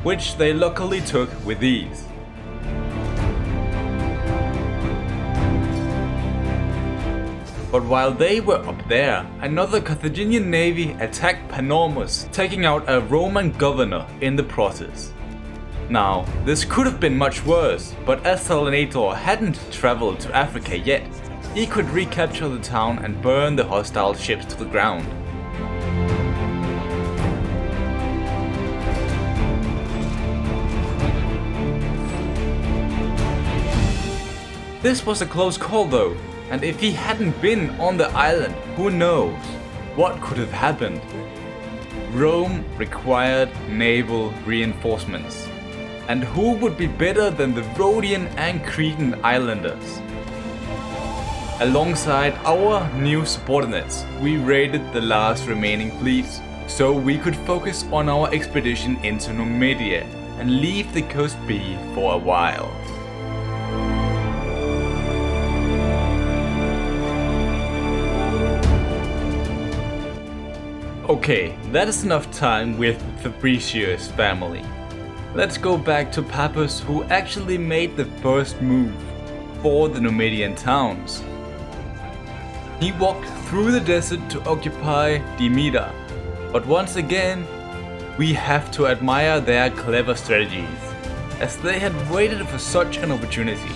which they luckily took with ease. But while they were up there, another Carthaginian navy attacked Panormus, taking out a Roman governor in the process. Now, this could have been much worse, but as Selenator hadn't traveled to Africa yet, he could recapture the town and burn the hostile ships to the ground. This was a close call though, and if he hadn't been on the island, who knows what could have happened. Rome required naval reinforcements, and who would be better than the Rhodian and Cretan islanders? Alongside our new subordinates, we raided the last remaining fleets, so we could focus on our expedition into Numidia and leave the coast be for a while. Okay, that is enough time with Fabricio's family. Let's go back to Pappus, who actually made the first move for the Numidian towns. He walked through the desert to occupy Demeter, but once again, we have to admire their clever strategies, as they had waited for such an opportunity.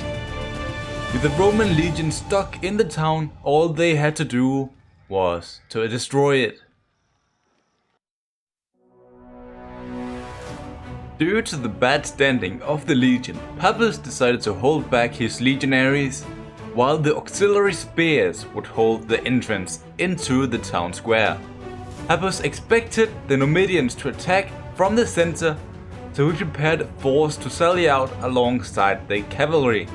With the Roman legion stuck in the town, all they had to do was to destroy it. Due to the bad standing of the legion, Pappus decided to hold back his legionaries, while the auxiliary spears would hold the entrance into the town square. Pappus expected the Numidians to attack from the center, so he prepared a force to sally out alongside the cavalry.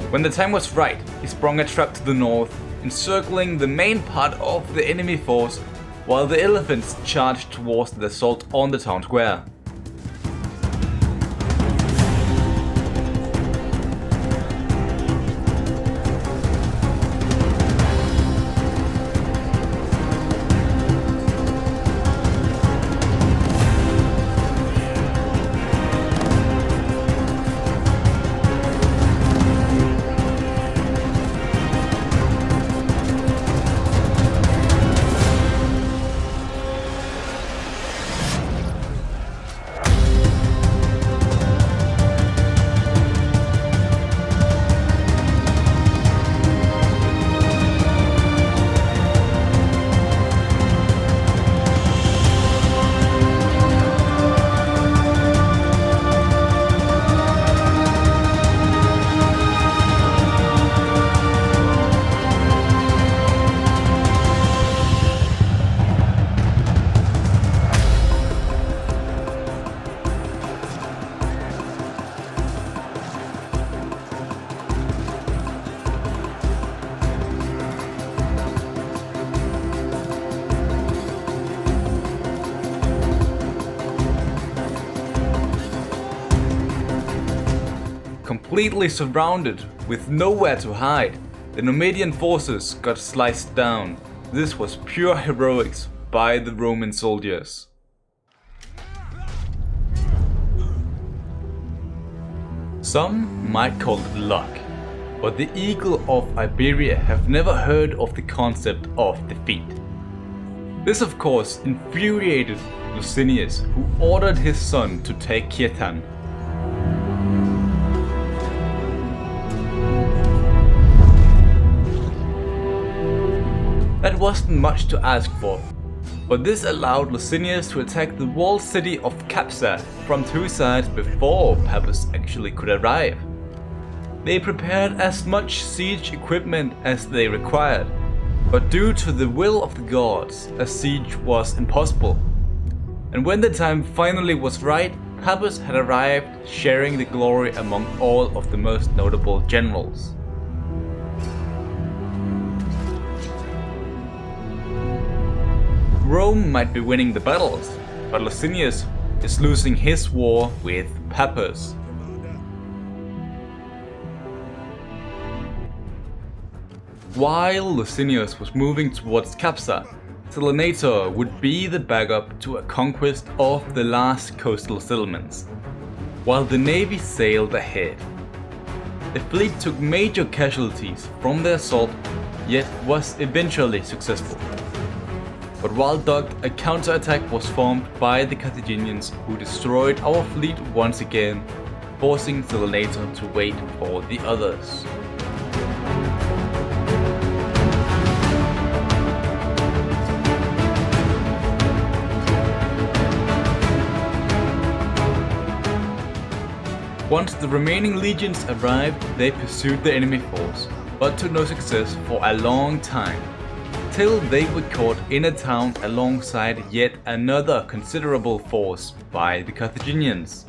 When the time was right, he sprung a trap to the north, encircling the main part of the enemy force, while the elephants charged towards the assault on the town square. Completely surrounded, with nowhere to hide, the Numidian forces got sliced down. This was pure heroics by the Roman soldiers. Some might call it luck, but the Eagle of Iberia have never heard of the concept of defeat. This of course infuriated Licinius, who ordered his son to take Khitan. That wasn't much to ask for, but this allowed Licinius to attack the walled city of Capsa from two sides before Pappus actually could arrive. They prepared as much siege equipment as they required, but due to the will of the gods, a siege was impossible. And when the time finally was right, Pappus had arrived, sharing the glory among all of the most notable generals. Rome might be winning the battles, but Licinius is losing his war with Pappus. While Licinius was moving towards Capsa, Salinator would be the backup to a conquest of the last coastal settlements, while the navy sailed ahead. The fleet took major casualties from the assault, yet was eventually successful. But while docked, a counterattack was formed by the Carthaginians, who destroyed our fleet once again, forcing Salinator to wait for the others. Once the remaining legions arrived, they pursued the enemy force, but to no success for a long time, till they were caught in a town alongside yet another considerable force by the Carthaginians.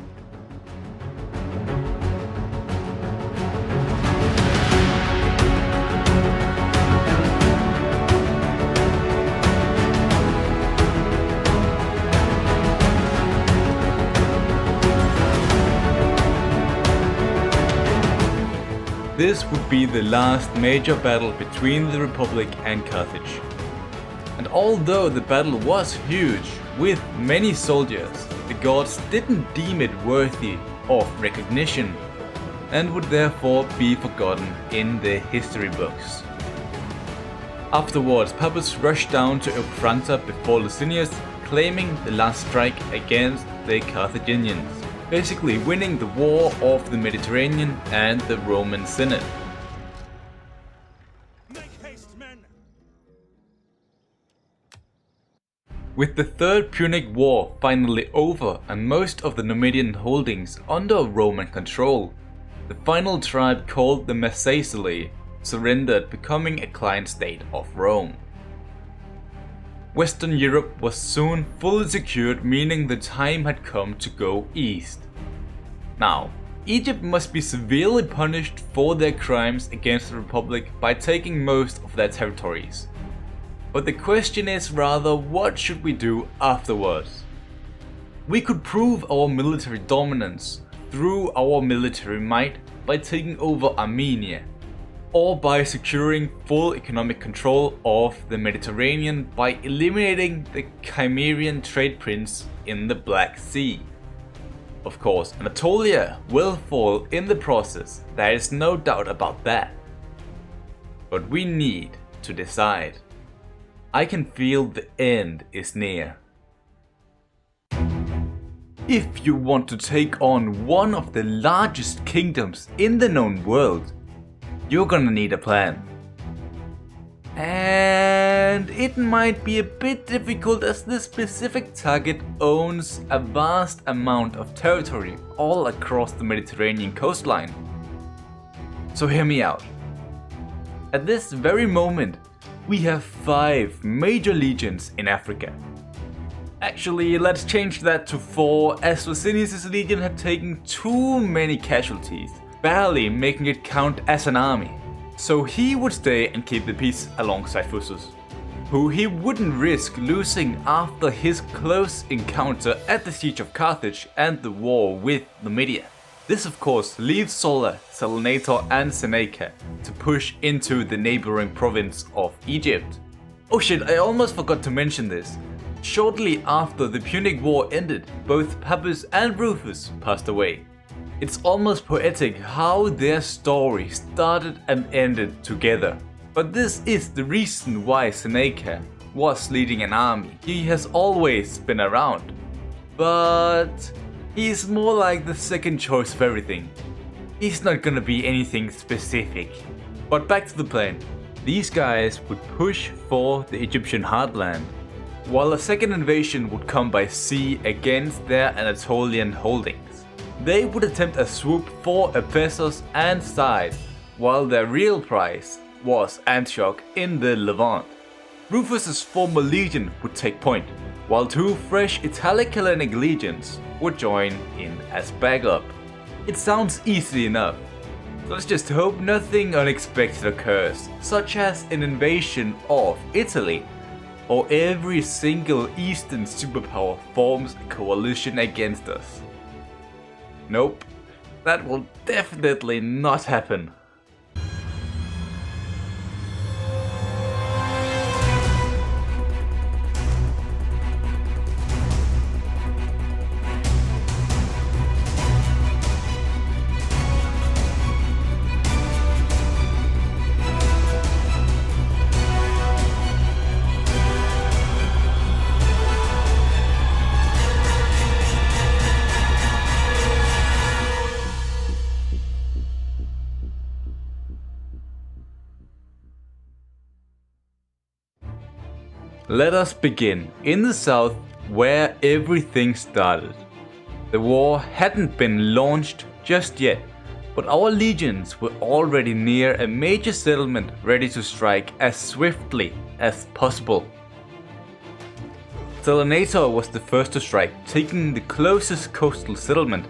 This would be the last major battle between the Republic and Carthage. And although the battle was huge, with many soldiers, the gods didn't deem it worthy of recognition, and would therefore be forgotten in the history books. Afterwards, Pappus rushed down to Euphranza before Licinius, claiming the last strike against the Carthaginians, basically winning the war of the Mediterranean and the Roman Senate. Make haste, men! With the Third Punic War finally over and most of the Numidian holdings under Roman control, the final tribe called the Maximising surrendered, becoming a client state of Rome. Western Europe was soon fully secured, meaning the time had come to go east. Now, Egypt must be severely punished for their crimes against the Republic by taking most of their territories. But the question is rather, what should we do afterwards? We could prove our military dominance through our military might by taking over Armenia, or by securing full economic control of the Mediterranean by eliminating the Cimmerian trade prince in the Black Sea. Of course, Anatolia will fall in the process, there is no doubt about that. But we need to decide. I can feel the end is near. If you want to take on one of the largest kingdoms in the known world, you're gonna need a plan. And it might be a bit difficult as this specific target owns a vast amount of territory all across the Mediterranean coastline. So hear me out. At this very moment, we have 5 major legions in Africa. Actually, let's change that to 4, as Licinius' legion had taken too many casualties, barely making it count as an army. So he would stay and keep the peace alongside Fusus, who he wouldn't risk losing after his close encounter at the siege of Carthage and the war with Numidia. This of course leaves Sulla, Salinator and Seneca to push into the neighboring province of Egypt. Oh shit, I almost forgot to mention this. Shortly after the Punic War ended, both Pappus and Rufus passed away. It's almost poetic how their story started and ended together. But this is the reason why Seneca was leading an army. He has always been around, but he's more like the second choice of everything. He's not gonna be anything specific. But back to the plan. These guys would push for the Egyptian heartland, while a second invasion would come by sea against their Anatolian holdings. They would attempt a swoop for Ephesus and Side, while their real prize was Antioch in the Levant. Rufus' former legion would take point, while 2 fresh Italic-Hellenic legions would join in as backup. It sounds easy enough. So let's just hope nothing unexpected occurs, such as an invasion of Italy, or every single Eastern superpower forms a coalition against us. Nope, that will definitely not happen. Let us begin in the south, where everything started. The war hadn't been launched just yet, but our legions were already near a major settlement ready to strike as swiftly as possible. Salonator was the first to strike, taking the closest coastal settlement,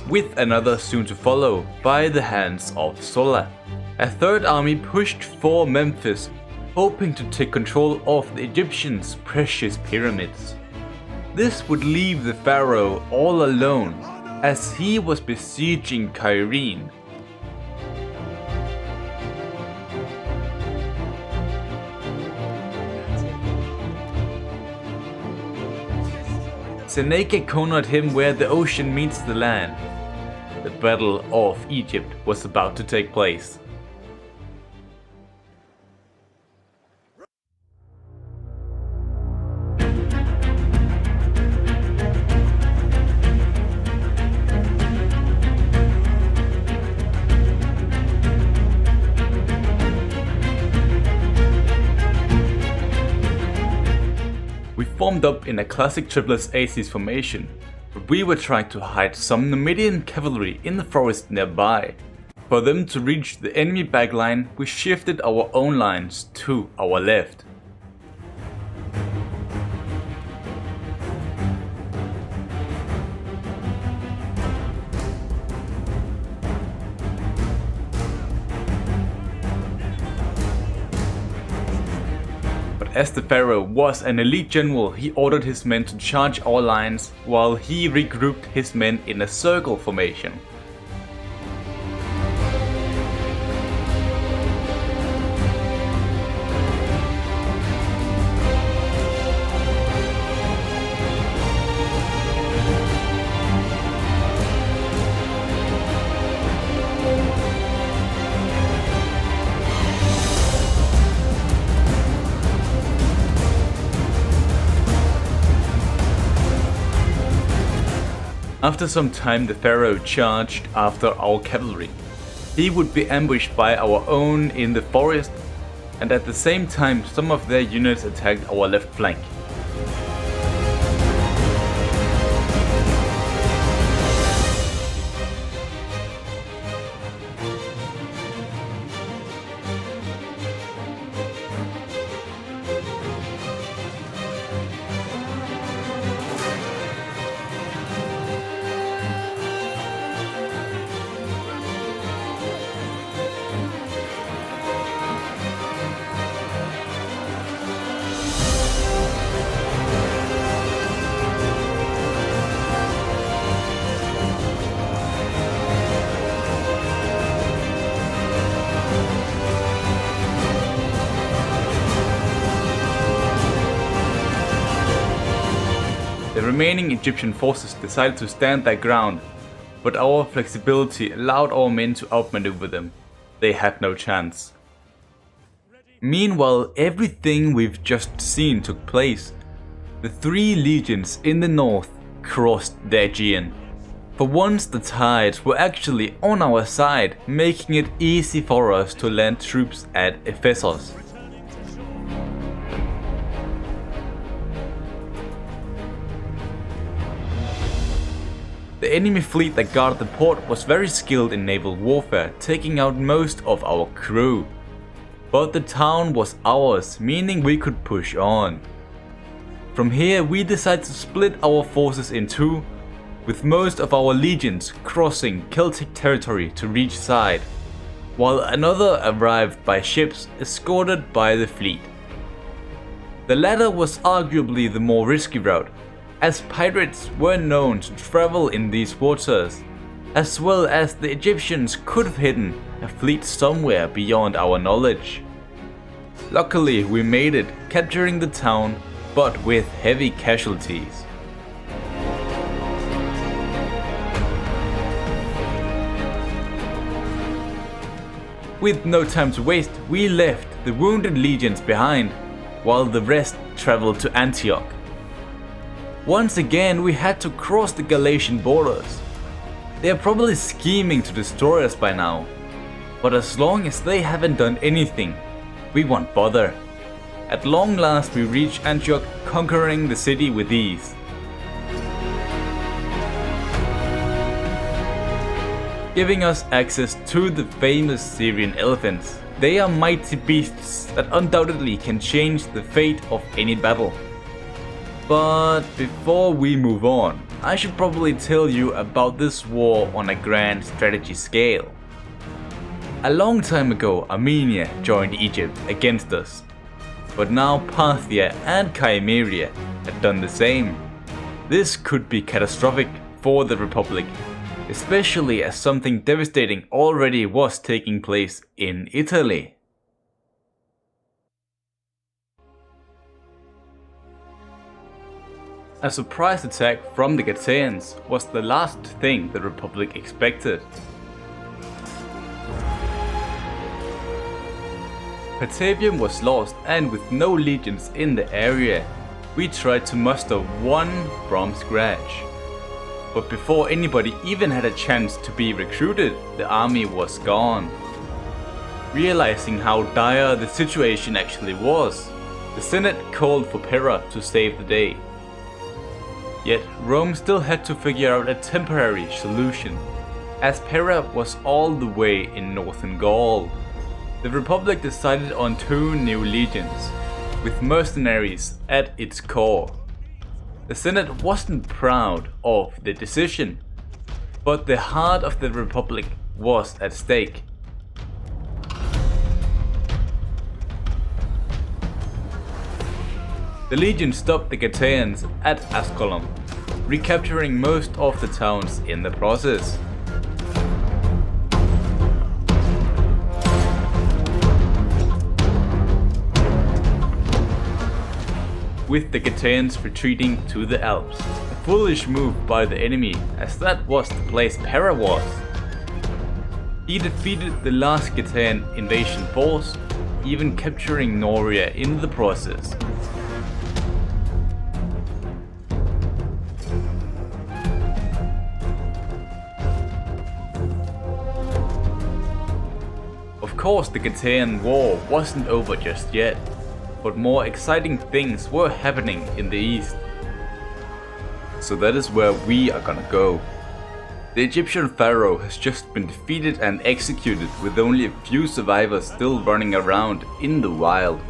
with another soon to follow by the hands of Sulla. A third army pushed for Memphis, hoping to take control of the Egyptians' precious pyramids. This would leave the pharaoh all alone, as he was besieging Cairene. Seneca cornered him where the ocean meets the land. The Battle of Egypt was about to take place. Formed up in a classic Triplex Acies formation, but we were trying to hide some Numidian cavalry in the forest nearby. For them to reach the enemy backline, we shifted our own lines to our left. As the pharaoh was an elite general, he ordered his men to charge our lines while he regrouped his men in a circle formation. After some time, the pharaoh charged after our cavalry. He would be ambushed by our own in the forest, and at the same time some of their units attacked our left flank. The remaining Egyptian forces decided to stand their ground, but our flexibility allowed our men to outmaneuver them. They had no chance. Meanwhile, everything we've just seen took place. The three legions in the north crossed the Aegean. For once the tides were actually on our side, making it easy for us to land troops at Ephesus. The enemy fleet that guarded the port was very skilled in naval warfare, taking out most of our crew. But the town was ours, meaning we could push on. From here we decided to split our forces in two, with most of our legions crossing Celtic territory to reach side, while another arrived by ships escorted by the fleet. The latter was arguably the more risky route, as pirates were known to travel in these waters, as well as the Egyptians could have hidden a fleet somewhere beyond our knowledge. Luckily we made it, capturing the town, but with heavy casualties. With no time to waste, we left the wounded legions behind, while the rest traveled to Antioch. Once again we had to cross the Galatian borders. They are probably scheming to destroy us by now, but as long as they haven't done anything, we won't bother. At long last we reach Antioch, conquering the city with ease. giving us access to the famous Syrian elephants. They are mighty beasts that undoubtedly can change the fate of any battle. But before we move on, I should probably tell you about this war on a grand strategy scale. A long time ago, Armenia joined Egypt against us, but now Parthia and Chimeria had done the same. This could be catastrophic for the Republic, especially as something devastating already was taking place in Italy. A surprise attack from the Getaeans was the last thing the Republic expected. Batavium was lost, and with no legions in the area, we tried to muster one from scratch. But before anybody even had a chance to be recruited, the army was gone. Realizing how dire the situation actually was, the Senate called for Impera to save the day. Yet Rome still had to figure out a temporary solution, as Impera was all the way in northern Gaul. The Republic decided on 2 new legions, with mercenaries at its core. The Senate wasn't proud of the decision, but the heart of the Republic was at stake. The legion stopped the Getaeans at Asculum, recapturing most of the towns in the process. With the Getaeans retreating to the Alps, a foolish move by the enemy, as that was the place Impera was. He defeated the last Getaean invasion force, even capturing Noria in the process. Of course, the Getaean war wasn't over just yet, but more exciting things were happening in the east. So that is where we are gonna go. The Egyptian pharaoh has just been defeated and executed, with only a few survivors still running around in the wild.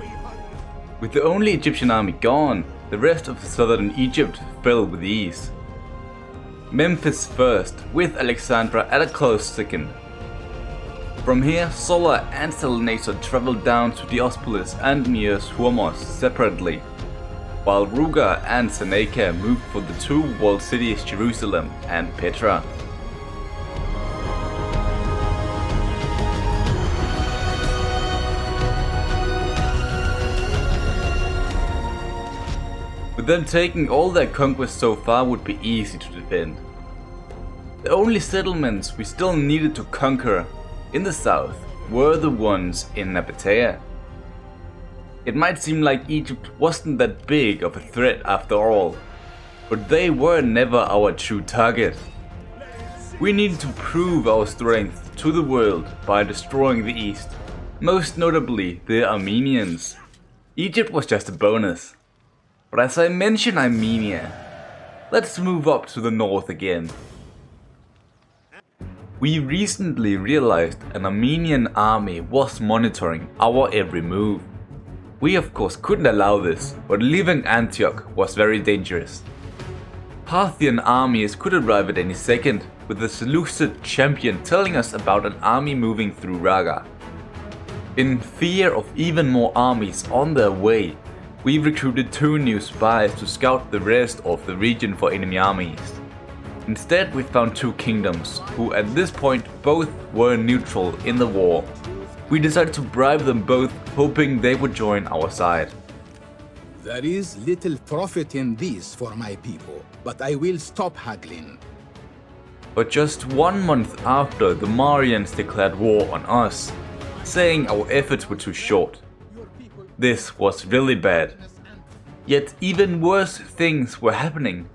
With the only Egyptian army gone, the rest of southern Egypt fell with ease. Memphis first, with Alexandria at a close second. From here, Sulla and Salinator traveled down to Diospolis and Myos Hormos separately, while Ruga and Seneca moved for the 2 walled cities Jerusalem and Petra. With them taking all their conquests so far would be easy to defend. The only settlements we still needed to conquer in the south were the ones in Nabatea. It might seem like Egypt wasn't that big of a threat after all, but they were never our true target. We needed to prove our strength to the world by destroying the east, most notably the Armenians. Egypt was just a bonus. But as I mentioned Armenia, let's move up to the north again. We recently realized an Armenian army was monitoring our every move. We of course couldn't allow this, but leaving Antioch was very dangerous. Parthian armies could arrive at any second, with the Seleucid champion telling us about an army moving through Raga. In fear of even more armies on their way, we recruited 2 new spies to scout the rest of the region for enemy armies. Instead, we found 2 kingdoms, who at this point both were neutral in the war. We decided to bribe them both, hoping they would join our side. There is little profit in this for my people, but I will stop haggling. But just 1 month after, the Marians declared war on us, saying our efforts were too short. This was really bad. Yet even worse things were happening.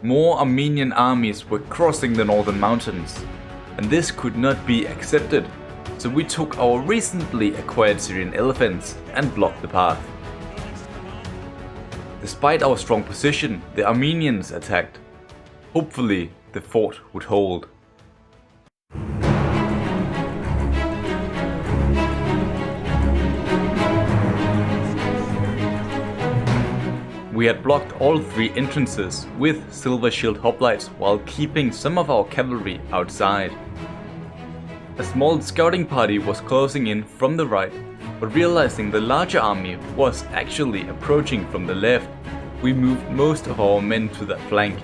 More Armenian armies were crossing the northern mountains, and this could not be accepted, so we took our recently acquired Syrian elephants and blocked the path. Despite our strong position, the Armenians attacked. Hopefully, the fort would hold. We had blocked all 3 entrances with silver shield hoplites while keeping some of our cavalry outside. A small scouting party was closing in from the right, but realizing the larger army was actually approaching from the left, we moved most of our men to that flank.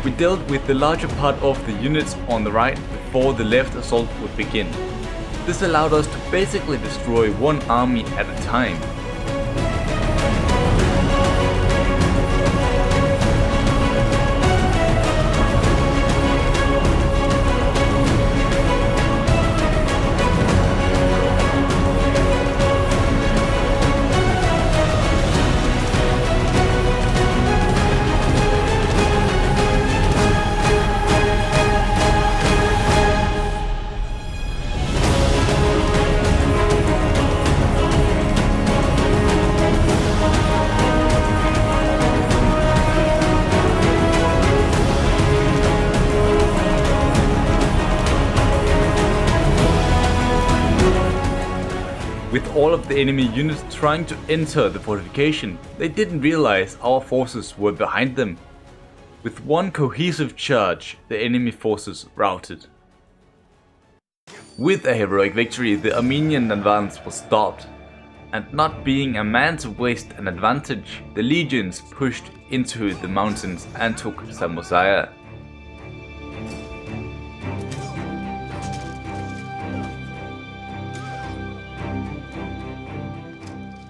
We dealt with the larger part of the units on the right before the left assault would begin. This allowed us to basically destroy one army at a time. With all of the enemy units trying to enter the fortification, they didn't realize our forces were behind them. With one cohesive charge, the enemy forces routed. With a heroic victory, the Armenian advance was stopped, and not being a man to waste an advantage, the legions pushed into the mountains and took Samosaya.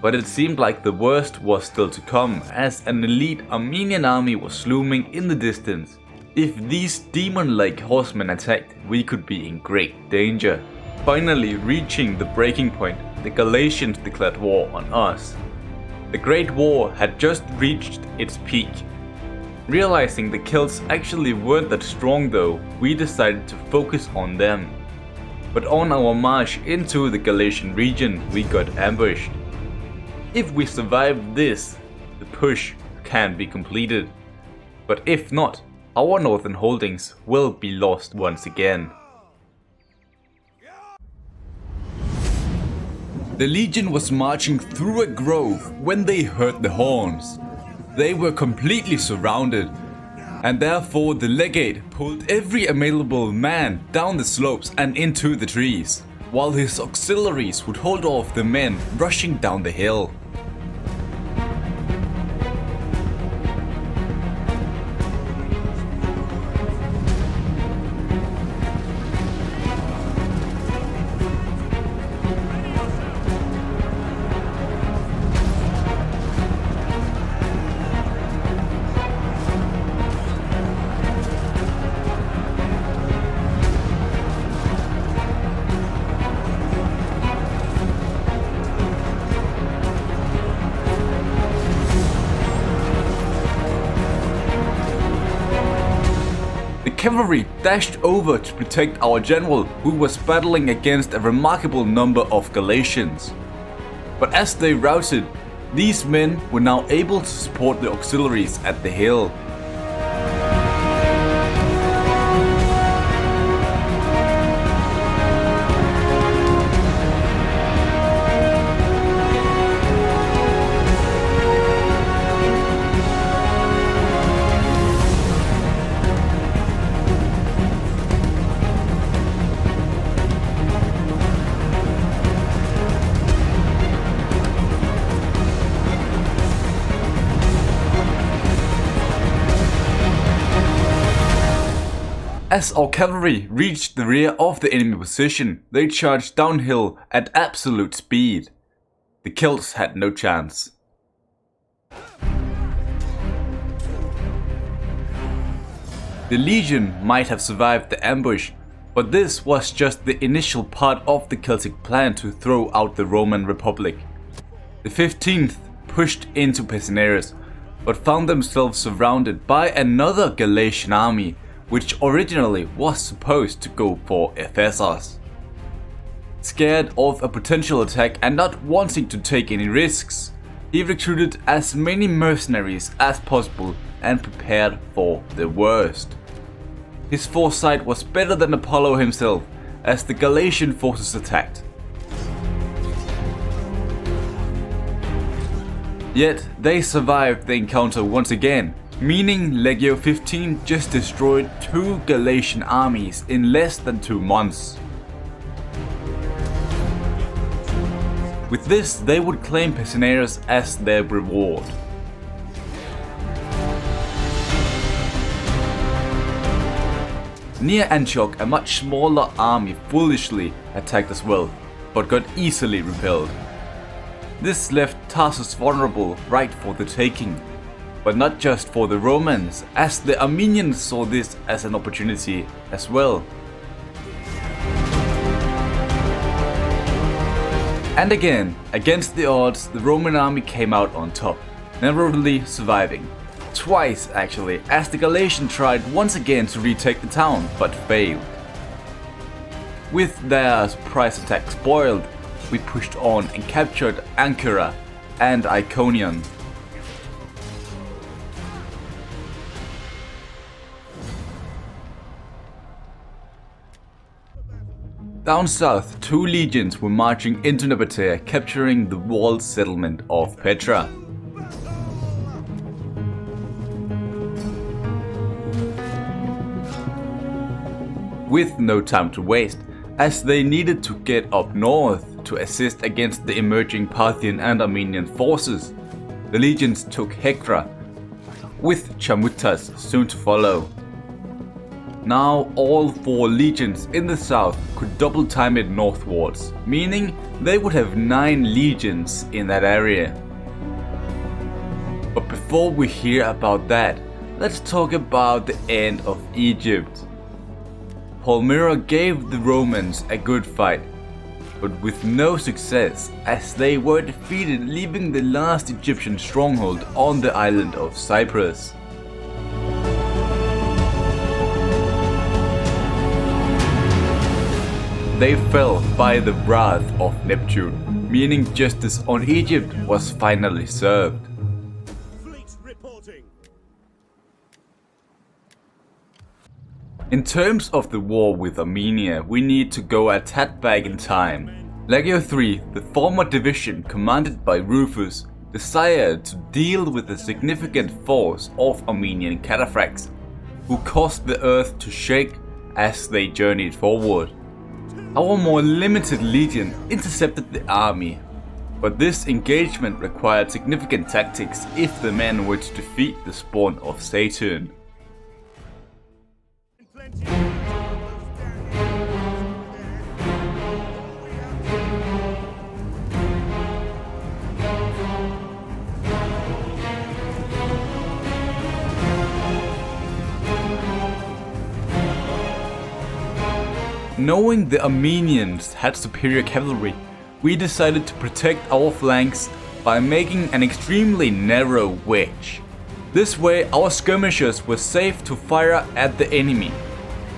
But it seemed like the worst was still to come, as an elite Armenian army was looming in the distance. If these demon-like horsemen attacked, we could be in great danger. Finally reaching the breaking point, the Galatians declared war on us. The Great War had just reached its peak. Realizing the Celts actually weren't that strong though, we decided to focus on them. But on our march into the Galatian region, we got ambushed. If we survive this, the push can be completed. But if not, our northern holdings will be lost once again. The legion was marching through a grove when they heard the horns. They were completely surrounded, and therefore the legate pulled every available man down the slopes and into the trees, while his auxiliaries would hold off the men rushing down the hill. Cavalry dashed over to protect our general, who was battling against a remarkable number of Galatians. But as they routed, these men were now able to support the auxiliaries at the hill. As our cavalry reached the rear of the enemy position, they charged downhill at absolute speed. The Celts had no chance. The legion might have survived the ambush, but this was just the initial part of the Celtic plan to throw out the Roman Republic. The 15th pushed into Pessinarius, but found themselves surrounded by another Galatian army, which originally was supposed to go for Ephesus. Scared of a potential attack and not wanting to take any risks, he recruited as many mercenaries as possible and prepared for the worst. His foresight was better than Apollo himself, as the Galatian forces attacked. Yet they survived the encounter once again, meaning Legio 15 just destroyed 2 Galatian armies in less than 2 months. With this, they would claim Pessinarius as their reward. Near Antioch, a much smaller army foolishly attacked as well, but got easily repelled. This left Tarsus vulnerable right for the taking, but not just for the Romans, as the Armenians saw this as an opportunity as well. And again, against the odds, the Roman army came out on top, narrowly surviving. Twice actually, as the Galatian tried once again to retake the town, but failed. With their surprise attack spoiled, we pushed on and captured Impera and Iceni. Down south, 2 legions were marching into Getaea, capturing the walled settlement of Petra. With no time to waste, as they needed to get up north to assist against the emerging Parthian and Armenian forces, the legions took Hectra, with Chamutas soon to follow. Now all 4 legions in the south could double time it northwards, meaning they would have 9 legions in that area. But before we hear about that, let's talk about the end of Egypt. Palmyra gave the Romans a good fight, but with no success, as they were defeated, leaving the last Egyptian stronghold on the island of Cyprus. They fell by the wrath of Neptune, meaning justice on Egypt was finally served. In terms of the war with Armenia, we need to go a tad back in time. Legio 3, the former division commanded by Rufus, desired to deal with the significant force of Armenian cataphracts, who caused the earth to shake as they journeyed forward. Our more limited legion intercepted the army, but this engagement required significant tactics if the men were to defeat the spawn of Saturn. Knowing the Armenians had superior cavalry, we decided to protect our flanks by making an extremely narrow wedge. This way our skirmishers were safe to fire at the enemy,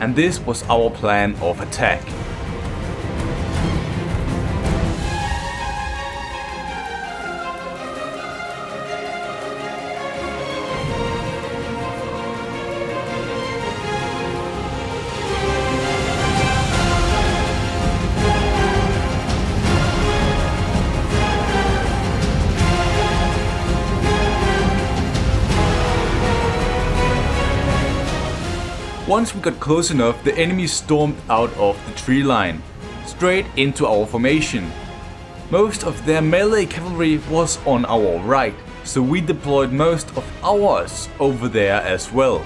and this was our plan of attack. Once we got close enough, the enemy stormed out of the tree line, straight into our formation. Most of their melee cavalry was on our right, so we deployed most of ours over there as well.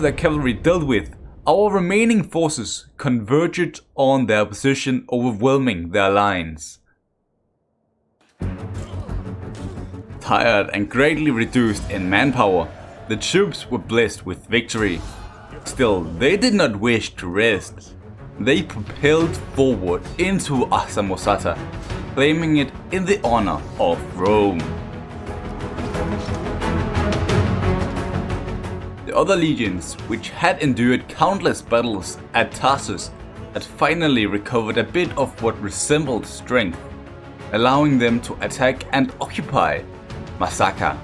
of their cavalry dealt with, our remaining forces converged on their position, overwhelming their lines. Tired and greatly reduced in manpower, the troops were blessed with victory. Still, they did not wish to rest. They propelled forward into Samosata, claiming it in the honor of Rome. The other legions, which had endured countless battles at Tarsus, had finally recovered a bit of what resembled strength, allowing them to attack and occupy Masaka.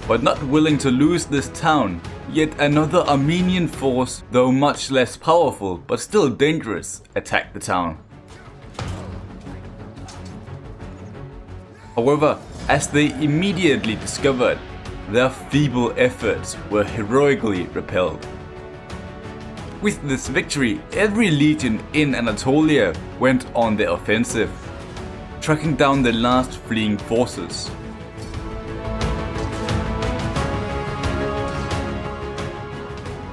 But not willing to lose this town, yet another Armenian force, though much less powerful but still dangerous, attacked the town. However, as they immediately discovered, their feeble efforts were heroically repelled. With this victory, every legion in Anatolia went on the offensive, tracking down the last fleeing forces.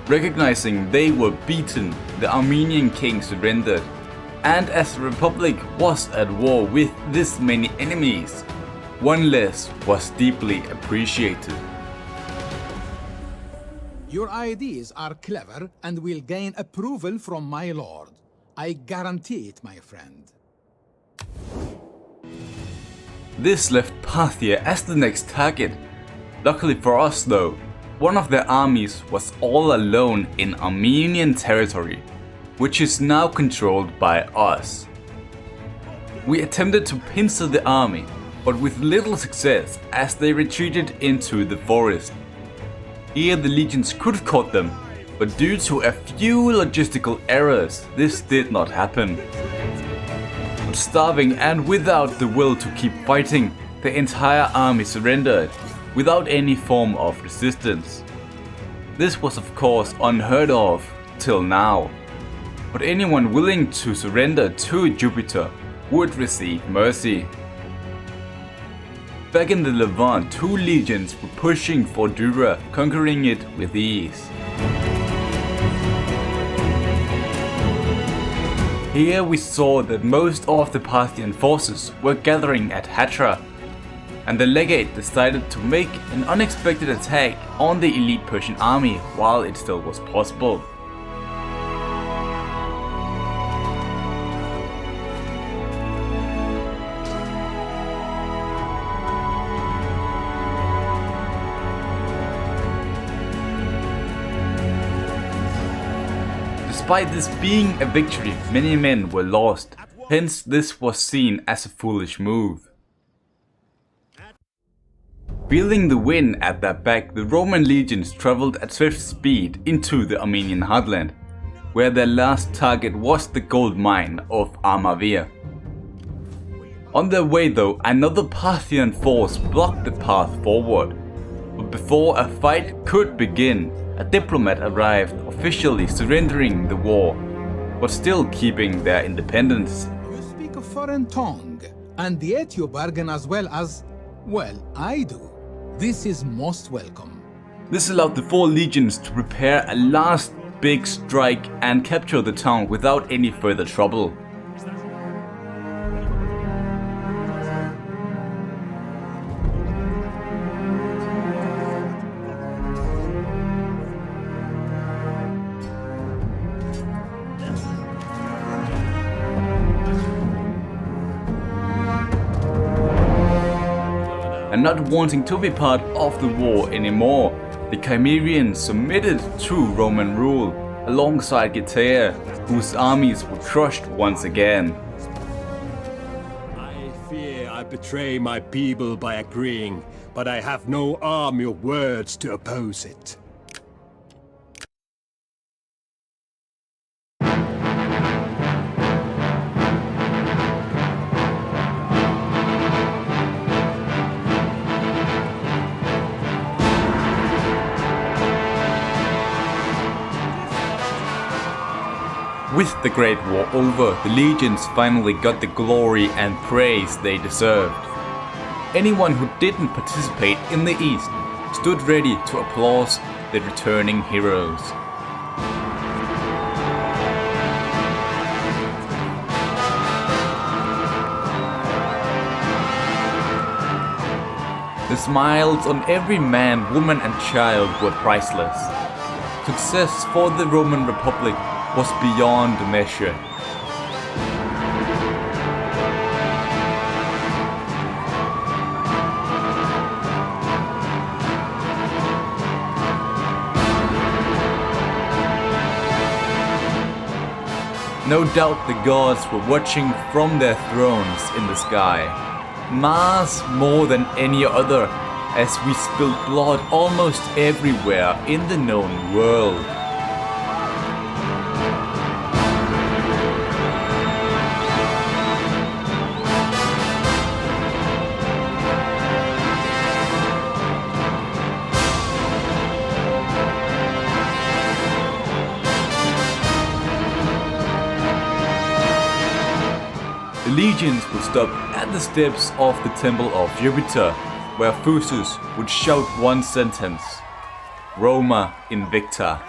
Recognizing they were beaten, the Armenian king surrendered, and as the Republic was at war with this many enemies, one less was deeply appreciated. Your ideas are clever and will gain approval from my lord. I guarantee it, my friend. This left Parthia as the next target. Luckily for us though, one of their armies was all alone in Armenian territory, which is now controlled by us. We attempted to pincer the army, but with little success as they retreated into the forest. Here the legions could have caught them, but due to a few logistical errors, this did not happen. But starving and without the will to keep fighting, the entire army surrendered, without any form of resistance. This was of course unheard of till now, but anyone willing to surrender to Jupiter would receive mercy. Back in the Levant, two legions were pushing for Dura, conquering it with ease. Here we saw that most of the Parthian forces were gathering at Hatra, and the legate decided to make an unexpected attack on the elite Persian army while it still was possible. Despite this being a victory, many men were lost, hence this was seen as a foolish move. Feeling the wind at their back, the Roman legions traveled at swift speed into the Armenian heartland, where their last target was the gold mine of Armavir. On their way though, another Parthian force blocked the path forward, but before a fight could begin, a diplomat arrived, officially surrendering the war, but still keeping their independence. You speak a foreign tongue, and yet you bargain as well as, well, I do. This is most welcome. This allowed the four legions to prepare a last big strike and capture the town without any further trouble. And not wanting to be part of the war anymore, the Cimmerians submitted to Roman rule, alongside Getaea, whose armies were crushed once again. I fear I betray my people by agreeing, but I have no army or words to oppose it. With the Great War over, the legions finally got the glory and praise they deserved. Anyone who didn't participate in the East stood ready to applaud the returning heroes. The smiles on every man, woman and child were priceless. Success for the Roman Republic was beyond measure. No doubt the gods were watching from their thrones in the sky. Mars more than any other, as we spilled blood almost everywhere in the known world. The legions would stop at the steps of the temple of Jupiter, where Fusus would shout one sentence: Roma Invicta.